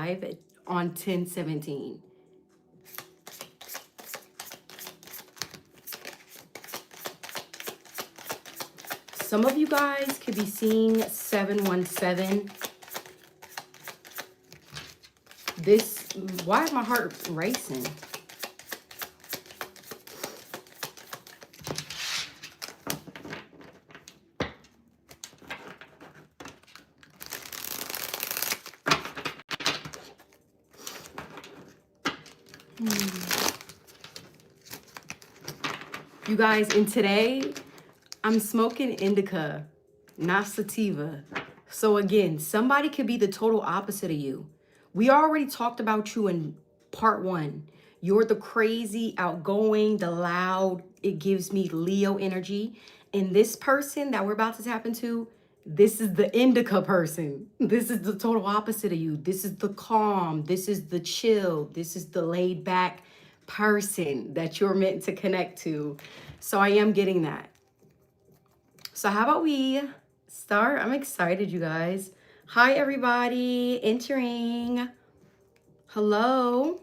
live on 10/17. Some of you guys could be seeing 717. This, why is my heart racing? You guys, and today I'm smoking indica, not sativa. So again, somebody could be the total opposite of you. We already talked about you in part 1. You're the crazy, outgoing, the loud. It gives me Leo energy. And this person that we're about to tap into, this is the indica person. This is the total opposite of you. This is the calm. This is the chill. This is the laid back person that you're meant to connect to. So I am getting that. So how about we start? I'm excited, you guys. Hi, everybody entering. Hello.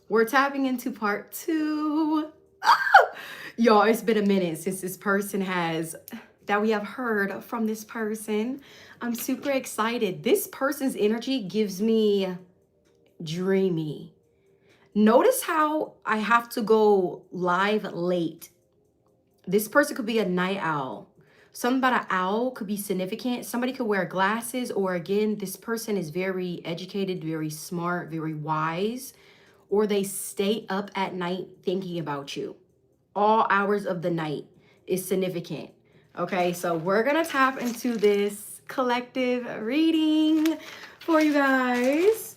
We're tapping into part 2. Y'all, it's been a minute since this person that we have heard from this person. I'm super excited. This person's energy gives me dreamy. Notice how I have to go live late. This person could be a night owl. Something about an owl could be significant. Somebody could wear glasses, or again, this person is very educated, very smart, very wise, or they stay up at night thinking about you. All hours of the night is significant. Okay, so we're gonna tap into this collective reading for you guys.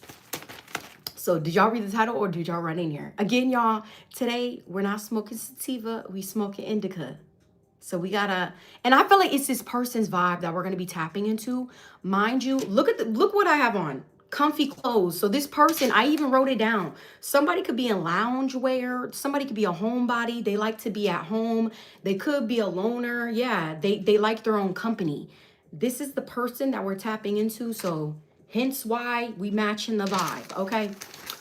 So did y'all read the title or did y'all run in here? Again, y'all, today we're not smoking sativa, we smoking indica. So we gotta, and I feel like it's this person's vibe that we're gonna be tapping into. Mind you, look what I have on. Comfy clothes. So this person, I even wrote it down. Somebody could be in lounge wear. Somebody could be a homebody. They like to be at home. They could be a loner. Yeah, they like their own company. This is the person that we're tapping into. So hence why we match in the vibe. Okay.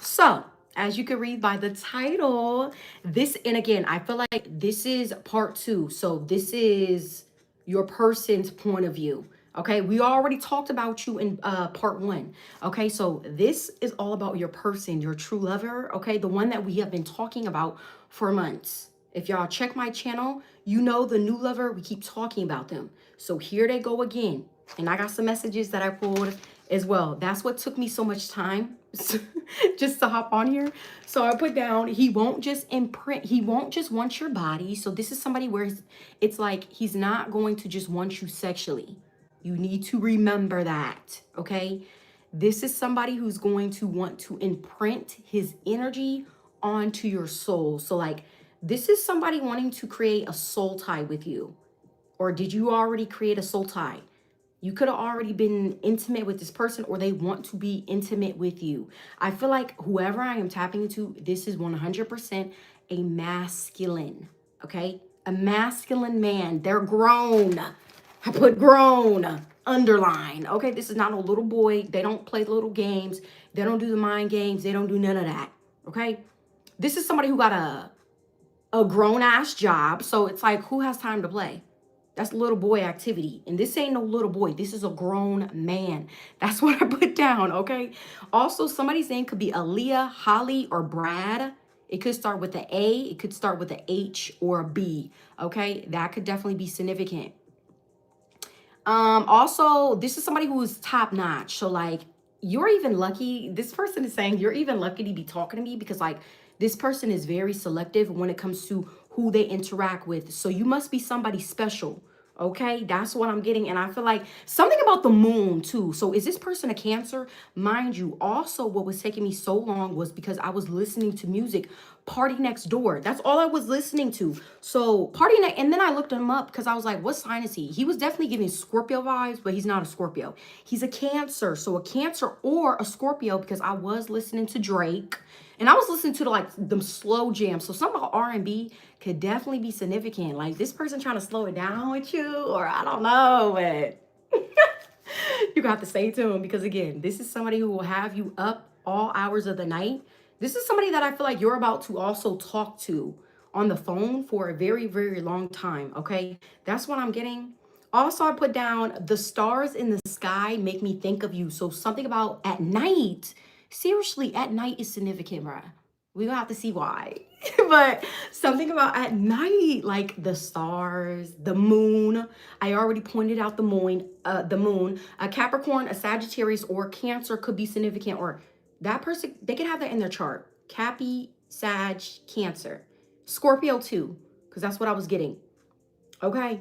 So as you can read by the title, this, and again, I feel like this is part 2. So this is your person's point of view. Okay, we already talked about you in part 1. Okay, so this is all about your person, your true lover. Okay, the one that we have been talking about for months. If y'all check my channel, you know the new lover, we keep talking about them. So here they go again. And I got some messages that I pulled as well. That's what took me so much time just to hop on here. So I put down, he won't just imprint, he won't just want your body. So this is somebody where it's like he's not going to just want you sexually. You need to remember that, okay? This is somebody who's going to want to imprint his energy onto your soul. So like, this is somebody wanting to create a soul tie with you. Or did you already create a soul tie? You could have already been intimate with this person, or they want to be intimate with you. I feel like whoever I am tapping into, this is 100% a masculine, okay? A masculine man. They're grown. I put grown, underline. Okay, this is not a little boy. They don't play little games. They don't do the mind games. They don't do none of that. Okay, this is somebody who got a grown-ass job. So it's like, who has time to play? That's little boy activity. And this ain't no little boy. This is a grown man. That's what I put down, okay? Also, somebody's name could be Aaliyah, Holly, or Brad. It could start with the A. It could start with a H or a B, okay? That could definitely be significant. Also, this is somebody who is top notch. So like, you're even lucky. This person is saying you're even lucky to be talking to me because like this person is very selective when it comes to who they interact with. So you must be somebody special. Okay, that's what I'm getting. And I feel like something about the moon too. So is this person a Cancer? Mind you, also what was taking me so long was because I was listening to music, Party Next Door. That's all I was listening to. So Party Next, and then I looked him up because I was like, what sign is he? He was definitely giving Scorpio vibes, but he's not a Scorpio. He's a Cancer. So a Cancer or a Scorpio, because I was listening to Drake. And I was listening to like them slow jams. So some of R&B could definitely be significant. Like this person trying to slow it down with you, or I don't know, but You got to stay tuned because again, this is somebody who will have you up all hours of the night. This is somebody that I feel like you're about to also talk to on the phone for a very, very long time. Okay. That's what I'm getting. Also, I put down the stars in the sky make me think of you. So something about at night. Seriously, at night is significant, bruh. We gonna have to see why. But something about at night, like the stars, the moon. I already pointed out the moon. The moon. A Capricorn, a Sagittarius, or Cancer could be significant. Or that person, they could have that in their chart. Cappy, Sag, Cancer. Scorpio too, because that's what I was getting. Okay.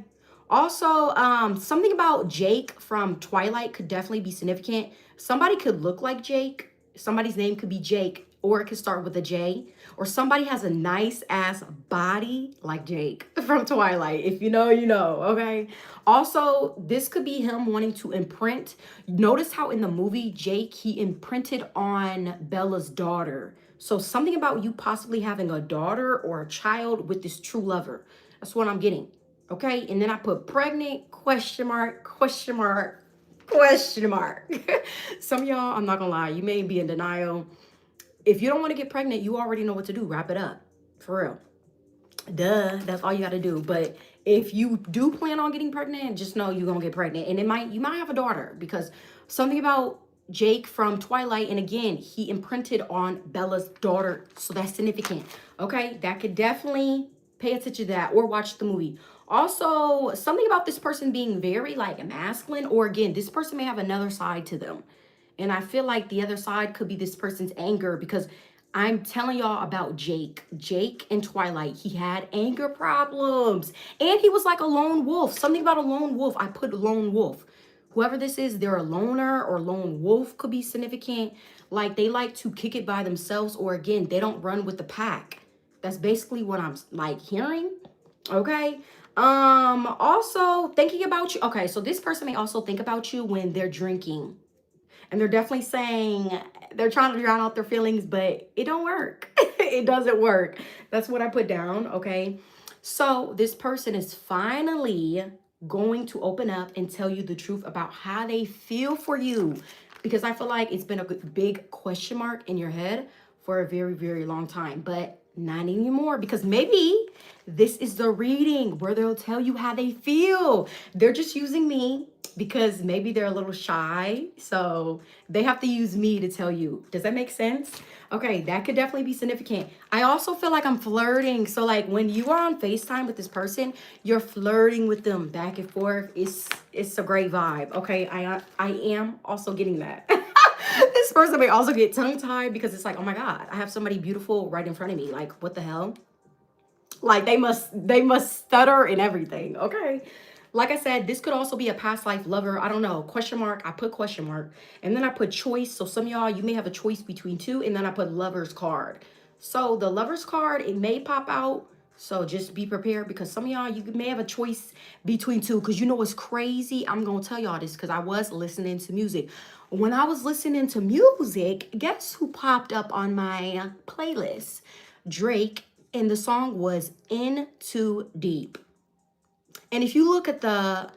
Also, something about Jake from Twilight could definitely be significant. Somebody could look like Jake. Somebody's name could be Jake, or it could start with a J. Or somebody has a nice ass body like Jake from Twilight. If you know, you know, okay? Also, this could be him wanting to imprint. Notice how in the movie, Jake, he imprinted on Bella's daughter. So something about you possibly having a daughter or a child with this true lover. That's what I'm getting. Okay, and then I put pregnant, question mark, question mark, question mark. Some of y'all, I'm not gonna lie, you may be in denial. If you don't want to get pregnant, you already know what to do. Wrap it up. For real. Duh, that's all you got to do. But if you do plan on getting pregnant, just know you're gonna get pregnant. And you might have a daughter, because something about Jake from Twilight, and again, he imprinted on Bella's daughter. So that's significant. Okay, that could definitely pay attention to that or watch the movie. Also, something about this person being very like masculine, or again, this person may have another side to them. And I feel like the other side could be this person's anger, because I'm telling y'all about Jake. Jake in Twilight, he had anger problems. And he was like a lone wolf. Something about a lone wolf. I put lone wolf. Whoever this is, they're a loner, or lone wolf could be significant. Like they like to kick it by themselves, or again, they don't run with the pack. That's basically what I'm like hearing. Okay. Also thinking about you. Okay, so this person may also think about you when they're drinking. And they're definitely saying they're trying to drown out their feelings, but it don't work. It doesn't work. That's what I put down, okay? So this person is finally going to open up and tell you the truth about how they feel for you. Because I feel like it's been a big question mark in your head for a very, very long time. But not anymore, because maybe this is the reading where they'll tell you how they feel. They're just using me because maybe they're a little shy, so they have to use me to tell you. Does that make sense? Okay, that could definitely be significant. I also feel like I'm flirting. So like when you are on FaceTime with this person, you're flirting with them back and forth. It's a great vibe. Okay, I am also getting that. This person may also get tongue-tied because it's like, oh my God, I have somebody beautiful right in front of me. Like, what the hell? Like they must stutter and everything. Okay. Like I said, this could also be a past life lover. I don't know. Question mark. I put question mark. And then I put choice. So some of y'all, you may have a choice between two. And then I put lover's card. So the lover's card, it may pop out. So just be prepared, because some of y'all, you may have a choice between two. Because you know what's crazy? I'm going to tell y'all this because I was listening to music. When I was listening to music, guess who popped up on my playlist? Drake. And the song was In Too Deep. And if you look at the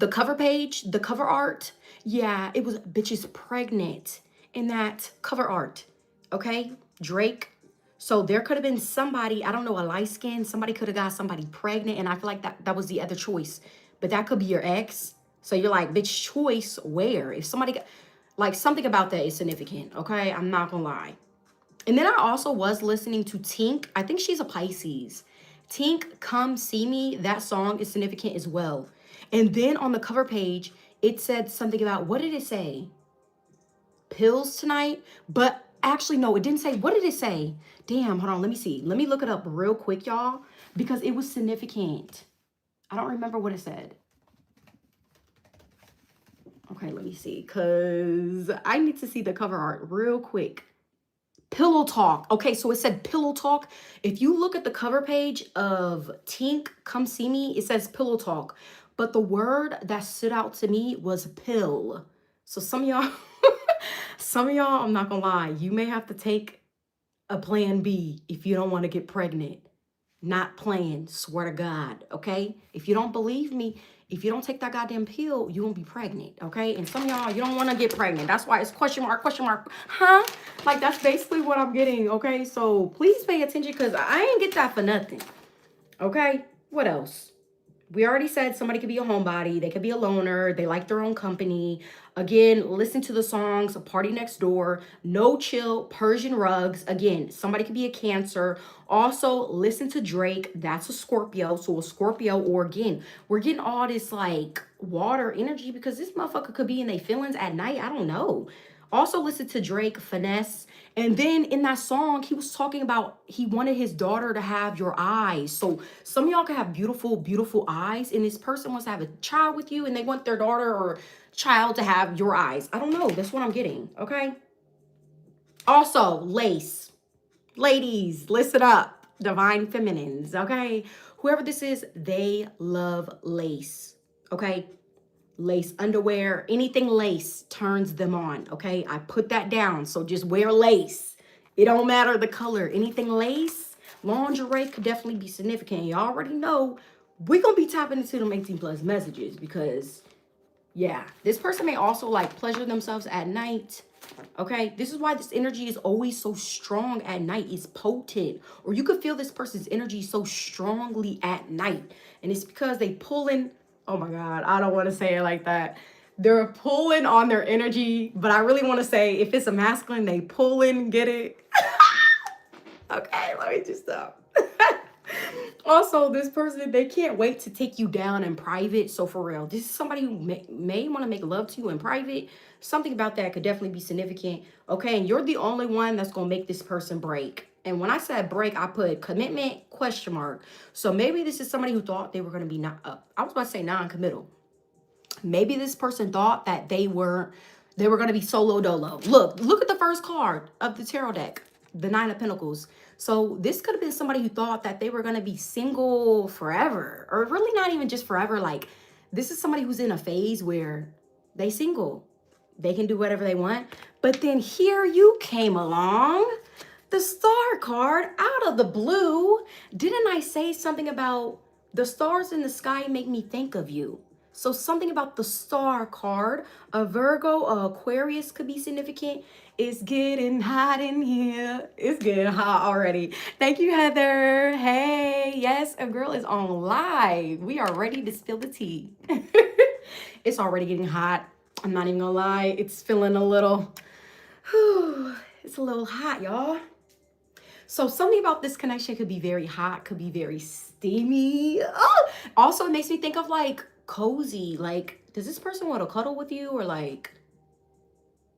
cover page, the cover art, yeah, it was bitches pregnant in that cover art. Okay, Drake. So there could have been somebody, I don't know, a light skin, somebody could have got somebody pregnant, and I feel like that was the other choice. But that could be your ex. So you're like, bitch, choice where? If somebody got, like, something about that is significant, okay? I'm not gonna lie. And then I also was listening to Tink. I think she's a Pisces. Tink, Come See Me. That song is significant as well. And then on the cover page, it said something about, what did it say? Pills tonight? But actually, no, it didn't say. What did it say? Damn, hold on. Let me see. Let me look it up real quick, y'all, because it was significant. I don't remember what it said. Okay, let me see, because I need to see the cover art real quick. Pillow Talk. Okay, so it said Pillow Talk. If you look at the cover page of Tink, Come See Me, it says Pillow Talk. But the word that stood out to me was pill. So some of y'all, I'm not gonna lie, you may have to take a plan B if you don't want to get pregnant. Not playing, swear to God, okay? If you don't believe me, If you don't take that goddamn pill, you won't be pregnant, okay? And some of y'all, you don't want to get pregnant. That's why it's question mark, huh? Like, that's basically what I'm getting, okay? So please pay attention, because I ain't get that for nothing, okay? What else? We already said somebody could be a homebody. They could be a loner. They like their own company. Again, listen to the songs, Party Next Door, No Chill, Persian Rugs. Again, somebody could be a Cancer. Also, listen to Drake. That's a Scorpio. So a Scorpio, or again, we're getting all this like water energy, because this motherfucker could be in their feelings at night. I don't know. Also listen to Drake, Finesse. And then in that song, he was talking about he wanted his daughter to have your eyes. So some of y'all can have beautiful, beautiful eyes. And this person wants to have a child with you, and they want their daughter or child to have your eyes. I don't know. That's what I'm getting. Okay. Also, lace. Ladies, listen up. Divine feminines. Okay. Whoever this is, they love lace. Okay. Lace underwear, anything lace turns them on, okay? I put that down, so just wear lace. It don't matter the color. Anything lace, lingerie could definitely be significant. You already know we're going to be tapping into them 18+ messages, because, yeah, this person may also, like, pleasure themselves at night, okay? This is why this energy is always so strong at night. It's potent. Or you could feel this person's energy so strongly at night, and it's because they pull in. Oh my God, I don't want to say it like that. They're pulling on their energy, but I really want to say if it's a masculine, they pull in, get it? Okay, let me just stop. Also, this person, they can't wait to take you down in private. So for real, this is somebody who may want to make love to you in private. Something about that could definitely be significant. Okay, and you're the only one that's going to make this person break. And when I said break, I put commitment, question mark. So maybe this is somebody who thought they were going to be I was about to say non-committal. Maybe this person thought that they were going to be solo dolo. Look at the first card of the tarot deck, the Nine of Pentacles. So this could have been somebody who thought that they were going to be single forever, or really not even just forever. Like, this is somebody who's in a phase where they single. They can do whatever they want. But then here you came along. The Star card out of the blue. Didn't I say something about the stars in the sky make me think of you? So something about the Star card. A Virgo, a Aquarius could be significant. It's getting hot in here. It's getting hot already. Thank you, Heather. Hey, yes, a girl is on live. We are ready to spill the tea. It's already getting hot. I'm not even gonna lie. It's feeling a little, it's a little hot, y'all. So something about this connection could be very hot, could be very steamy. Oh! Also, it makes me think of like cozy. Like, does this person want to cuddle with you, or like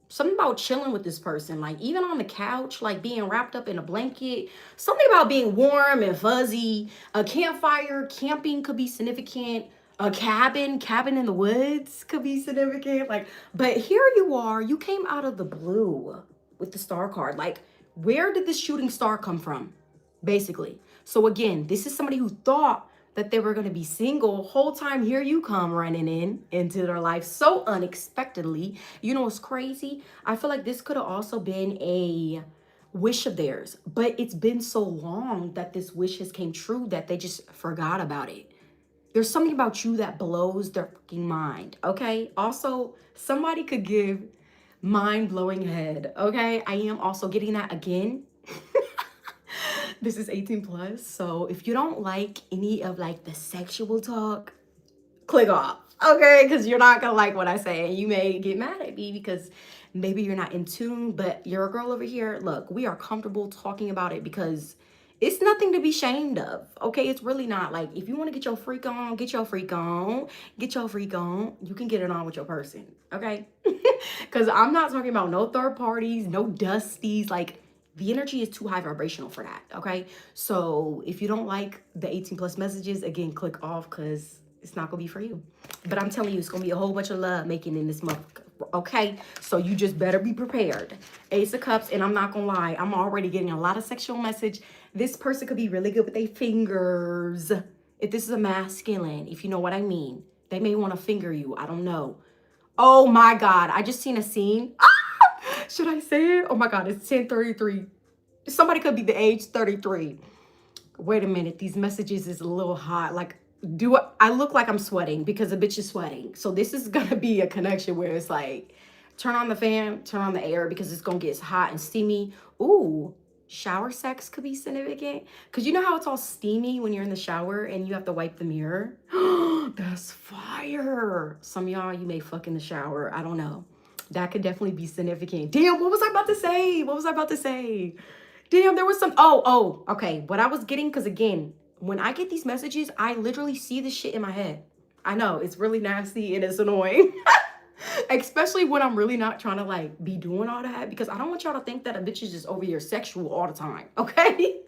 something about chilling with this person? Like even on the couch, like being wrapped up in a blanket. Something about being warm and fuzzy. A campfire, camping could be significant. A cabin in the woods could be significant. Like, but here you are, you came out of the blue with the Star card. Like, where did this shooting star come from, basically? So again, this is somebody who thought that they were going to be single. Whole time, here you come running into their life so unexpectedly. You know what's crazy? I feel like this could have also been a wish of theirs, but it's been so long that this wish has came true that they just forgot about it. There's something about you that blows their fucking mind, okay? Also, somebody could give mind-blowing head, okay? I am also getting that again. This is 18+, so if you don't like any of like the sexual talk, click off, okay? Because you're not gonna like what I say, and you may get mad at me because maybe you're not in tune, but you're a girl over here. Look, we are comfortable talking about it because it's nothing to be ashamed of, okay? It's really not. Like, if you want to get your freak on, get your freak on. Get your freak on. You can get it on with your person, okay? Because I'm not talking about no third parties, no dusties. Like, the energy is too high vibrational for that, okay? So if you don't like the 18+ messages, again, click off, because it's not going to be for you. But I'm telling you, it's going to be a whole bunch of love making in this month, okay? So you just better be prepared. Ace of Cups, and I'm not going to lie, I'm already getting a lot of sexual message. This person could be really good with their fingers. If this is a masculine, if you know what I mean. They may want to finger you. I don't know. Oh my God, I just seen a scene. Ah! Should I say it? Oh my God, it's 10:33. Somebody could be the age 33. Wait a minute, these messages is a little hot. Like, I look like I'm sweating because a bitch is sweating. So this is gonna be a connection where it's like, turn on the fan, turn on the air because it's gonna get hot and steamy. Ooh, shower sex could be significant. Cause you know how it's all steamy when you're in the shower and you have to wipe the mirror? That's fire. Some of y'all, you may fuck in the shower. I don't know. That could definitely be significant. Damn, what was I about to say? What was I about to say? Damn, there was some, okay. What I was getting, because again, when I get these messages, I literally see this shit in my head. I know, it's really nasty and it's annoying. Especially when I'm really not trying to like be doing all that, because I don't want y'all to think that a bitch is just over here sexual all the time, okay?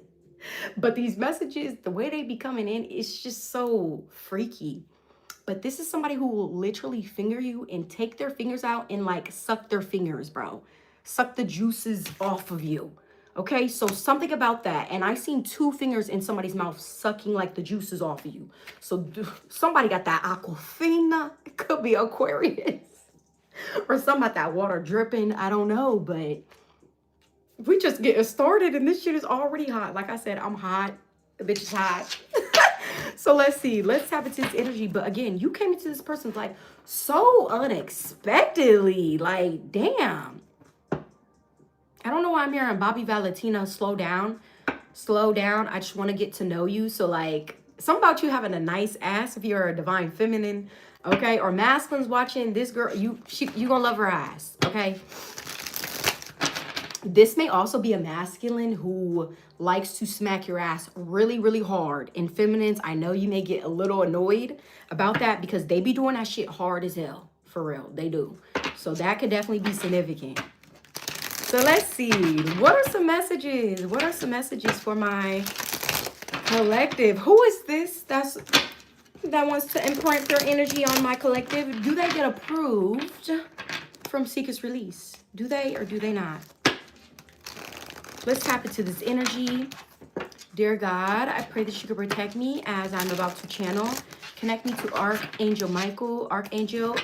But these messages, the way they be coming in, it's just so freaky. But this is somebody who will literally finger you and take their fingers out and like suck their fingers, bro. Suck the juices off of you. Okay, so something about that. And I seen 2 fingers in somebody's mouth sucking like the juices off of you. So somebody got that Aquafina. It could be Aquarius. Or something about that water dripping. I don't know, but we just getting started and this shit is already hot. Like I said, I'm hot. The bitch is hot. So let's see. Let's tap into this energy. But again, you came into this person's life so unexpectedly. Like, damn. I don't know why I'm hearing Bobby Valentina, slow down. Slow down. I just want to get to know you. So like, something about you having a nice ass if you're a divine feminine, okay? Or masculines watching this girl, you gonna love her ass, okay? This may also be a masculine who likes to smack your ass really, really hard. And feminines, I know you may get a little annoyed about that because they be doing that shit hard as hell. For real, they do. So that could definitely be significant. So let's see. What are some messages? What are some messages for my collective? Who is this that wants to imprint their energy on my collective? Do they get approved from Seeker's Release? Do they or do they not? Let's tap into this energy. Dear God, I pray that you could protect me as I'm about to channel. Connect me to Archangel Michael, Archangel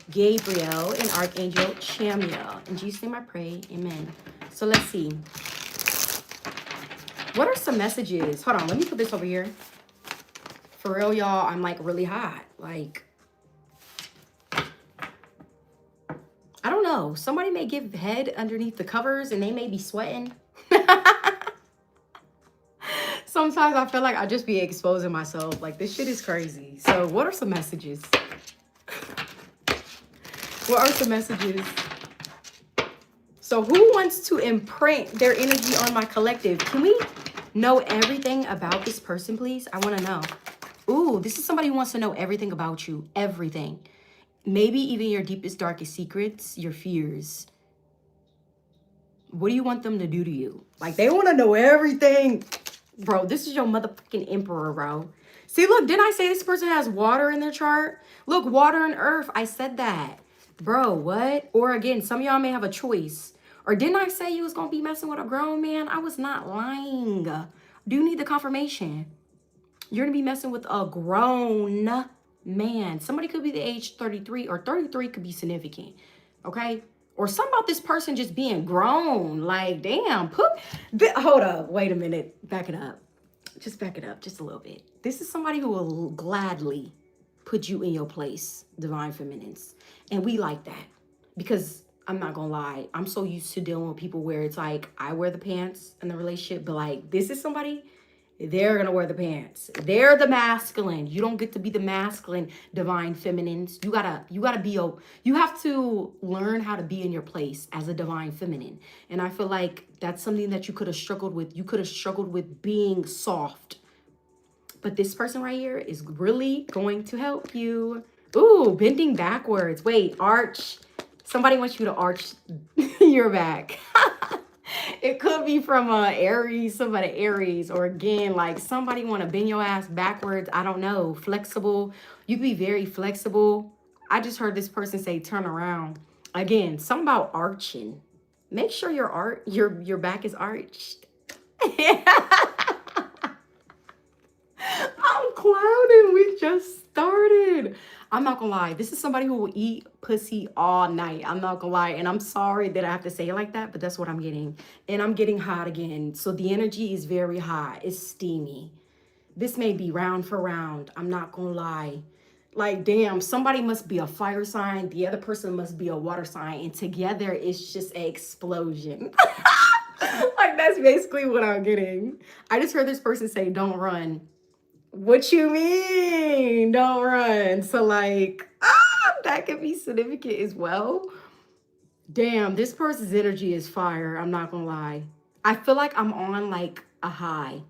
Gabriel, and Archangel Chamuel. In Jesus' name I pray, amen. So let's see. What are some messages? Hold on, let me put this over here. For real, y'all, I'm like really hot. Like, I don't know. Somebody may give head underneath the covers and they may be sweating. Sometimes I feel like I just be exposing myself. Like, this shit is crazy. So what are some messages? What are some messages? So who wants to imprint their energy on my collective? Can we know everything about this person, please? I want to know. Ooh, this is somebody who wants to know everything about you. Everything. Maybe even your deepest, darkest secrets, your fears. What do you want them to do to you? Like, they want to know everything. Bro, this is your motherfucking emperor, bro. See, look, didn't I say this person has water in their chart? Look, water and earth. I said that. Bro, what? Or again, some of y'all may have a choice. Or didn't I say you was going to be messing with a grown man? I was not lying. Do you need the confirmation? You're going to be messing with a grown man. Somebody could be the age 33 or 33 could be significant. Okay? Or something about this person just being grown. Like, damn. Hold up. Wait a minute. Back it up. Just back it up just a little bit. This is somebody who will gladly put you in your place, divine feminines. And we like that. Because I'm not going to lie. I'm so used to dealing with people where it's like, I wear the pants in the relationship. But like, this is somebody... they're going to wear the pants. They're the masculine. You don't get to be the masculine divine feminines. You gotta be, you have to learn how to be in your place as a divine feminine. And I feel like that's something that you could have struggled with. You could have struggled with being soft. But this person right here is really going to help you. Ooh, bending backwards. Wait, arch. Somebody wants you to arch your back. It could be from Aries, somebody Aries, or again, like somebody want to bend your ass backwards. I don't know. Flexible. You can be very flexible. I just heard this person say turn around. Again, something about arching. Make sure your back is arched. I'm clowning. We just started. I'm not gonna lie. This is somebody who will eat pussy all night. I'm not gonna lie. And I'm sorry that I have to say it like that, but that's what I'm getting. And I'm getting hot again. So the energy is very hot. It's steamy. This may be round for round. I'm not gonna lie. Like, damn, somebody must be a fire sign. The other person must be a water sign. And together, it's just an explosion. Like, that's basically what I'm getting. I just heard this person say, don't run. What you mean? Don't run. So, like, that could be significant as well. Damn, this person's energy is fire. I'm not gonna lie. I feel like I'm on, like, a high.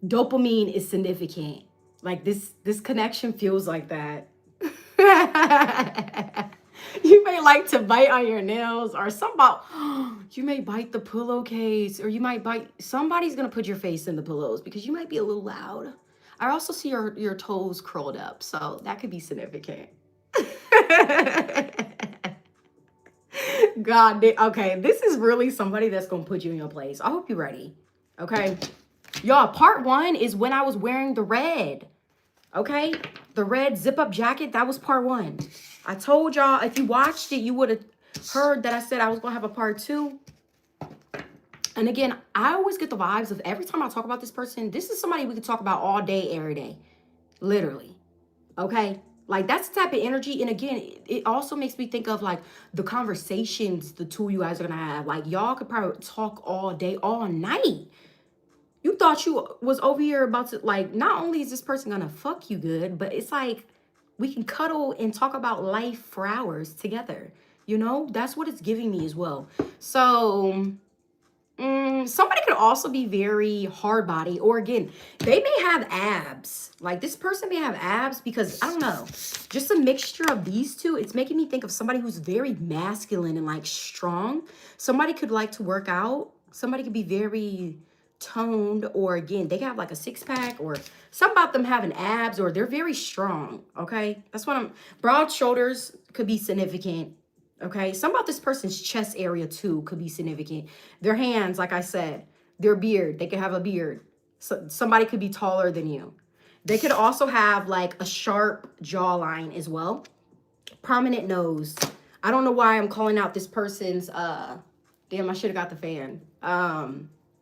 Dopamine is significant. Like, this connection feels like that. You may like to bite on your nails, or you may bite the pillowcase, or you might bite, somebody's gonna put your face in the pillows because you might be a little loud. I also see your toes curled up, so that could be significant. God, okay, this is really somebody that's gonna put you in your place. I hope you're ready. Okay, y'all, part 1 is when I was wearing the red. Okay, the red zip-up jacket, that was part 1. I told y'all, if you watched it, you would have heard that I said I was gonna have a part 2. And again, I always get the vibes of every time I talk about this person, this is somebody we could talk about all day, every day, literally. Okay, like, that's the type of energy. And again, it also makes me think of, like, the conversations the two of you guys are gonna have. Like, y'all could probably talk all day, all night. You thought you was over here about to, like, not only is this person gonna fuck you good, but it's like we can cuddle and talk about life for hours together. You know, that's what it's giving me as well. So somebody could also be very hard body, or again, they may have abs. Like, this person may have abs because, I don't know, just a mixture of these two. It's making me think of somebody who's very masculine and, like, strong. Somebody could like to work out. Somebody could be very toned, or again, they have like a 6-pack, or something about them having abs, or they're very strong. Okay, that's what I'm. Broad shoulders could be significant. Okay, some about this person's chest area too could be significant. Their hands, like I said, their beard, they could have a beard. So somebody could be taller than you. They could also have like a sharp jawline as well. Prominent nose. I don't know why I'm calling out this person's damn, I should have got the fan.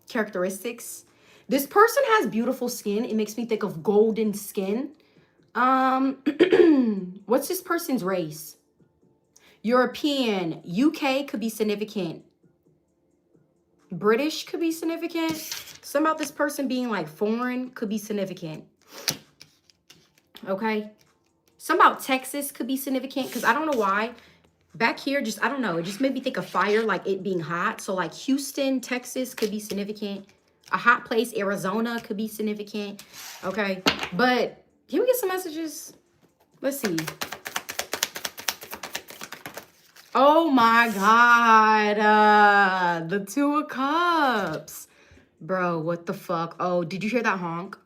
Characteristics. This person has beautiful skin. It makes me think of golden skin. What's this person's race? European. UK could be significant. British could be significant. Some about this person being like foreign could be significant. Okay. Some about Texas could be significant, because I don't know why. Back here, just, I don't know. It just made me think of fire, like it being hot. So like Houston, Texas could be significant. A hot place, Arizona could be significant. Okay. But can we get some messages? Let's see. Oh my God. The 2 of Cups. Bro, what the fuck? Oh, did you hear that honk?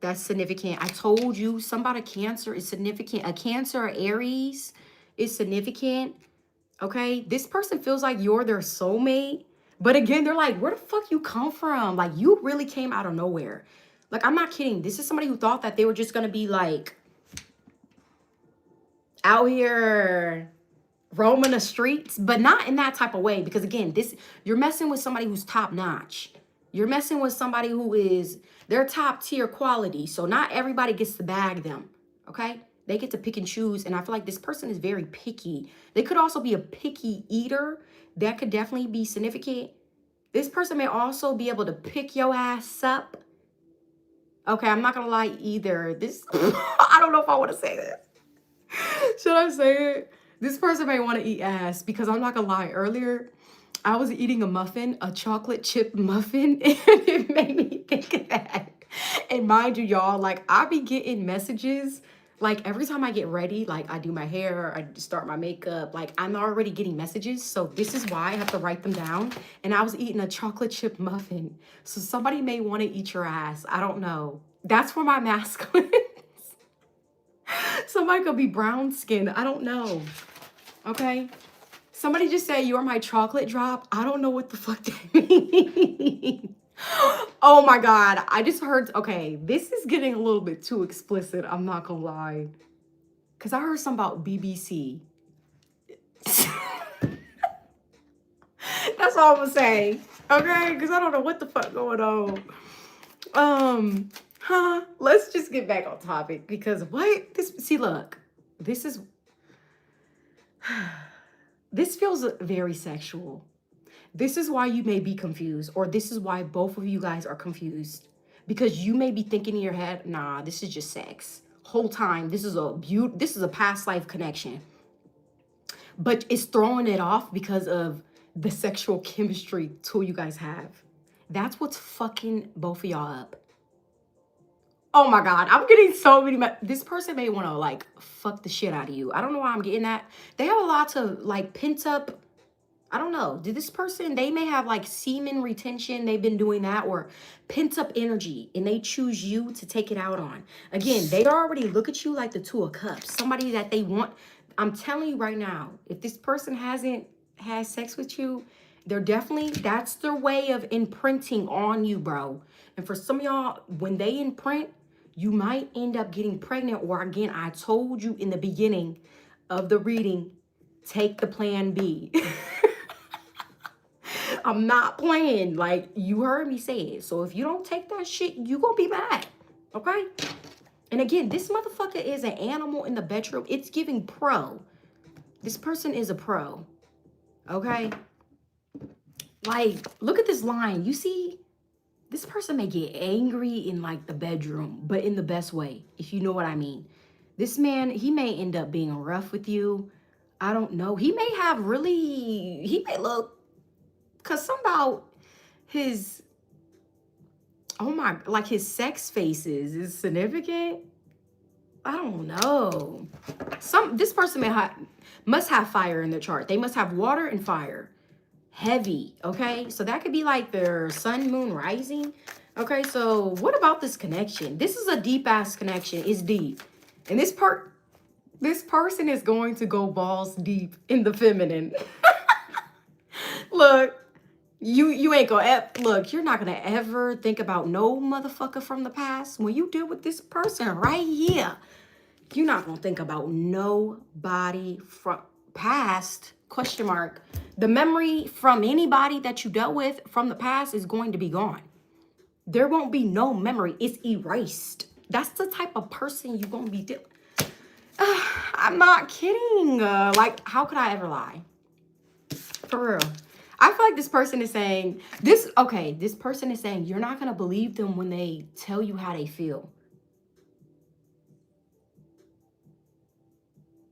That's significant. I told you, somebody Cancer is significant. A Cancer or Aries is significant. Okay, this person feels like you're their soulmate, but again, they're like, where the fuck you come from? Like, you really came out of nowhere. Like, I'm not kidding. This is somebody who thought that they were just gonna be like out here roaming the streets, but not in that type of way, because again, you're messing with somebody who's top notch. You're messing with somebody who is, they're top tier quality. So not everybody gets to bag them. Okay, they get to pick and choose. And I feel like this person is very picky. They could also be a picky eater. That could definitely be significant. This person may also be able to pick your ass up. Okay, I'm not gonna lie either. This, I don't know if I want to say this. Should I say it? This person may want to eat ass, because I'm not gonna lie. Earlier, I was eating a muffin, a chocolate chip muffin, and it made me think of that. And mind you, y'all, like, I be getting messages, like, every time I get ready, like, I do my hair, I start my makeup, like, I'm already getting messages. So this is why I have to write them down. And I was eating a chocolate chip muffin. So somebody may want to eat your ass. I don't know. That's for my masculine. Somebody could be brown skin. I don't know. Okay. Somebody just said, you're my chocolate drop. I don't know what the fuck that means. Oh my God. I just heard. Okay. This is getting a little bit too explicit. I'm not gonna lie. Because I heard something about BBC. That's all I'm gonna say. Okay. Because I don't know what the fuck going on. Let's just get back on topic because what this see look, this is this feels very sexual. This is why you may be confused, or this is why both of you guys are confused. Because you may be thinking in your head, nah, this is just sex. Whole time, this is a past life connection. But it's throwing it off because of the sexual chemistry tool you guys have. That's what's fucking both of y'all up. Oh my God, I'm getting so many. This person may want to like fuck the shit out of you. I don't know why I'm getting that. They have a lot of like pent up, I don't know. Did this person, they may have like semen retention. They've been doing that, or pent up energy, and they choose you to take it out on. Again, they already look at you like the Two of Cups. Somebody that they want. I'm telling you right now, if this person hasn't had sex with you, they're definitely, that's their way of imprinting on you, bro. And for some of y'all, when they imprint, you might end up getting pregnant. Or again, I told you in the beginning of the reading, take the plan B. I'm not playing. Like, you heard me say it. So if you don't take that shit, you gonna be mad. Okay? And again, this motherfucker is an animal in the bedroom. It's giving pro. This person is a pro. Okay? Like, look at this line. You see, this person may get angry in like the bedroom, but in the best way, if you know what I mean. This man, he may end up being rough with you. I don't know. He may have really, he may look, because somehow his, oh my, like his sex faces is significant. I don't know. This person must have fire in their chart. They must have water and fire. Heavy, okay? So that could be like their sun, moon, rising. Okay, so what about this connection? This is a deep-ass connection. It's deep. And this person is going to go balls deep in the feminine. Look, you ain't gonna, look, you're not gonna ever think about no motherfucker from the past. When you deal with this person right here, you're not gonna think about nobody from past, question mark. The memory from anybody that you dealt with from the past is going to be gone. There won't be no memory. It's erased. That's the type of person you're gonna be dealing. I'm not kidding. Like, how could I ever lie? For real. I feel like this person is saying this. Okay, this person is saying you're not gonna believe them when they tell you how they feel.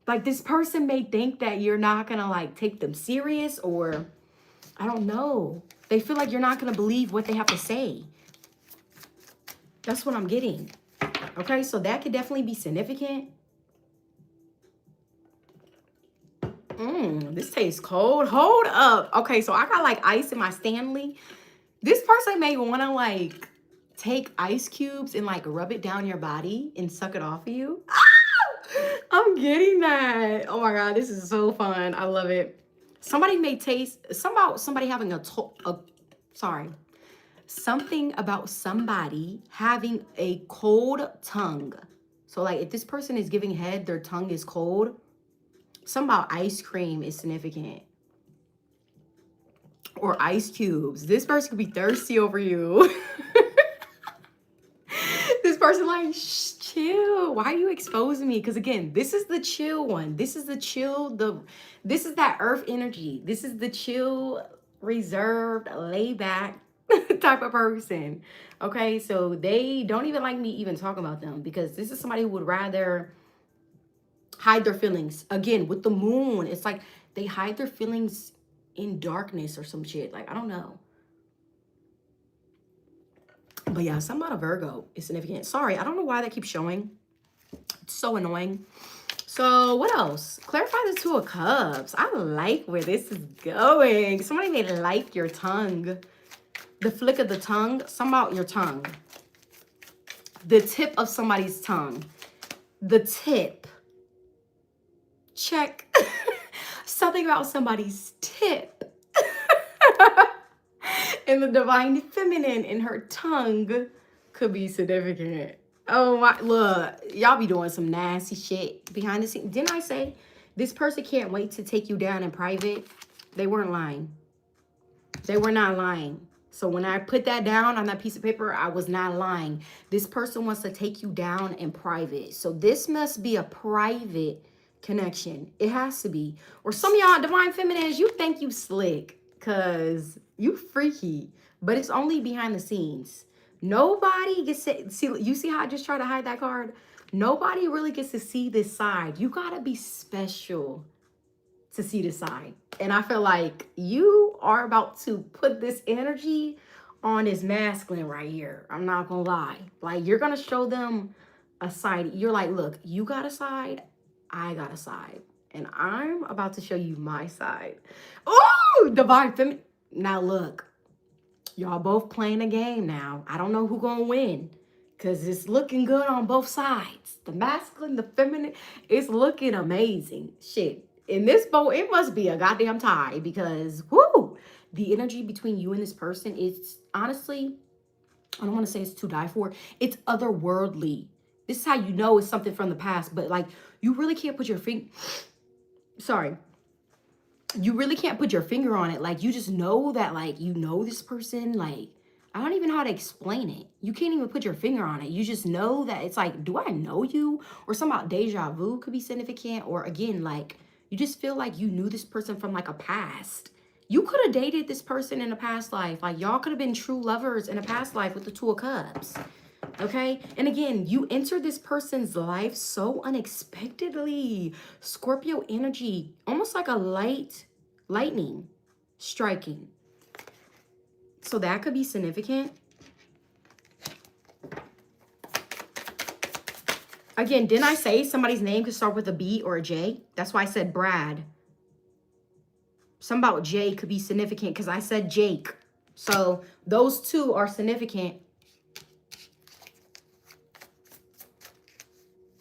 Like, this person may think that you're not gonna like take them serious, or I don't know. They feel like you're not gonna believe what they have to say. That's what I'm getting. Okay, so that could definitely be significant. This tastes cold. Hold up. Okay, so I got like ice in my Stanley. This person may want to like take ice cubes and like rub it down your body and suck it off of you. I'm getting that. Oh my God, this is so fun. I love it. Somebody may taste somebody having something about somebody having a cold tongue. So like if this person is giving head, their tongue is cold. Something about ice cream is significant. Or ice cubes. This person could be thirsty over you. This person like, shh, chill. Why are you exposing me? Because again, this is the chill one. This is the chill. This is that earth energy. This is the chill, reserved, laid back type of person. Okay, so they don't even like me even talking about them, because this is somebody who would rather hide their feelings. Again, with the moon, it's like they hide their feelings in darkness or some shit. Like, I don't know. But yeah, something about a Virgo is significant. Sorry, I don't know why that keeps showing. It's so annoying. So what else? Clarify the Two of Cups. I like where this is going. Somebody may like your tongue. The flick of the tongue. Something about your tongue. The tip of somebody's tongue. The tip. Check. Something about somebody's tip. And the divine feminine in her tongue could be significant. Oh my, look, y'all be doing some nasty shit behind the scenes. Didn't I say this person can't wait to take you down in private? They weren't lying. They were not lying. So when I put that down on that piece of paper, I was not lying. This person wants to take you down in private. So this must be a private connection. It has to be. Or some of y'all divine feminines, you think you slick because you freaky, but it's only behind the scenes. Nobody gets to see. You see how I just tried to hide that card? Nobody really gets to see this side. You got to be special to see the side. And I feel like you are about to put this energy on this masculine right here. I'm not gonna lie. Like, you're gonna show them a side. You're like, look, you got a side, I got a side, and I'm about to show you my side. Oh, divine feminine. Now look, y'all both playing a game now. I don't know who gonna win, because it's looking good on both sides. The masculine, the feminine, it's looking amazing. Shit. In this boat, it must be a goddamn tie, because whoo, the energy between you and this person is honestly, I don't want to say it's to die for. It's otherworldly. This is how you know it's something from the past, but like, you really can't put your finger, sorry, you really can't put your finger on it. Like, you just know that, like, you know this person. Like, I don't even know how to explain it. You can't even put your finger on it. You just know that it's like, do I know you? Or something about deja vu could be significant. Or again, like, you just feel like you knew this person from like a past. You could have dated this person in a past life. Like, y'all could have been true lovers in a past life with the Two of Cups. Okay? And again, you enter this person's life so unexpectedly. Scorpio energy, almost like a lightning striking. So that could be significant. Again, didn't I say somebody's name could start with a B or a J? That's why I said Brad. Something about J could be significant because I said Jake. So those two are significant.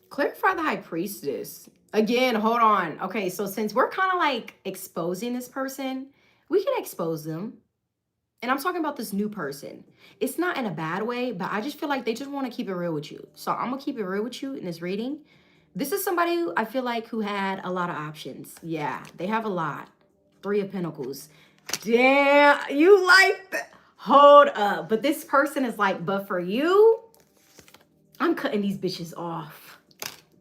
Clarify the High Priestess. Again, hold on. Okay, so since we're kind of like exposing this person, we can expose them. And I'm talking about this new person. It's not in a bad way, but I just feel like they just want to keep it real with you. So I'm going to keep it real with you in this reading. This is somebody who I feel like who had a lot of options. Yeah, they have a lot. 3 of Pentacles. Damn, you like that? Hold up. But this person is like, but for you, I'm cutting these bitches off.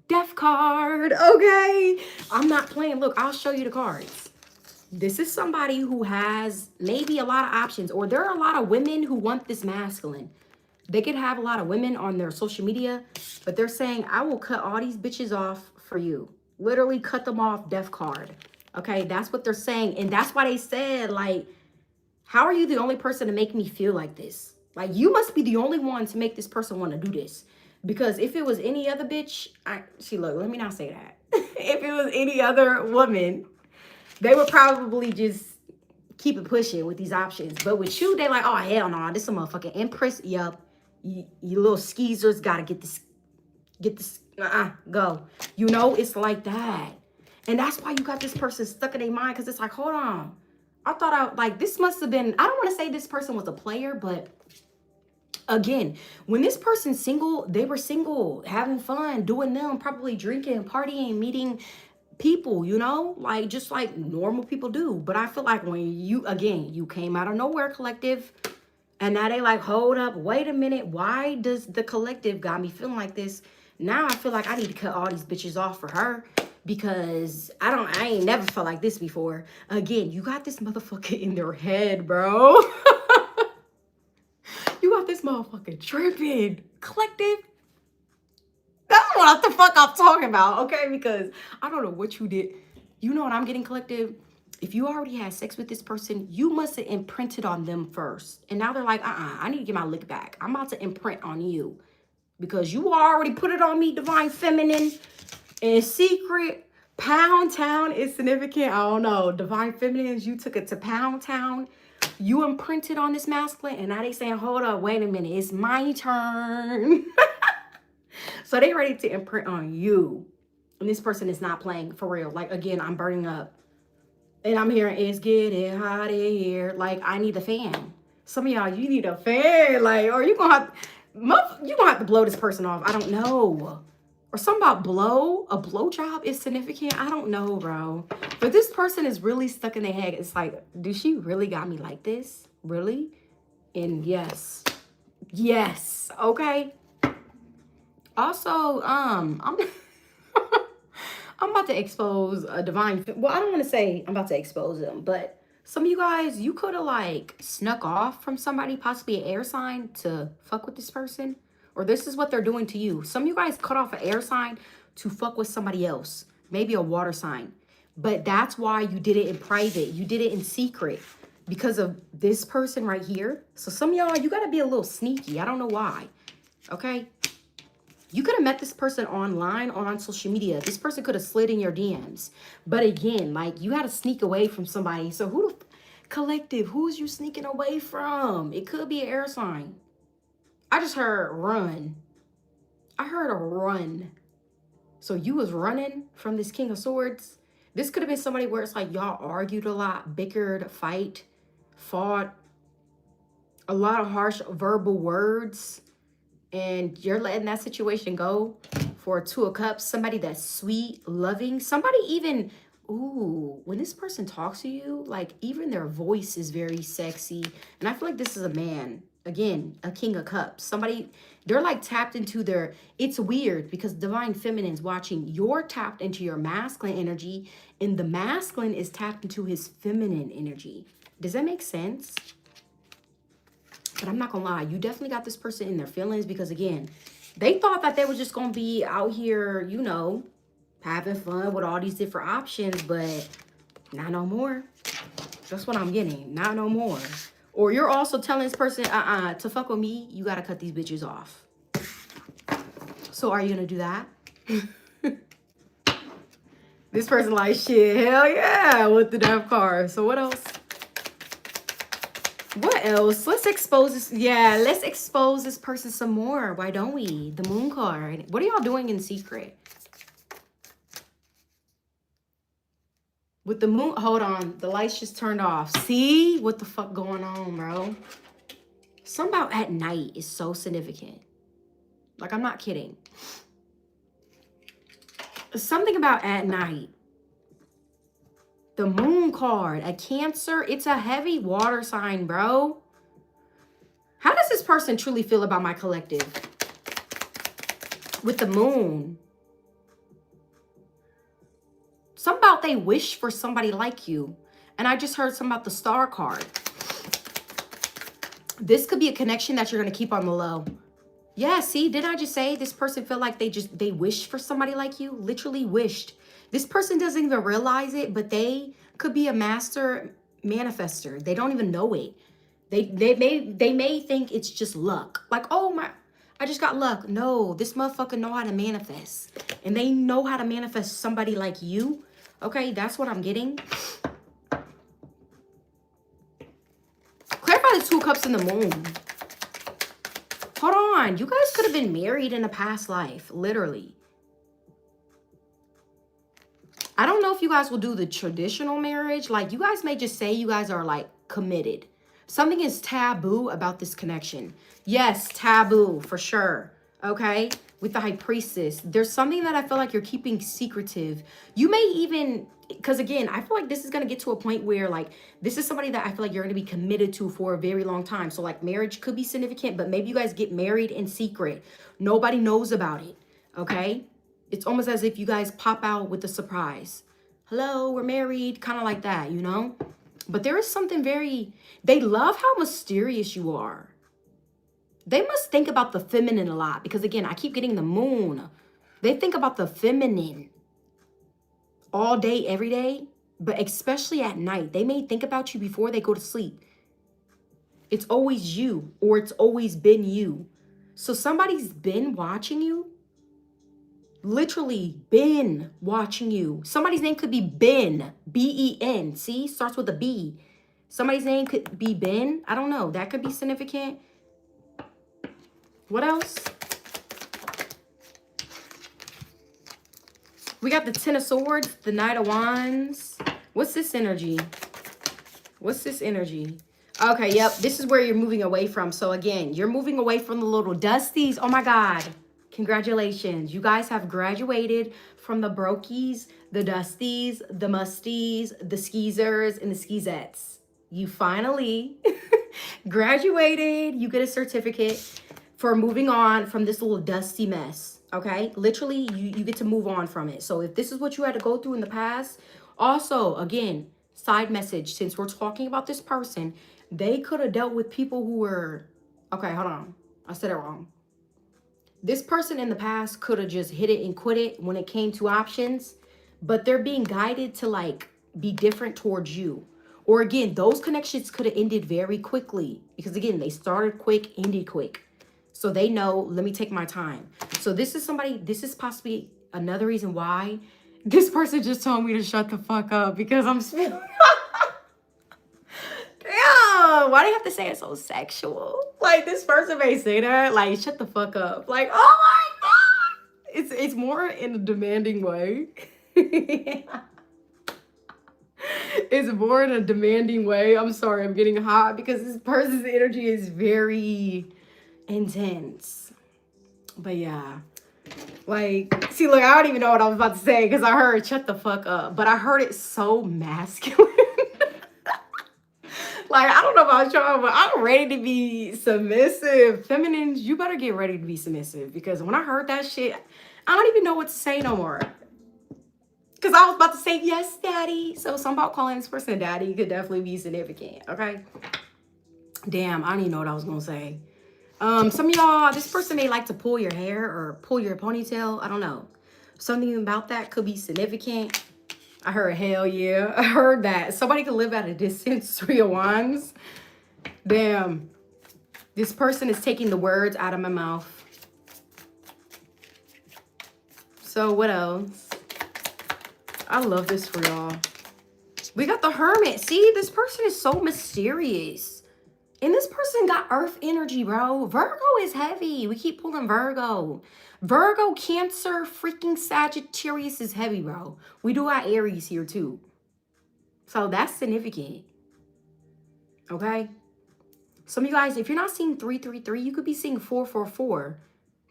Death card. Okay. I'm not playing. Look, I'll show you the cards. This is somebody who has maybe a lot of options, or there are a lot of women who want this masculine. They could have a lot of women on their social media, but they're saying, I will cut all these bitches off for you. Literally cut them off, death card. Okay, that's what they're saying. And that's why they said, like, how are you the only person to make me feel like this? Like, you must be the only one to make this person want to do this. Because if it was any other bitch, look, let me not say that. If it was any other woman, they would probably just keep it pushing with these options. But with you, they like, oh, hell no, this is a motherfucking Empress. Yup. You little skeezers gotta get this, go. You know, it's like that. And that's why you got this person stuck in their mind, because it's like, hold on. I thought this must have been, I don't want to say this person was a player, but again, when this person's single, they were single, having fun, doing them, probably drinking, partying, meeting people, you know, like just like normal people do. But I feel like when you came out of nowhere, collective, and now they like, hold up, wait a minute, why does the collective got me feeling like this? Now I feel like I need to cut all these bitches off for her, because I ain't never felt like this before. Again, you got this motherfucker in their head, bro. You got this motherfucker tripping, collective. That's what the fuck I'm talking about, okay? Because I don't know what you did. You know what I'm getting, collective? If you already had sex with this person, you must have imprinted on them first. And now they're like, I need to get my lick back. I'm about to imprint on you. Because you already put it on me, divine feminine. In secret, Pound Town is significant. I don't know. Divine feminines, you took it to Pound Town. You imprinted on this masculine. And now they saying, hold up, wait a minute. It's my turn. So they ready to imprint on you. And this person is not playing for real. Like, again, I'm burning up. And I'm hearing, it's getting hot in here. Like, I need a fan. Some of y'all, you need a fan. Like, or you're going to have to blow this person off. I don't know. Or something about a blowjob is significant. I don't know, bro. But this person is really stuck in their head. It's like, does she really got me like this? Really? And yes. Yes. Okay. Also, I'm I'm about to expose a divine. Well, I don't want to say I'm about to expose them, but some of you guys, you could have like snuck off from somebody, possibly an air sign, to fuck with this person. Or this is what they're doing to you. Some of you guys cut off an air sign to fuck with somebody else, maybe a water sign. But that's why you did it in private. You did it in secret because of this person right here. So some of y'all, you got to be a little sneaky. I don't know why. Okay. You could have met this person online or on social media. This person could have slid in your DMs. But again, like, you had to sneak away from somebody. So who the collective, who's you sneaking away from? It could be an air sign. I just heard run. I heard a run. So you was running from this King of Swords. This could have been somebody where it's like y'all argued a lot, bickered, fought, a lot of harsh verbal words. And you're letting that situation go for a Two of Cups. Somebody that's sweet, loving. Somebody even, ooh, when this person talks to you, like even their voice is very sexy. And I feel like this is a man. Again, a King of Cups. Somebody, they're like tapped into their, it's weird because Divine Feminine's watching. You're tapped into your masculine energy and the masculine is tapped into his feminine energy. Does that make sense? But I'm not gonna lie, you definitely got this person in their feelings because again, they thought that they were just gonna be out here, you know, having fun with all these different options, but not no more. That's what I'm getting, not no more. Or you're also telling this person, to fuck with me, you gotta cut these bitches off. So are you gonna do that? This person like, shit, hell yeah, with the death card. So what else? What else? Let's expose this. Yeah, let's expose this person some more. Why don't we? The Moon card. What are y'all doing in secret? With the Moon. Hold on. The lights just turned off. See? What the fuck going on, bro? Something about at night is so significant. Like, I'm not kidding. Something about at night. The Moon card, a Cancer, it's a heavy water sign, bro. How does this person truly feel about my collective? With the Moon. Something about they wish for somebody like you. And I just heard something about the Star card. This could be a connection that you're going to keep on the low. Yeah, see, didn't I just say this person felt like they wished for somebody like you? Literally wished. This person doesn't even realize it, but they could be a master manifester. They don't even know it. They may think it's just luck. Like, oh my, I just got luck. No, this motherfucker know how to manifest. And they know how to manifest somebody like you. Okay, that's what I'm getting. Clarify the Two of Cups in the Moon. Hold on. You guys could have been married in a past life. Literally. I don't know if you guys will do the traditional marriage. Like, you guys may just say you guys are, like, committed. Something is taboo about this connection. Yes, taboo, for sure. Okay? With the High Priestess. There's something that I feel like you're keeping secretive. You may even... Because, again, I feel like this is going to get to a point where, like, this is somebody that I feel like you're going to be committed to for a very long time. So, like, marriage could be significant, but maybe you guys get married in secret. Nobody knows about it. Okay? It's almost as if you guys pop out with a surprise. Hello, we're married. Kind of like that, you know? But there is something very... They love how mysterious you are. They must think about the feminine a lot. Because, again, I keep getting the Moon. They think about the feminine all day, every day. But especially at night. They may think about you before they go to sleep. It's always you. Or it's always been you. So somebody's been watching you. Literally been watching you. Somebody's name could be Ben. B-E-N. See? Starts with a B. Somebody's name could be Ben. I don't know. That could be significant. What else? We got the Ten of Swords. The Knight of Wands. What's this energy? What's this energy? Okay, yep. This is where you're moving away from. So again, you're moving away from the little dusties. Oh my God. Congratulations. You guys have graduated from the brokies, the dusties, the musties, the skeezers, and the skeezettes. You finally Graduated, you get a certificate for moving on from this little dusty mess. Okay, literally you get to move on from it. So if this is what you had to go through in the past, also again, side message, since we're talking about this person, they could have dealt with people who were, okay, hold on, I said it wrong. This person in the past could have just hit it and quit it when it came to options, but they're being guided to like be different towards you. Or again, those connections could have ended very quickly because again, they started quick, ended quick. So they know, let me take my time. So this is somebody, this is possibly another reason why this person just told me to shut the fuck up because I'm spilling. Damn, why do you have to say it so sexual? Like this person may say that, like shut the fuck up. Like, oh my God. It's more in a demanding way. It's more in a demanding way. I'm sorry, I'm getting hot because this person's energy is very intense. But yeah, like, see, look, I don't even know what I was about to say because I heard shut the fuck up, but I heard it so masculine. Like, I don't know about y'all, but I'm ready to be submissive. Feminines, you better get ready to be submissive because when I heard that shit, I don't even know what to say no more. Because I was about to say, yes, daddy. So something about calling this person daddy could definitely be significant, okay? Damn, I don't even know what I was going to say. Some of y'all, this person may like to pull your hair or pull your ponytail. I don't know. Something about that could be significant. I heard hell yeah. I heard that. Somebody could live at a distance. 3 of Wands. Damn. This person is taking the words out of my mouth. So what else? I love this for y'all. We got the Hermit. See, this person is so mysterious. And this person got earth energy, bro. Virgo is heavy. We keep pulling Virgo. Virgo, Cancer, freaking Sagittarius is heavy, bro. We do got Aries here too. So that's significant. Okay? Some of you guys, if you're not seeing 333, you could be seeing 444.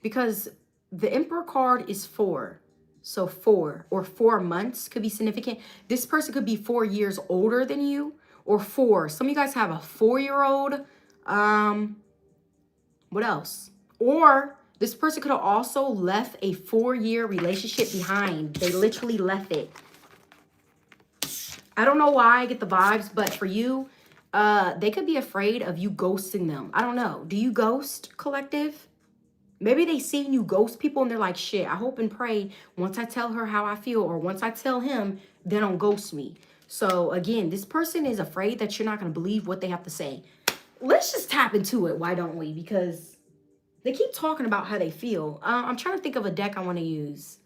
Because the Emperor card is 4. So 4 or 4 months could be significant. This person could be 4 years older than you. Or 4. Some of you guys have a 4-year-old. What else? Or this person could have also left a 4-year relationship behind. They literally left it. I don't know why I get the vibes, but for you, they could be afraid of you ghosting them. I don't know. Do you ghost, collective? Maybe they seen you ghost people and they're like, shit, I hope and pray once I tell her how I feel or once I tell him, they don't ghost me. So again, this person is afraid that you're not going to believe what they have to say. Let's just tap into it. Why don't we? Because they keep talking about how they feel. I'm trying to think of a deck I want to use.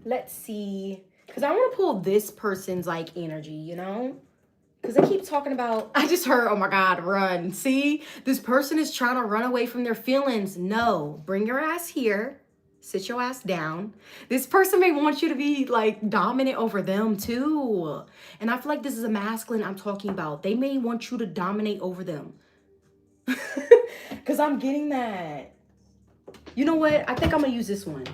Let's see. Because I want to pull this person's like energy, you know? Because they keep talking about, I just heard, oh my God, run. See, this person is trying to run away from their feelings. No, bring your ass here. Sit your ass down. This person may want you to be like dominant over them too. And I feel like this is a masculine I'm talking about. They may want you to dominate over them. Because I'm getting that. You know what? I think I'm going to use this one.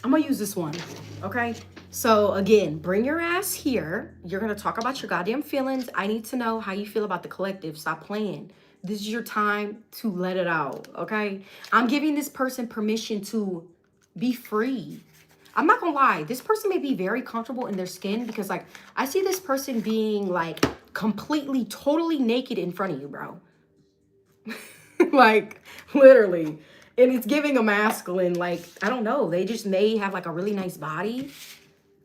I'm going to use this one. Okay? So again, bring your ass here. You're going to talk about your goddamn feelings. I need to know how you feel about the collective. Stop playing. This is your time to let it out, okay? I'm giving this person permission to be free. I'm not gonna lie. This person may be very comfortable in their skin because, like, I see this person being, like, completely, totally naked in front of you, bro. Like, literally. And it's giving a masculine, like, I don't know. They just may have, like, a really nice body,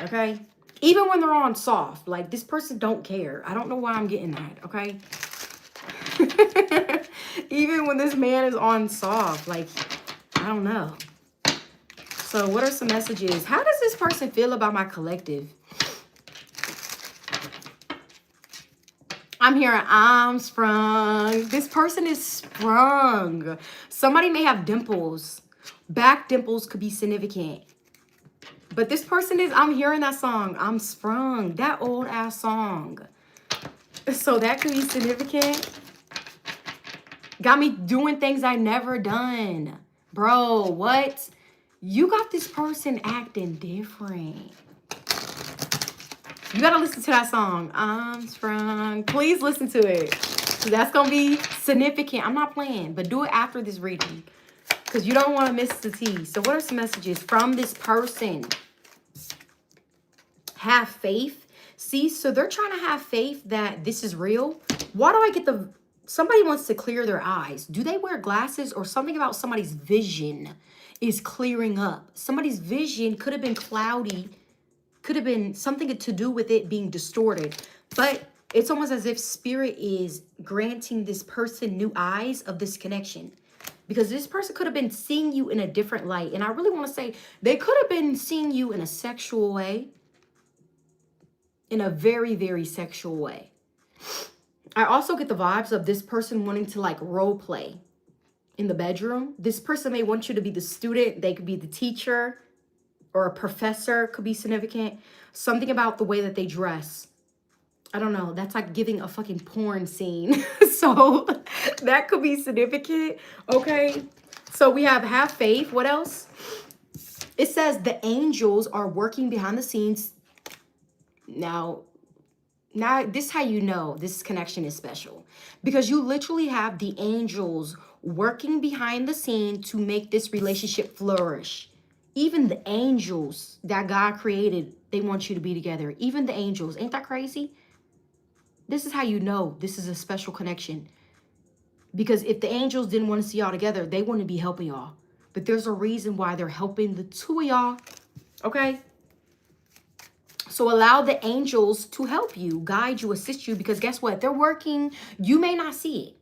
okay? Even when they're on soft. Like, this person don't care. I don't know why I'm getting that, okay? Even when this man is on soft, like, I don't know. So what are some messages? How does this person feel about my collective? I'm hearing I'm sprung. This person is sprung. Somebody may have dimples. Back dimples could be significant. But this person is, I'm hearing that song. I'm sprung. That old ass song. So that could be significant. Got me doing things I never done. Bro, what? You got this person acting different. You gotta listen to that song. I'm sprung. Please listen to it. That's gonna be significant. I'm not playing, but do it after this reading because you don't want to miss the tea. So what are some messages from this person? Have faith. See, so they're trying to have faith that this is real. Why do I get the... Somebody wants to clear their eyes. Do they wear glasses or something about somebody's vision is clearing up? Somebody's vision could have been cloudy. Could have been something to do with it being distorted. But it's almost as if spirit is granting this person new eyes of this connection. Because this person could have been seeing you in a different light. And I really want to say they could have been seeing you in a sexual way. In a very, very sexual way. I also get the vibes of this person wanting to like role play in the bedroom. This person may want you to be the student. They could be the teacher or a professor could be significant. Something about the way that they dress. I don't know. That's like giving a fucking porn scene. So that could be significant. Okay. So we have faith. What else? It says the angels are working behind the scenes. Now this is how you know this connection is special. Because you literally have the angels working behind the scene to make this relationship flourish. Even the angels that God created, they want you to be together. Even the angels. Ain't that crazy? This is how you know this is a special connection. Because if the angels didn't want to see y'all together, they wouldn't be helping y'all. But there's a reason why they're helping the two of y'all. Okay? So allow the angels to help you, guide you, assist you. Because guess what? They're working. You may not see it.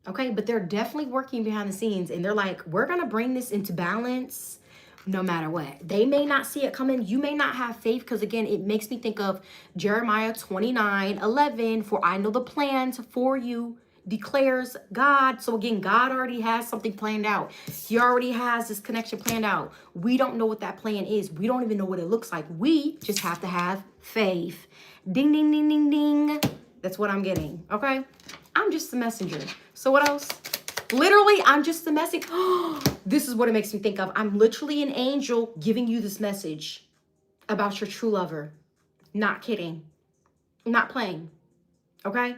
Okay? But they're definitely working behind the scenes. And they're like, we're going to bring this into balance no matter what. They may not see it coming. You may not have faith. Because again, it makes me think of Jeremiah 29:11. For I know the plans for you, declares God. So again, God already has something planned out. He already has this connection planned out. We don't know what that plan is. We don't even know what it looks like. We just have to have faith. Ding, ding, ding, ding, ding. That's what I'm getting. Okay? I'm just the messenger. So what else? Literally, I'm just the message. This is what it makes me think of. I'm literally an angel giving you this message about your true lover. Not kidding. Not playing. Okay?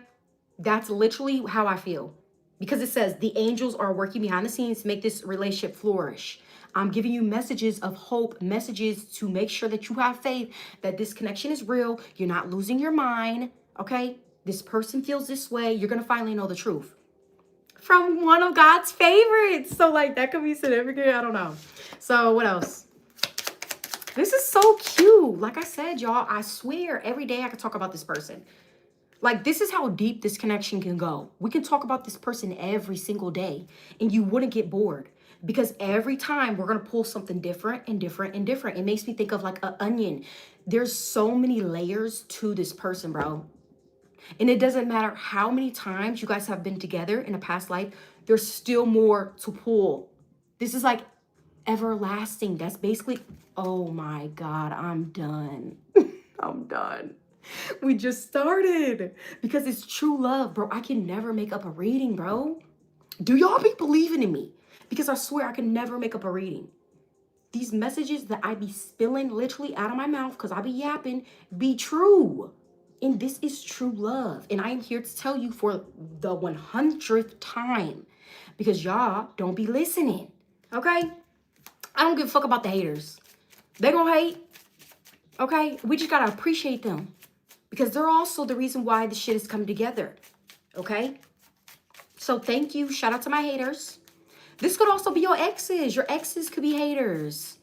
That's literally how I feel. Because it says the angels are working behind the scenes to make this relationship flourish. I'm giving you messages of hope, messages to make sure that you have faith, that this connection is real. You're not losing your mind. Okay? This person feels this way. You're going to finally know the truth. From one of God's favorites. So like that could be significant. I don't know. So what else? This is so cute. Like I said, y'all, I swear every day I could talk about this person. Like this is how deep this connection can go. We can talk about this person every single day and you wouldn't get bored. Because every time we're going to pull something different and different and different. It makes me think of like an onion. There's so many layers to this person, bro. And it doesn't matter how many times you guys have been together in a past life, there's still more to pull. This is like everlasting. That's basically, oh my God, I'm done. I'm done. We just started because it's true love, bro. I can never make up a reading, bro. Do y'all be believing in me? Because I swear I can never make up a reading. These messages that I be spilling literally out of my mouth because I be yapping be true. And this is true love. And I am here to tell you for the 100th time. Because y'all don't be listening. Okay? I don't give a fuck about the haters. They gonna hate. Okay? We just gotta appreciate them. Because they're also the reason why the shit is coming together. Okay? So thank you. Shout out to my haters. This could also be your exes. Your exes could be haters.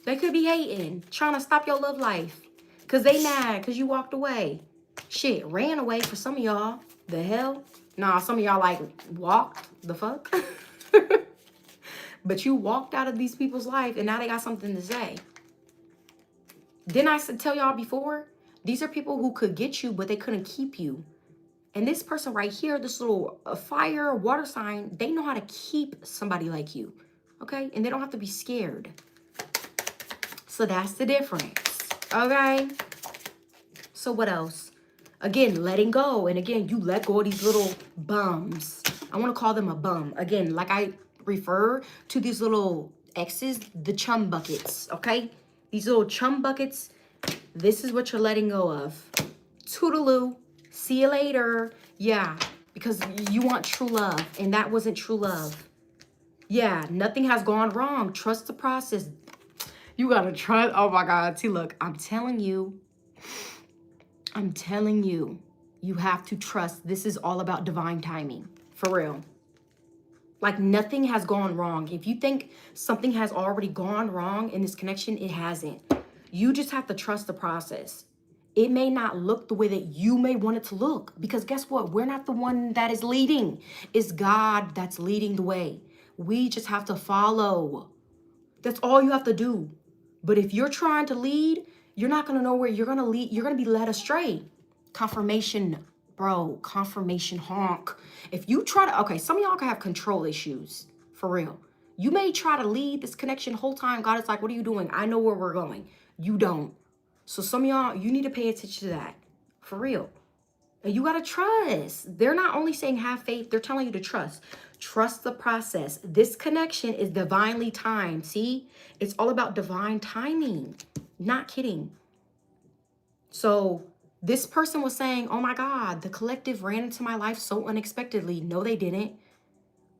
They could be hating. Trying to stop your love life. Because they mad because you walked away. Shit, ran away for some of y'all. The hell? Nah, some of y'all like walked. The fuck? But you walked out of these people's life and now they got something to say. Didn't I tell y'all before? These are people who could get you, but they couldn't keep you. And this person right here, this little fire water sign, they know how to keep somebody like you. Okay? And they don't have to be scared. So that's the difference. Okay? So what else? Again, letting go. And again, you let go of these little bums. I want to call them a bum. Again, like I refer to these little exes, the chum buckets. Okay? These little chum buckets. This is what you're letting go of. Toodaloo. See you later. Yeah, because you want true love, and that wasn't true love. Yeah, nothing has gone wrong. Trust the process. You gotta trust. Oh my God. See, look, I'm telling you, you have to trust. This is all about divine timing. For real. Like, nothing has gone wrong. If you think something has already gone wrong in this connection, it hasn't. You just have to trust the process. It may not look the way that you may want it to look, because guess what? We're not the one that is leading. It's God that's leading the way. We just have to follow. That's all you have to do. But if you're trying to lead, you're not going to know where you're going to lead. You're going to be led astray. Confirmation, bro. Confirmation honk. If you try to, okay, some of y'all can have control issues. For real. You may try to lead this connection the whole time. God is like, what are you doing? I know where we're going. You don't. So some of y'all, you need to pay attention to that. For real. And you got to trust. They're not only saying have faith. They're telling you to trust. Trust the process. This connection is divinely timed. See? It's all about divine timing. Not kidding. So this person was saying, oh my God, the collective ran into my life so unexpectedly. No, they didn't.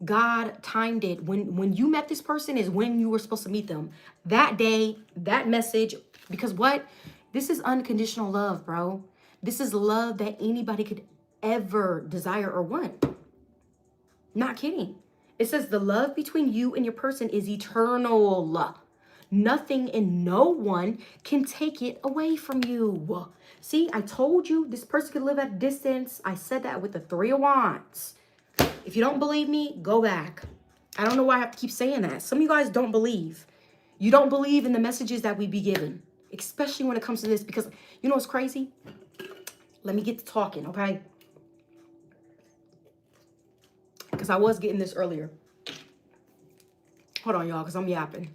God timed it. When you met this person is when you were supposed to meet them. That day, that message. Because what? This is unconditional love, bro. This is love that anybody could ever desire or want. Not kidding. It says the love between you and your person is eternal. Nothing and no one can take it away from you. See, I told you this person could live at a distance. I said that with the 3 of Wands. If you don't believe me, go back. I don't know why I have to keep saying that. Some of you guys don't believe. You don't believe in the messages that we be given, especially when it comes to this, because you know what's crazy? Let me get to talking, okay? Because I was getting this earlier. Hold on, y'all, because I'm yapping.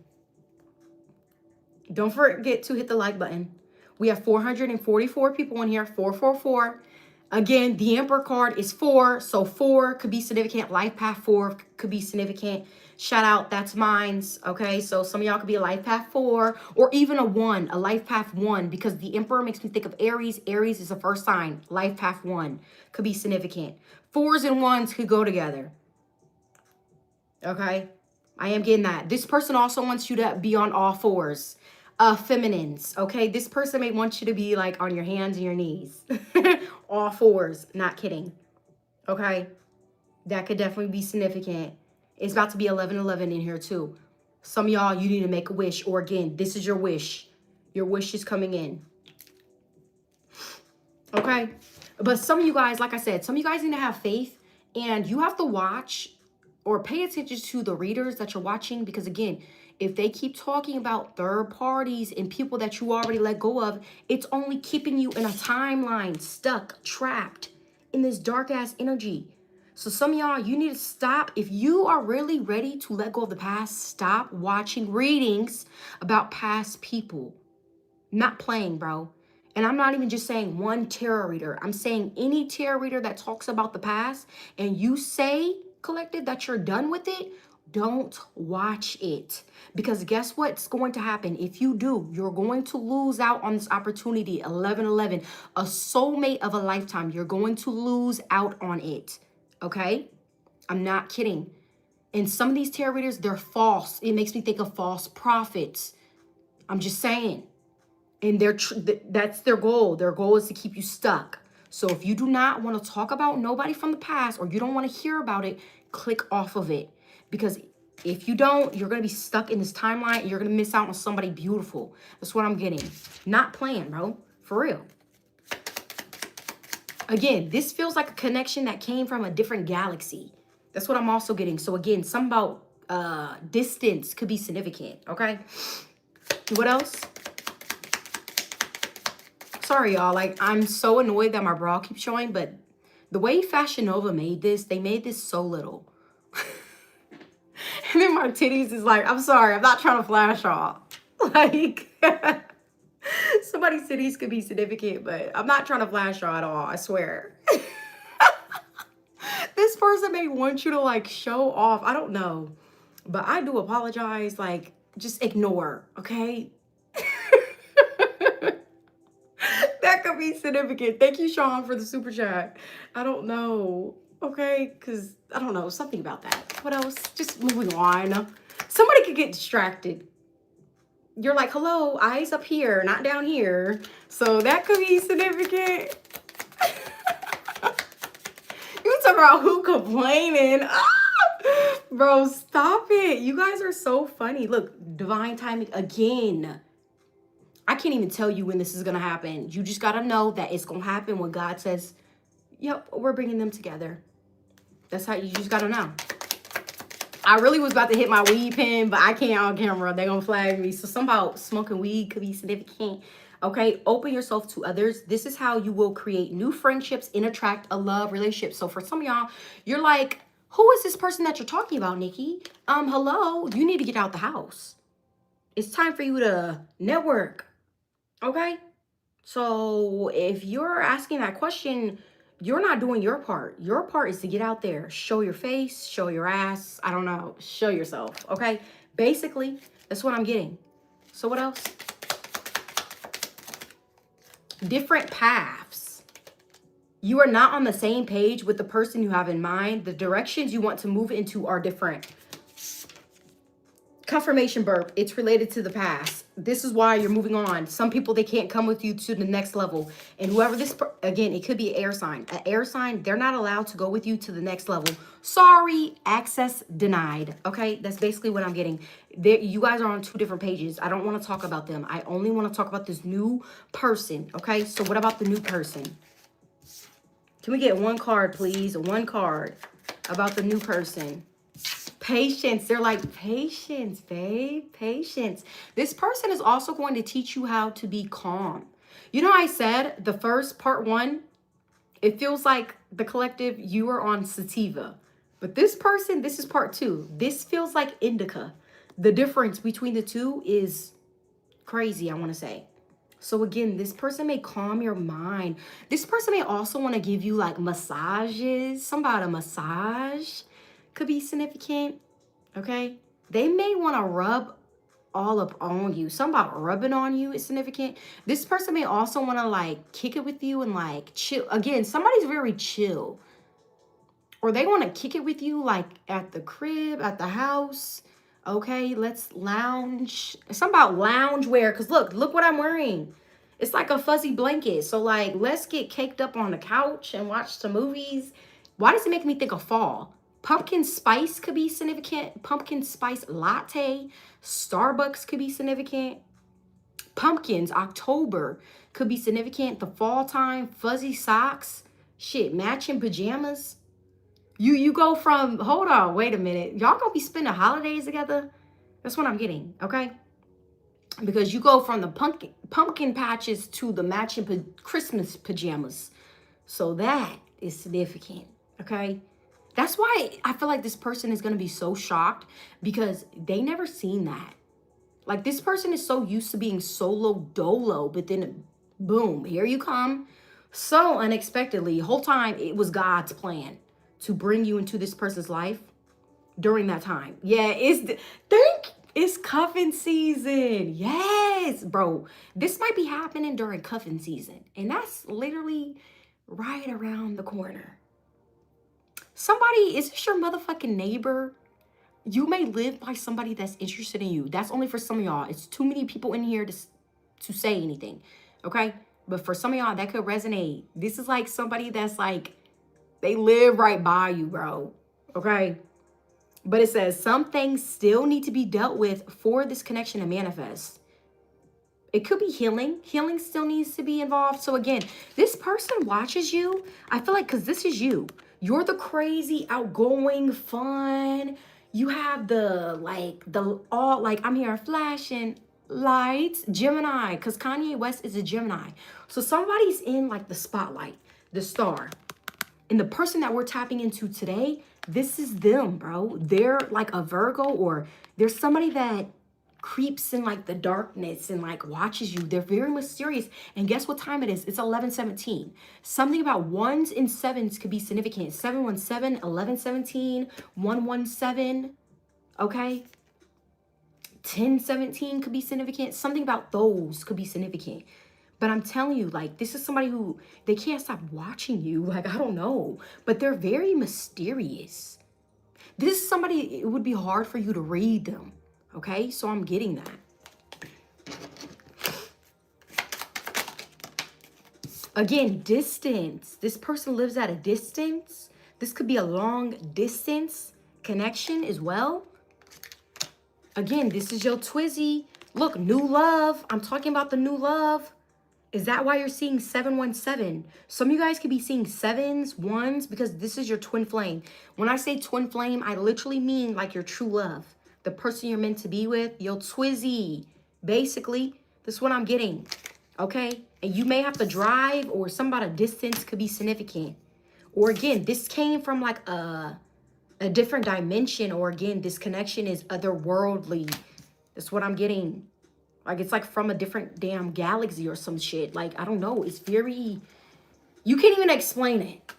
Don't forget to hit the like button. We have 444 people in here. 444. Again, the Emperor card is 4. So 4 could be significant. Life path 4 could be significant. Shout out, that's mine's. Okay, so some of y'all could be a life path 4 or even a 1, a life path 1, because the Emperor makes me think of Aries. Aries is the first sign. Life path 1 could be significant. 4s and 1s could go together. Okay, I am getting that. This person also wants you to be on all 4s. Feminines, okay? This person may want you to be like on your hands and your knees. All 4s, not kidding. Okay? That could definitely be significant. It's about to be 11/11 in here too. Some of y'all, you need to make a wish, or again, this is your wish. Your wish is coming in. Okay? But some of you guys, like I said, some of you guys need to have faith, and you have to watch or pay attention to the readers that you're watching, because again, if they keep talking about third parties and people that you already let go of, it's only keeping you in a timeline, stuck, trapped in this dark ass energy. So some of y'all, you need to stop. If you are really ready to let go of the past, stop watching readings about past people. Not playing, bro. And I'm not even just saying one tarot reader. I'm saying any tarot reader that talks about the past and you say, collective, that you're done with it, don't watch it. Because guess what's going to happen? If you do, you're going to lose out on this opportunity. 11/11, a soulmate of a lifetime. You're going to lose out on it. Okay? I'm not kidding. And some of these tarot readers, they're false. It makes me think of false prophets. I'm just saying. And that's their goal. Their goal is to keep you stuck. So if you do not want to talk about nobody from the past, or you don't want to hear about it, click off of it. Because if you don't, you're going to be stuck in this timeline and you're going to miss out on somebody beautiful. That's what I'm getting. Not playing, bro. For real. Again, this feels like a connection that came from a different galaxy. That's what I'm also getting. So again, something about distance could be significant. Okay. What else? Sorry, y'all. Like, I'm so annoyed that my bra keeps showing, but the way Fashion Nova made this, they made this so little. And then my titties is like, I'm sorry, I'm not trying to flash y'all. Like, somebody's titties could be significant, but I'm not trying to flash y'all at all, I swear. This person may want you to like show off. I don't know. But I do apologize. Like, just ignore, okay? could be significant. Thank you, Sean, for the super chat. I don't know. Okay, because I don't know. Something about that. What else? Just moving on. Somebody could get distracted. You're like, hello, eyes up here, not down here. So that could be significant. You talk about who complaining. Ah! Bro, stop it. You guys are so funny. Look, divine timing again. I can't even tell you when this is going to happen. You just got to know that it's going to happen when God says, yep, we're bringing them together. That's how you just got to know. I really was about to hit my weed pen, but I can't on camera. They're going to flag me. So somehow smoking weed could be significant. Okay, open yourself to others. This is how you will create new friendships and attract a love relationship. So for some of y'all, you're like, who is this person that you're talking about, Nikki? Hello, you need to get out the house. It's time for you to network. Okay, so if you're asking that question, you're not doing your part. Your part is to get out there, show your face, show your ass. I don't know, show yourself. Okay, basically, that's what I'm getting. So what else? Different paths. You are not on the same page with the person you have in mind. The directions you want to move into are different. Confirmation burp. It's related to the past. This is why you're moving on. Some people, they can't come with you to the next level. And whoever this, again, it could be an air sign. An air sign, they're not allowed to go with you to the next level. Sorry, access denied. Okay, that's basically what I'm getting. You guys are on two different pages. I don't want to talk about them. I only want to talk about this new person. Okay, so what about the new person? Can we get one card, please? One card about the new person. Patience. They're like, patience, babe, patience. This person is also going to teach you how to be calm. You know, I said the first part one, it feels like the collective, you are on sativa. But this person, this is part two. This feels like indica. The difference between the two is crazy, I want to say. So again, this person may calm your mind. This person may also want to give you like massages. Some about a massage could be significant. Okay, they may want to rub all up on you. Something about rubbing on you is significant. This person may also want to like kick it with you and like chill. Again, somebody's very chill, or they want to kick it with you like at the crib, at the house. Okay, let's lounge. Something about lounge wear, because look what I'm wearing. It's like a fuzzy blanket. So like, let's get caked up on the couch and watch some movies. Why does it make me think of fall? Pumpkin spice could be significant. Pumpkin spice latte. Starbucks could be significant. Pumpkins, October could be significant. The fall time, fuzzy socks. Shit, matching pajamas. You go from, hold on, wait a minute. Y'all gonna be spending holidays together? That's what I'm getting, okay? Because you go from the pumpkin patches to the matching Christmas pajamas. So that is significant, okay? That's why I feel like this person is going to be so shocked, because they never seen that. Like, this person is so used to being solo dolo, but then boom, here you come. So unexpectedly, whole time it was God's plan to bring you into this person's life during that time. Yeah, it's cuffing season. Yes, bro. This might be happening during cuffing season. And that's literally right around the corner. Somebody, is this your motherfucking neighbor? You may live by somebody that's interested in you. That's only for some of y'all. It's too many people in here to say anything, okay? But for some of y'all, that could resonate. This is like somebody that's like, they live right by you, bro, okay? But it says some things still need to be dealt with for this connection to manifest. It could be healing. Healing still needs to be involved. So again, this person watches you. I feel like, because this is you. You're the crazy, outgoing, fun. You have I'm here flashing lights. Gemini, because Kanye West is a Gemini. So somebody's in like the spotlight, the star. And the person that we're tapping into today, this is them, bro. They're like a Virgo, or there's somebody that creeps in like the darkness and like watches you. They're very mysterious. And guess what time it is? It's 11:17. Something about 1s and 7s could be significant. 717, 1117, 117, okay? 1017 could be significant. Something about those could be significant. But I'm telling you, like, this is somebody who, they can't stop watching you. Like, I don't know. But they're very mysterious. This is somebody, it would be hard for you to read them. Okay? So I'm getting that. Again, distance. This person lives at a distance. This could be a long distance connection as well. Again, this is your Twizzy. Look, new love. I'm talking about the new love. Is that why you're seeing 717? Some of you guys could be seeing 7s, 1s, because this is your twin flame. When I say twin flame, I literally mean like your true love. The person you're meant to be with, your Twizzy. Basically, this is what I'm getting. Okay? And you may have to drive, or some about a distance could be significant. Or again, this came from like a different dimension. Or again, this connection is otherworldly. That's what I'm getting. Like, it's like from a different damn galaxy or some shit. Like, I don't know. It's very... You can't even explain it.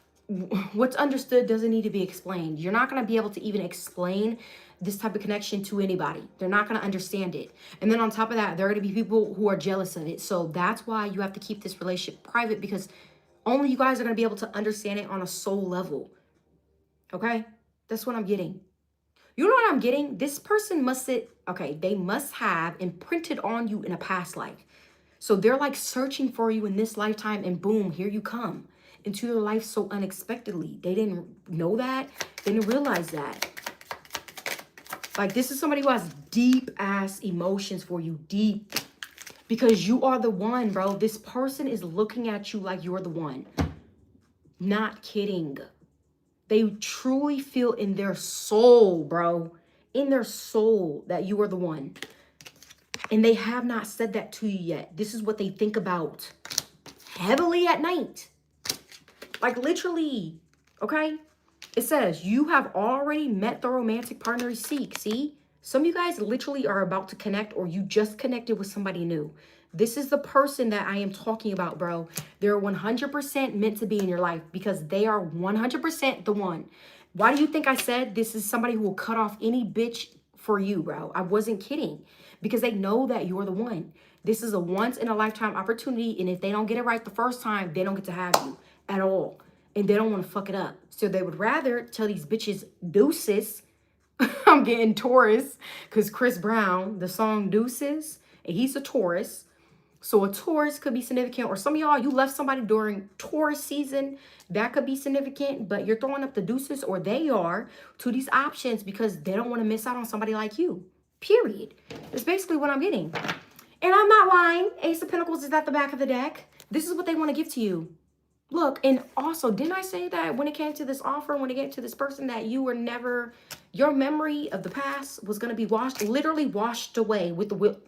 What's understood doesn't need to be explained. You're not going to be able to even explain this type of connection to anybody. They're not going to understand it. And then on top of that, there are going to be people who are jealous of it. So that's why you have to keep this relationship private, because only you guys are going to be able to understand it on a soul level. Okay? That's what I'm getting. You know what I'm getting? This person must they must have imprinted on you in a past life. So they're like searching for you in this lifetime, and boom, here you come into their life so unexpectedly. They didn't know that. They didn't realize that. Like, this is somebody who has deep ass emotions for you, deep. Because you are the one, bro. This person is looking at you like you're the one. Not kidding. They truly feel in their soul, bro, in their soul, that you are the one. And they have not said that to you yet. This is what they think about heavily at night. Like, literally, okay? It says, you have already met the romantic partner you seek. See? Some of you guys literally are about to connect, or you just connected with somebody new. This is the person that I am talking about, bro. They're 100% meant to be in your life, because they are 100% the one. Why do you think I said this is somebody who will cut off any bitch for you, bro? I wasn't kidding, because they know that you're the one. This is a once in a lifetime opportunity. And if they don't get it right the first time, they don't get to have you at all. And they don't want to fuck it up. So they would rather tell these bitches deuces. I'm getting Taurus, because Chris Brown, the song Deuces, and he's a Taurus. So a Taurus could be significant. Or some of y'all, you left somebody during Taurus season. That could be significant. But you're throwing up the deuces, or they are, to these options because they don't want to miss out on somebody like you. Period. That's basically what I'm getting. And I'm not lying. Ace of Pentacles is at the back of the deck. This is what they want to give to you. Look, and also, didn't I say that when it came to this offer, when it came to this person, that you were never, your memory of the past was going to be literally washed away with the will.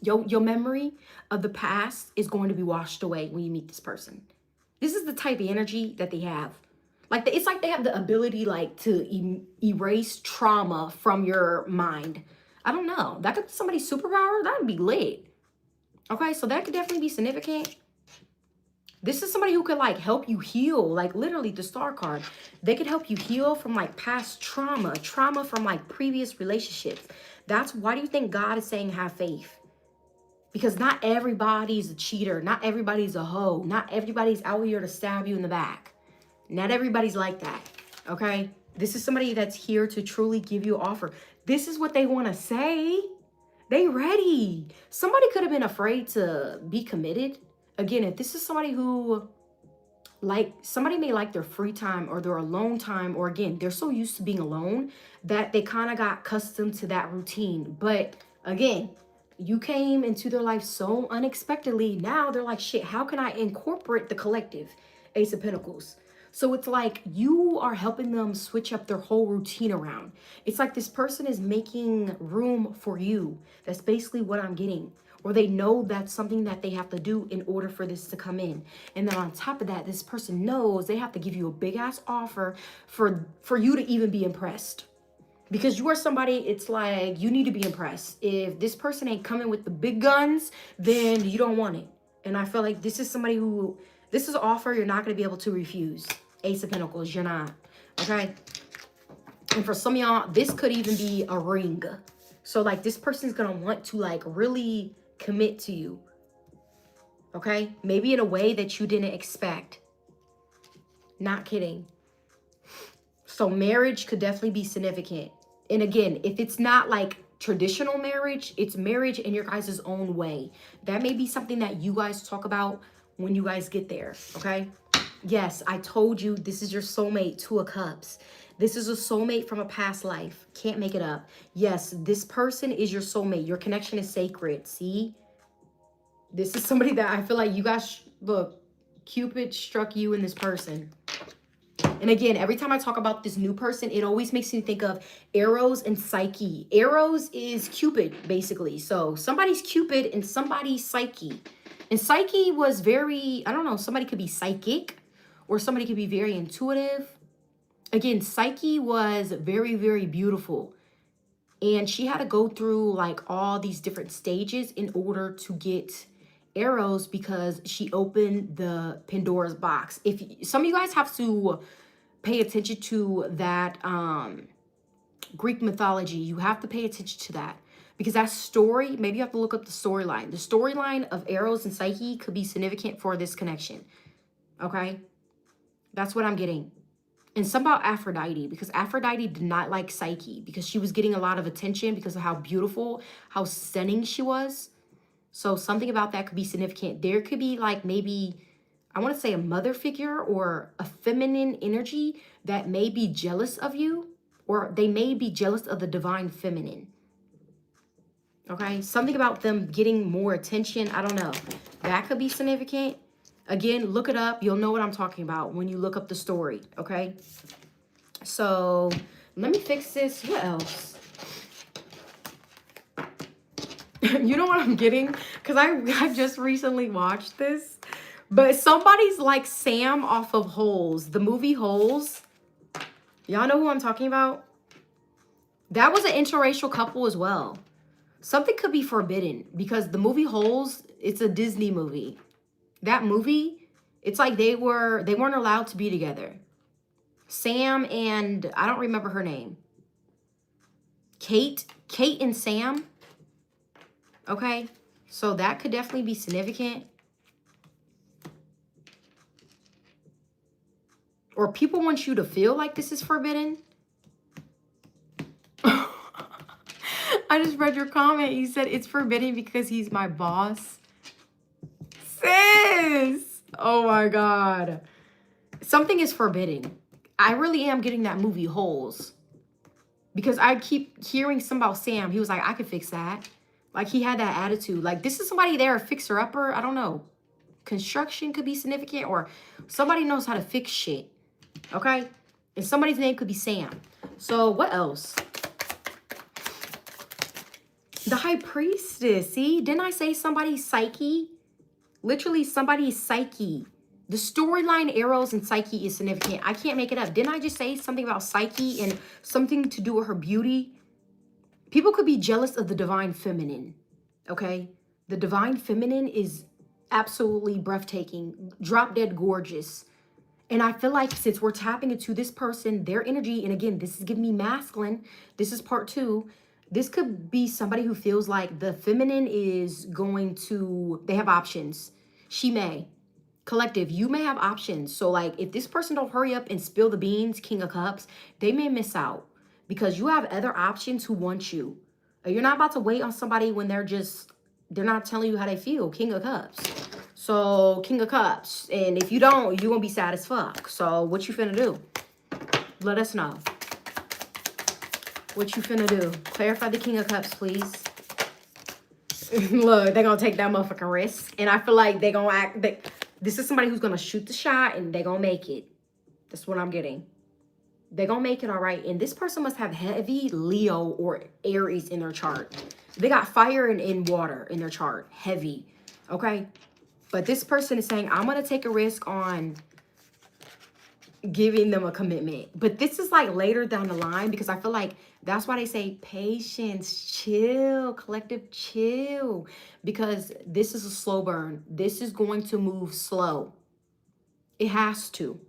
Your memory of the past is going to be washed away when you meet this person. This is the type of energy that they have. Like, it's like they have the ability, like, to erase trauma from your mind. I don't know. That could be somebody's superpower. That would be lit. Okay, so that could definitely be significant. This is somebody who could, like, help you heal. Like, literally, the Star card. They could help you heal from, like, past trauma. Trauma from, like, previous relationships. That's why do you think God is saying have faith? Because not everybody's a cheater. Not everybody's a hoe. Not everybody's out here to stab you in the back. Not everybody's like that. Okay? This is somebody that's here to truly give you an offer. This is what they want to say. They ready. Somebody could have been afraid to be committed. Again, if this is somebody who, like, somebody may like their free time or their alone time, or again, they're so used to being alone that they kind of got accustomed to that routine. But again, you came into their life so unexpectedly. Now they're like, shit, how can I incorporate the collective? Ace of Pentacles. So it's like you are helping them switch up their whole routine around. It's like this person is making room for you. That's basically what I'm getting. Or they know that's something that they have to do in order for this to come in. And then on top of that, this person knows they have to give you a big ass offer for you to even be impressed. Because you are somebody, it's like you need to be impressed. If this person ain't coming with the big guns, then you don't want it. And I feel like this is somebody who, this is an offer you're not going to be able to refuse. Ace of Pentacles, you're not. Okay? And for some of y'all, this could even be a ring. So like this person's going to want to like really commit to you. Okay? Maybe in a way that you didn't expect. Not kidding. So marriage could definitely be significant. And again, if it's not like traditional marriage, it's marriage in your guys' own way. That may be something that you guys talk about when you guys get there, okay? Yes, I told you this is your soulmate, Two of Cups. This is a soulmate from a past life. Can't make it up. Yes, this person is your soulmate. Your connection is sacred. See? This is somebody that I feel like you guys, look, Cupid struck you in this person. And again, every time I talk about this new person, it always makes me think of Eros and Psyche. Eros is Cupid, basically. So somebody's Cupid and somebody's Psyche. And Psyche was very, I don't know, somebody could be psychic or somebody could be very intuitive. Again, Psyche was very, very beautiful. And she had to go through like all these different stages in order to get Eros because she opened the Pandora's box. If some of you guys have to pay attention to that Greek mythology, you have to pay attention to that because that story, maybe you have to look up the storyline. The storyline of Eros and Psyche could be significant for this connection. Okay? That's what I'm getting. And some about Aphrodite, because Aphrodite did not like Psyche because she was getting a lot of attention because of how beautiful, how stunning she was. So something about that could be significant. There could be like maybe, I want to say a mother figure or a feminine energy that may be jealous of you, or they may be jealous of the divine feminine. Okay, something about them getting more attention. I don't know. That could be significant. Again, look it up. You'll know what I'm talking about when you look up the story. Okay, so let me fix this. What else? You know what I'm getting? Because I just recently watched this. But somebody's like Sam off of Holes. The movie Holes. Y'all know who I'm talking about? That was an interracial couple as well. Something could be forbidden because the movie Holes, it's a Disney movie. That movie, it's like they weren't allowed to be together. Sam and, I don't remember her name. Kate and Sam. Okay, so that could definitely be significant. Or people want you to feel like this is forbidden. I just read your comment. You said it's forbidden because he's my boss. Sis! Oh my God. Something is forbidden. I really am getting that movie Holes. Because I keep hearing something about Sam. He was like, I could fix that. Like he had that attitude. Like this is somebody there, a fixer-upper. I don't know. Construction could be significant or somebody knows how to fix shit. Okay? And somebody's name could be Sam. So what else? The High Priestess. See? Didn't I say somebody's Psyche? Literally somebody's Psyche. The storyline Eros and Psyche is significant. I can't make it up. Didn't I just say something about Psyche and something to do with her beauty? People could be jealous of the divine feminine. Okay? The divine feminine is absolutely breathtaking. Drop dead gorgeous. And I feel like since we're tapping into this person, their energy, and again, this is giving me masculine. This is part 2. This could be somebody who feels like the feminine is going to, they have options. She may. Collective, you may have options. So like if this person don't hurry up and spill the beans, King of Cups, they may miss out because you have other options who want you. You're not about to wait on somebody when they're not telling you how they feel, King of Cups. So King of Cups. And if you don't, you're going to be sad as fuck. So what you finna do? Let us know. What you finna do? Clarify the King of Cups, please. Look, they're going to take that motherfucking risk. And I feel like they're going to act... This is somebody who's going to shoot the shot and they're going to make it. That's what I'm getting. They're going to make it, all right. And this person must have heavy Leo or Aries in their chart. They got fire and water in their chart. Heavy. Okay? But this person is saying, I'm going to take a risk on giving them a commitment. But this is like later down the line because I feel like that's why they say patience, chill, collective chill. Because this is a slow burn. This is going to move slow. It has to.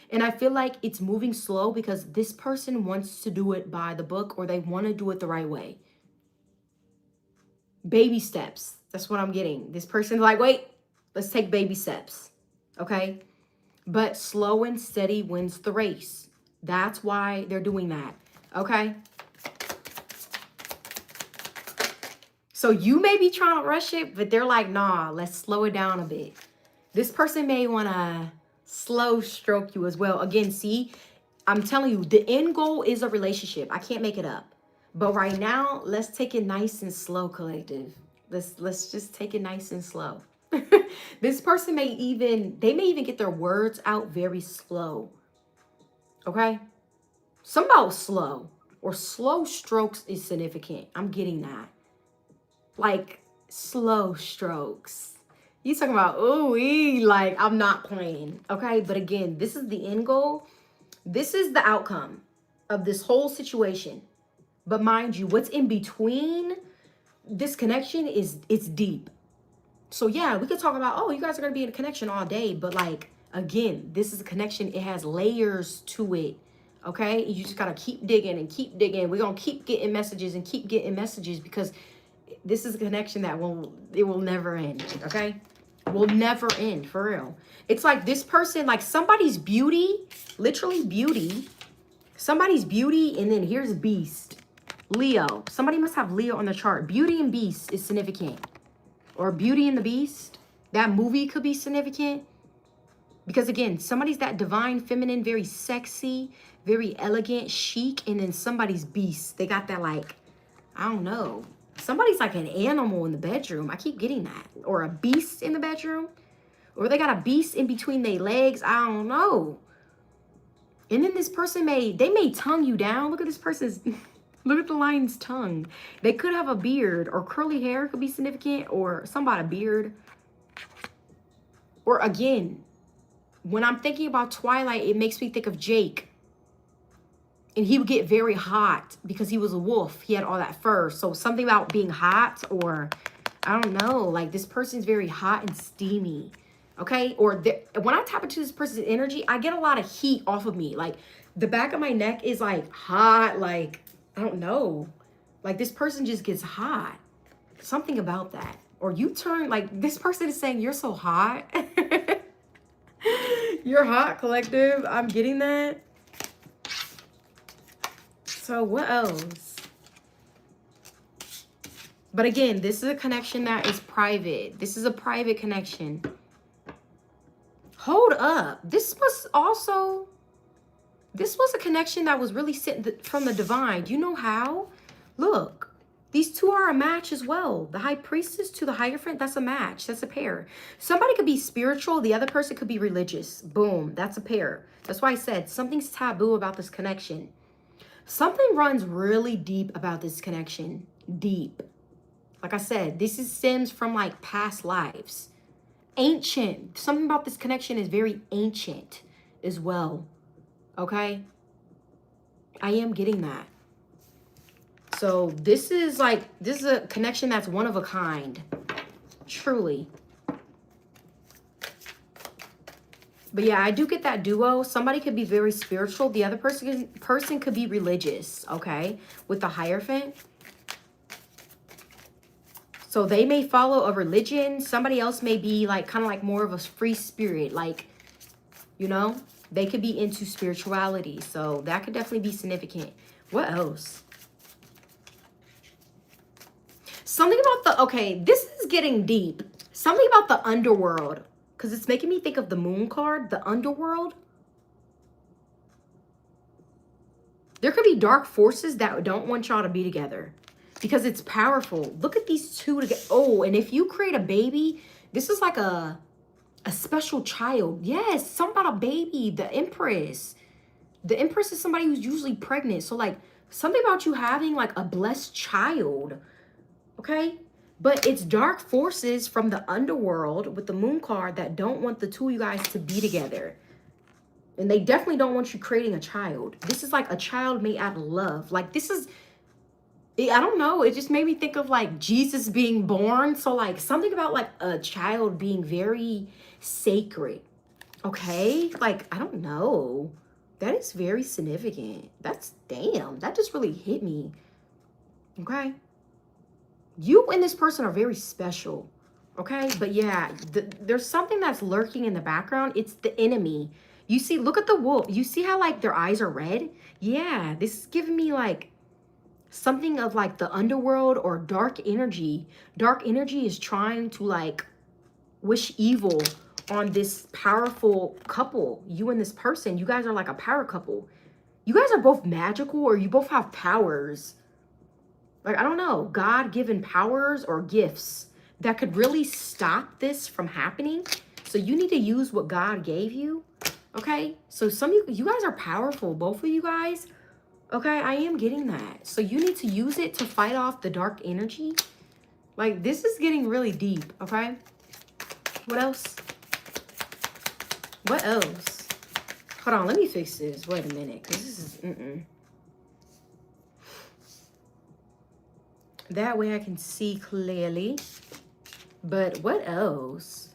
And I feel like it's moving slow because this person wants to do it by the book or they want to do it the right way. Baby steps. That's what I'm getting. This person's like, wait, let's take baby steps. Okay? But slow and steady wins the race. That's why they're doing that. Okay? So you may be trying to rush it, but they're like, nah, let's slow it down a bit. This person may want to slow stroke you as well. Again, see, I'm telling you, the end goal is a relationship. I can't make it up. But right now, let's take it nice and slow, collective. Let's just take it nice and slow. This person may even get their words out very slow. Okay? Something about slow or slow strokes is significant. I'm getting that. Like slow strokes. You talking about, ooh, like I'm not playing. Okay? But again, this is the end goal. This is the outcome of this whole situation. But mind you, what's in between this connection it's deep. So yeah, we could talk about, oh, you guys are going to be in a connection all day. But like, again, this is a connection. It has layers to it. Okay? You just got to keep digging and keep digging. We're going to keep getting messages and keep getting messages because this is a connection that will never end. Okay? Will never end, for real. It's like this person, like somebody's beauty, literally beauty. Somebody's beauty, and then here's beast. Leo. Somebody must have Leo on the chart. Beauty and Beast is significant. Or Beauty and the Beast. That movie could be significant. Because again, somebody's that divine feminine, very sexy, very elegant, chic. And then somebody's beast. They got that like, I don't know. Somebody's like an animal in the bedroom. I keep getting that. Or a beast in the bedroom. Or they got a beast in between their legs. I don't know. And then this person may tongue you down. Look at this person's... Look at the lion's tongue. They could have a beard or curly hair could be significant or somebody a beard. Or again, when I'm thinking about Twilight, it makes me think of Jake. And he would get very hot because he was a wolf. He had all that fur. So something about being hot or I don't know, like this person's very hot and steamy. Okay? Or when I tap into this person's energy, I get a lot of heat off of me. Like the back of my neck is like hot, like I don't know. Like this person just gets hot. Something about that. Or you turn, like this person is saying, you're so hot. You're hot, collective. I'm getting that. So what else? But again, this is a connection that is private. This is a private connection. Hold up. This was a connection that was really sent from the divine. You know how? Look, these two are a match as well. The high priestess to the Hierophant, that's a match. That's a pair. Somebody could be spiritual. The other person could be religious. Boom, that's a pair. That's why I said something's taboo about this connection. Something runs really deep about this connection. Deep. Like I said, this stems from like past lives. Ancient. Something about this connection is very ancient as well. Okay, I am getting that. So this is a connection that's one of a kind, truly. But yeah, I do get that duo. Somebody could be very spiritual. The other person could be religious, okay, with the Hierophant. So they may follow a religion. Somebody else may be like kind of like more of a free spirit, like, you know. They could be into spirituality. So that could definitely be significant. What else? Something about okay, this is getting deep. Something about the underworld. Because it's making me think of the moon card, the underworld. There could be dark forces that don't want y'all to be together. Because it's powerful. Look at these two together. Oh, and if you create a baby, this is like a special child. Yes, something about a baby. The Empress. The Empress is somebody who's usually pregnant. So like something about you having like a blessed child. Okay? But it's dark forces from the underworld with the moon card that don't want the two of you guys to be together. And they definitely don't want you creating a child. This is like a child made out of love. Like this is, I don't know. It just made me think of like Jesus being born. So like something about like a child being very sacred. Okay? Like, I don't know. That is very significant. That's, damn, that just really hit me. Okay? You and this person are very special. Okay, but yeah, there's something that's lurking in the background. It's the enemy. You see, look at the wolf. You see how like their eyes are red? Yeah, this is giving me like something of like the underworld or dark energy. Dark energy is trying to like wish evil on this powerful couple. You and this person, you guys are like a power couple. You guys are both magical, or you both have powers. Like, I don't know, God-given powers or gifts that could really stop this from happening. So you need to use what God gave you. Okay, so some of you guys are powerful, both of you guys. Okay, I am getting that. So you need to use it to fight off the dark energy. Like, this is getting really deep, okay? What else? What else? Hold on, let me fix this. Wait a minute, because this is, That way I can see clearly. But what else?